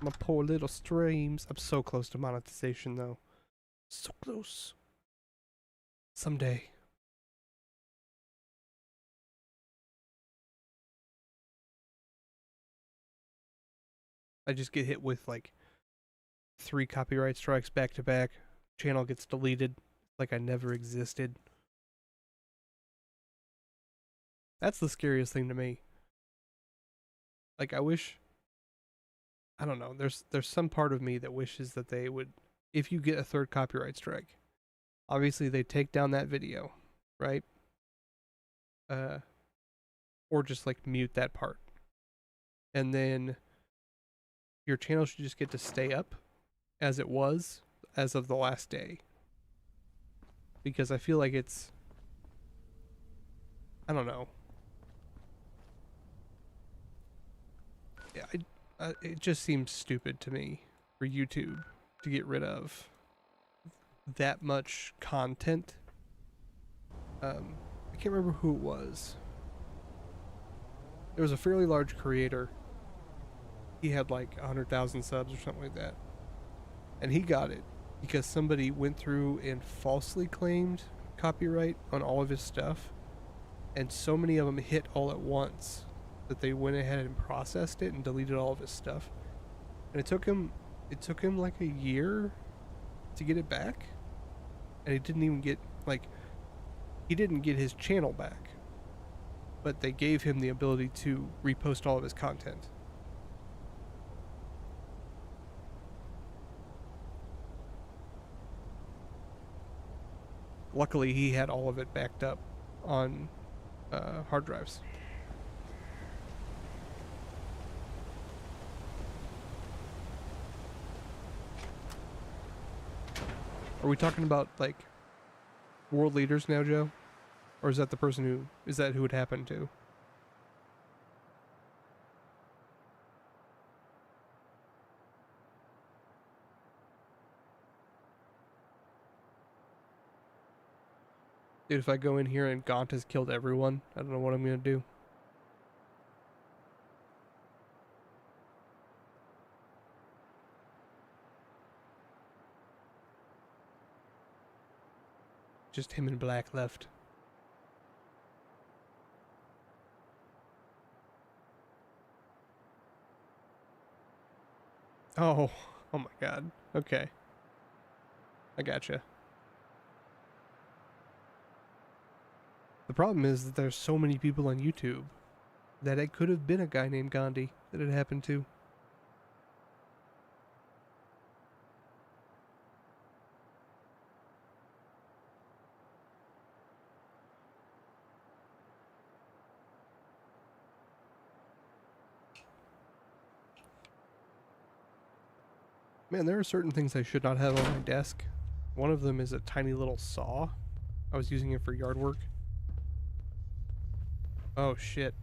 My poor little streams. I'm so close to monetization though. So close. Someday. I just get hit with like 3 copyright strikes back to back. Channel gets deleted like I never existed. That's the scariest thing to me. Like I don't know, there's some part of me that wishes that they would, if you get a 3rd copyright strike, obviously they take down that video, right? Or just like mute that part. And then your channel should just get to stay up as it was as of the last day. Because I feel like it's, I don't know. Yeah, it just seems stupid to me for YouTube to get rid of that much content. I can't remember who it was. There was a fairly large creator. He had like 100,000 subs or something like that. And he got it because somebody went through and falsely claimed copyright on all of his stuff. And so many of them hit all at once that they went ahead and processed it and deleted all of his stuff. And it took him like a year to get it back. And he didn't even get, like, he didn't get his channel back. But they gave him the ability to repost all of his content. Luckily, he had all of it backed up on hard drives. Are we talking about, like, world leaders now, Joe? Or is that the person who... is that who it happened to? Dude, if I go in here and Gaunt has killed everyone, I don't know what I'm gonna do. Just him and Black left. Oh my god. Okay. I gotcha. The problem is that there's so many people on YouTube that it could have been a guy named Gandhi that it happened to. Man, there are certain things I should not have on my desk. One of them is a tiny little saw. I was using it for yard work. Oh shit.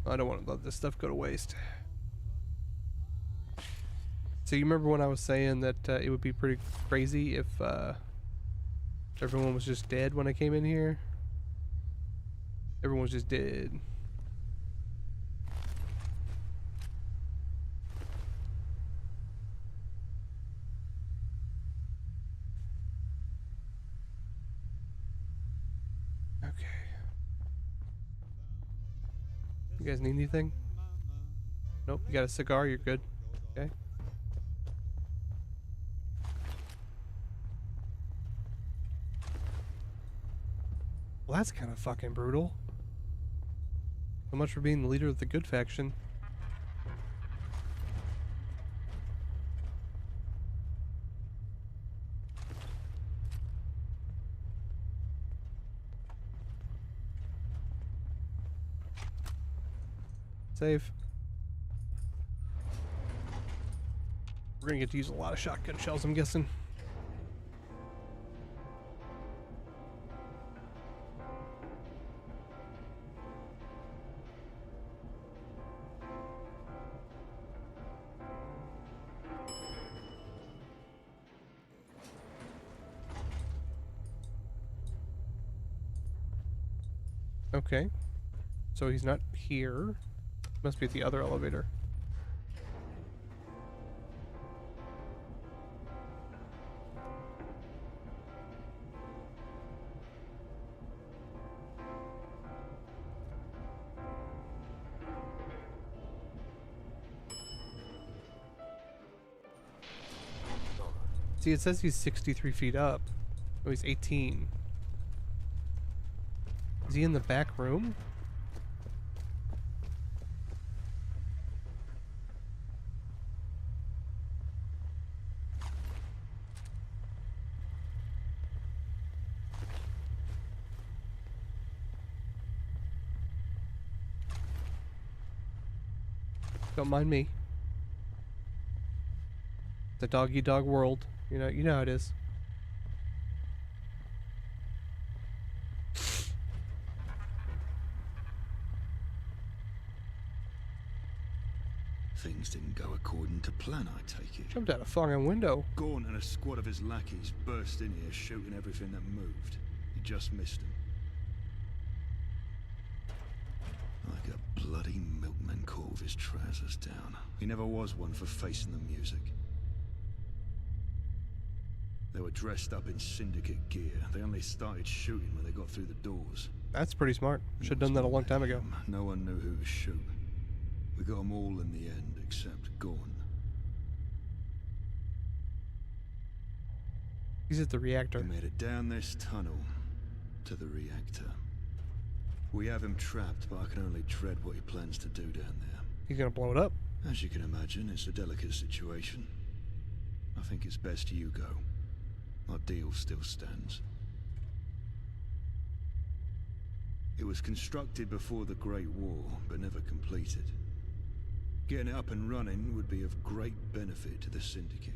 I don't want to let this stuff go to waste. So you remember when I was saying that it would be pretty crazy if everyone was just dead when I came in here? Everyone's just dead. Okay. You guys need anything? Nope, you got a cigar, you're good. Okay. Well, that's kind of fucking brutal. So much for being the leader of the good faction. Save. We're gonna get to use a lot of shotgun shells, I'm guessing. Okay. So he's not here. Must be at the other elevator. See, it says he's 63 feet up. Oh, he's 18. Is he in the back room? Don't mind me. It's a dog-eat-dog world. You know how it is. Things didn't go according to plan, I take it. Jumped out a fucking window. Gaunt and a squad of his lackeys burst in here shooting everything that moved. He just missed them. Like a Bloody milkman caught with his trousers down. He never was one for facing the music. They were dressed up in syndicate gear. They only started shooting when they got through the doors. That's pretty smart. Should have done that a long time ago. No one knew who to shoot. We got them all in the end, except Gorn. He's at the reactor. We made it down this tunnel to the reactor. We have him trapped, but I can only dread what he plans to do down there. He's gonna blow it up. As you can imagine, it's a delicate situation. I think it's best you go. Our deal still stands. It was constructed before the Great War, but never completed. Getting it up and running would be of great benefit to the Syndicate.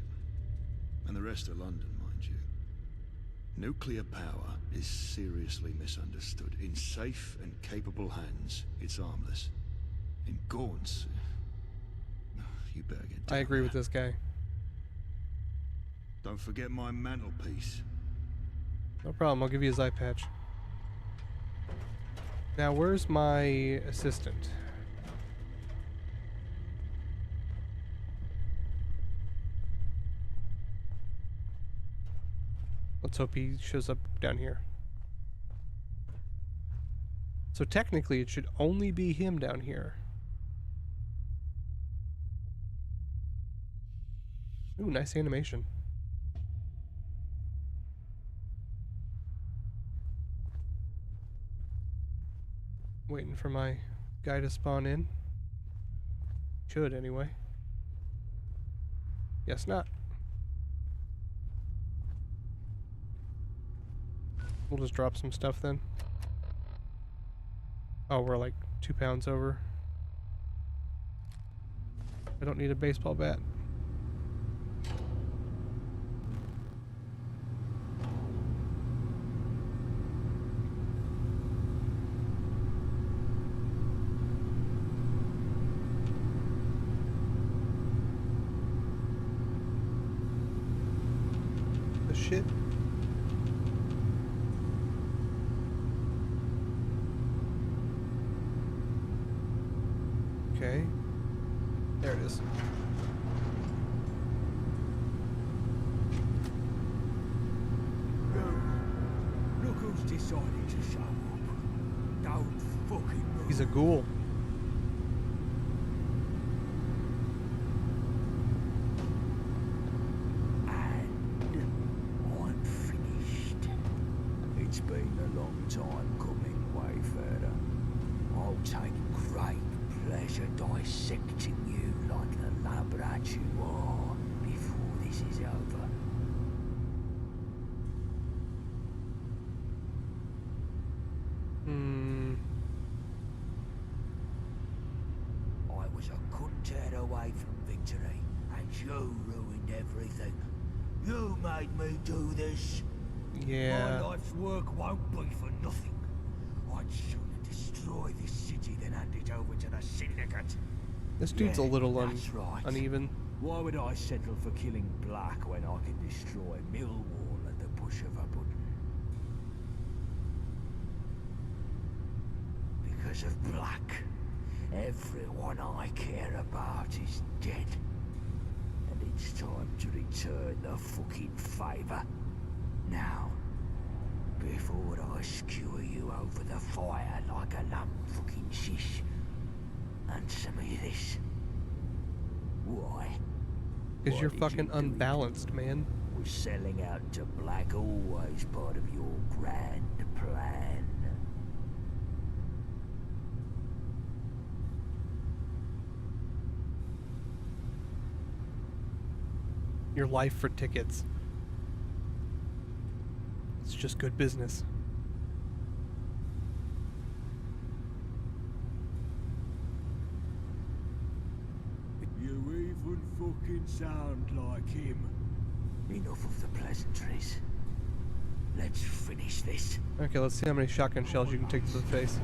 And the rest of London, mind you. Nuclear power is seriously misunderstood. In safe and capable hands, it's harmless. In Gorn's, you better get down I agree there. with this guy. Don't forget my mantelpiece. No problem, I'll give you his eye patch. Now, where's my assistant? Let's hope he shows up down here. So technically, it should only be him down here. Ooh, nice animation. Waiting for my guy to spawn in. Should, anyway. Guess not. We'll just drop some stuff then. Oh, we're like 2 pounds over. I don't need a baseball bat. The shit. Okay. There it is. Look who's decided to show up. Don't fucking move. He's a ghoul. I'm finished. It's been a long time coming, Wayfarer. I'll take great pleasure dissecting you like the lab rat you are before this is over. I was a good turn away from victory, and you ruined everything. You made me do this. Yeah. My life's work won't be for nothing. I'd sooner destroy this city than hand it over to the Syndicate. This dude's a little that's right. uneven. Why would I settle for killing Black when I can destroy Millwall at the push of a button? Because of Black, everyone I care about is dead. And it's time to return the fucking favor. Now, before I skewer you over the fire like a lump fucking shish. Answer me this. Why? Because you're fucking unbalanced, man. Was selling out to Black always part of your grand plan? Your life for tickets. It's just good business. You even fucking sound like him. Enough of the pleasantries. Let's finish this. Okay, let's see how many shotgun shells you can take to the face.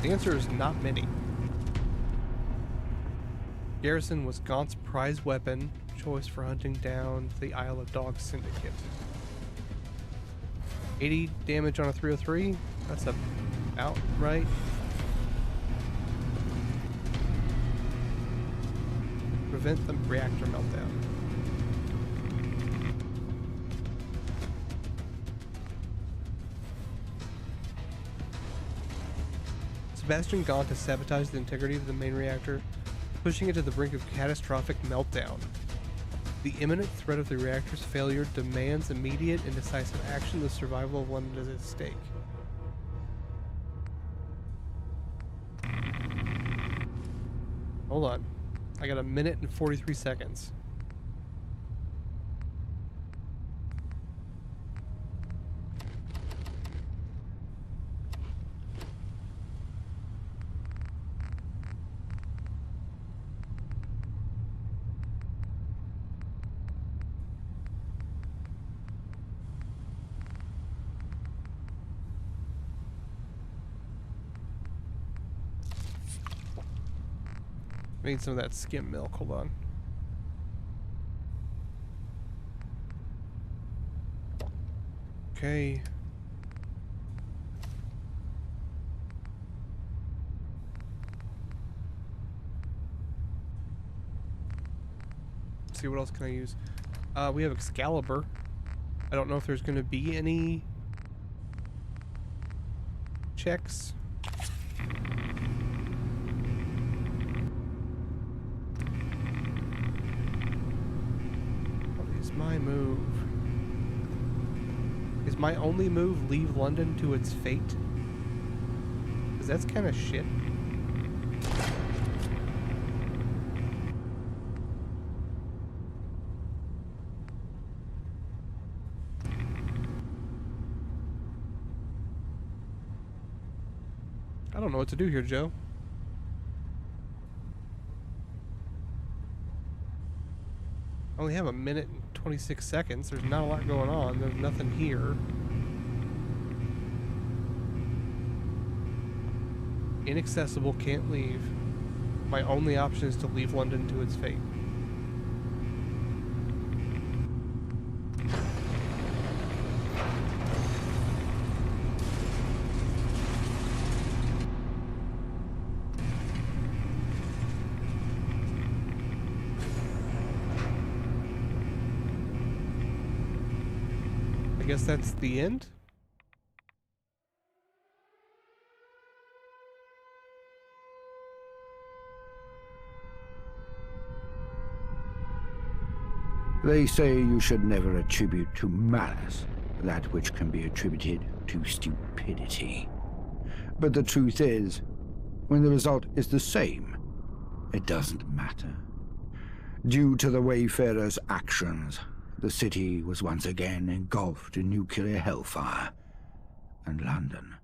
The answer is not many. Garrison was Gaunt's prize weapon, choice for hunting down the Isle of Dogs Syndicate. 80 damage on a 303. That's about right. Prevent the reactor meltdown. Sebastian Gaunt has sabotaged the integrity of the main reactor, pushing it to the brink of catastrophic meltdown. The imminent threat of the reactor's failure demands immediate and decisive action. The survival of London is at stake. Hold on. I got a minute and 43 seconds. I need some of that skim milk. Hold on. Okay. Let's see, what else can I use? We have Excalibur. I don't know if there's going to be any checks. My move. Is my only move leave London to its fate? Because that's kind of shit. I don't know what to do here, Joe. I only have a minute and 26 seconds. There's not a lot going on. There's nothing here. Inaccessible, can't leave. My only option is to leave London to its fate. I guess that's the end? They say you should never attribute to malice that which can be attributed to stupidity. But the truth is, when the result is the same, it doesn't matter. Due to the Wayfarer's actions, the city was once again engulfed in nuclear hellfire, and London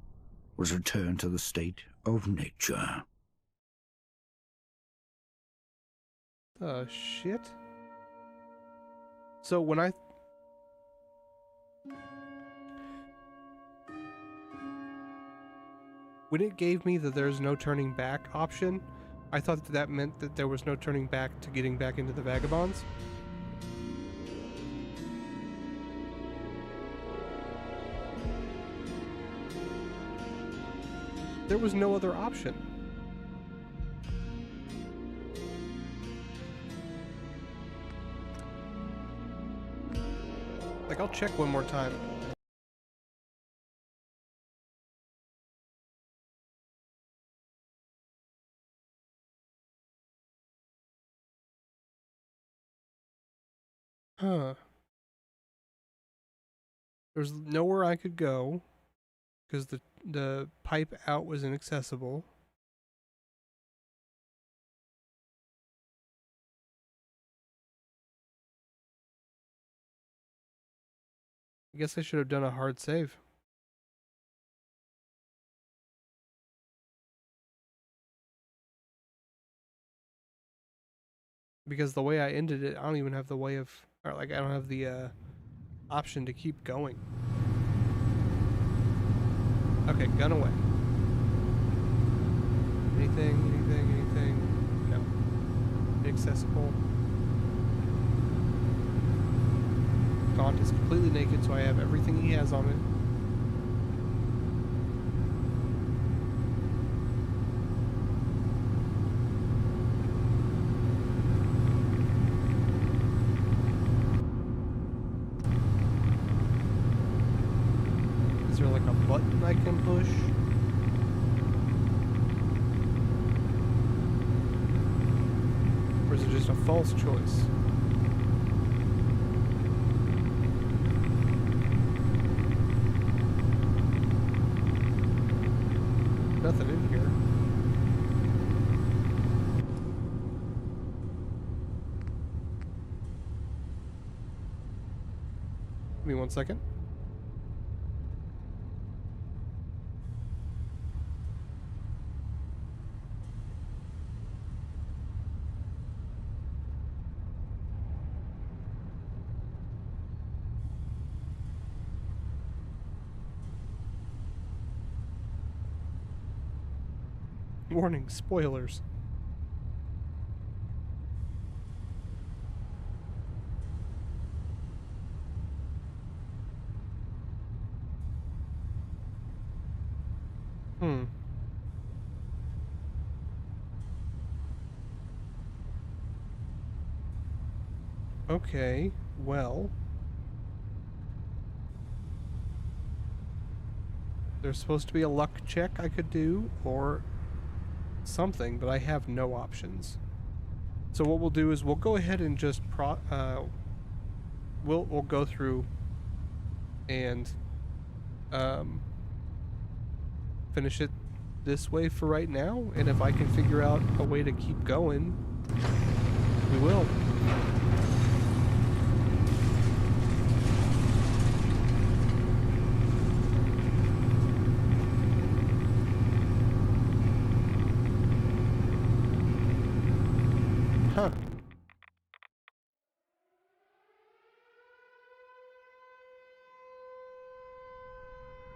was returned to the state of nature. Shit? So when it gave me the there's no turning back option, I thought that meant that there was no turning back to getting back into the vagabonds. There was no other option. Like, I'll check one more time. Huh. There's nowhere I could go because the pipe out was inaccessible. I guess I should have done a hard save. Because the way I ended it, I don't even have the way of, or like I don't have the option to keep going. Okay, gun away. Anything? No. Inaccessible. Gaunt is completely naked, so I have everything he has on it. was it just a false choice? Nothing in here. Give me 1 second. Warning, spoilers. Okay, well. There's supposed to be a luck check I could do, or something, but I have no options. So what we'll do is we'll go ahead and just we'll go through and finish it this way for right now, and if I can figure out a way to keep going, we will. Huh.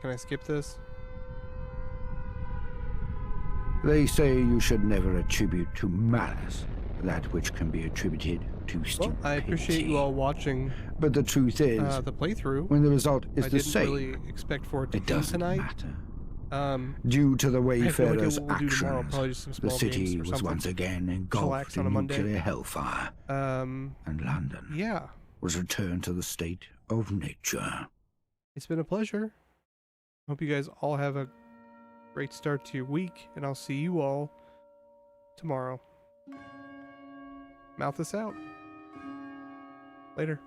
Can I skip this? They say you should never attribute to malice that which can be attributed to stupidity. Well, I appreciate you all watching. But the truth is, the playthrough. When the result is the I same, didn't really expect for it to it do doesn't tonight. matter. Due to the wayfarers' actions, the city was once again engulfed in nuclear hellfire, and London was returned to the state of nature. It's been a pleasure. Hope you guys all have a great start to your week, and I'll see you all tomorrow. Mouth us out. Later.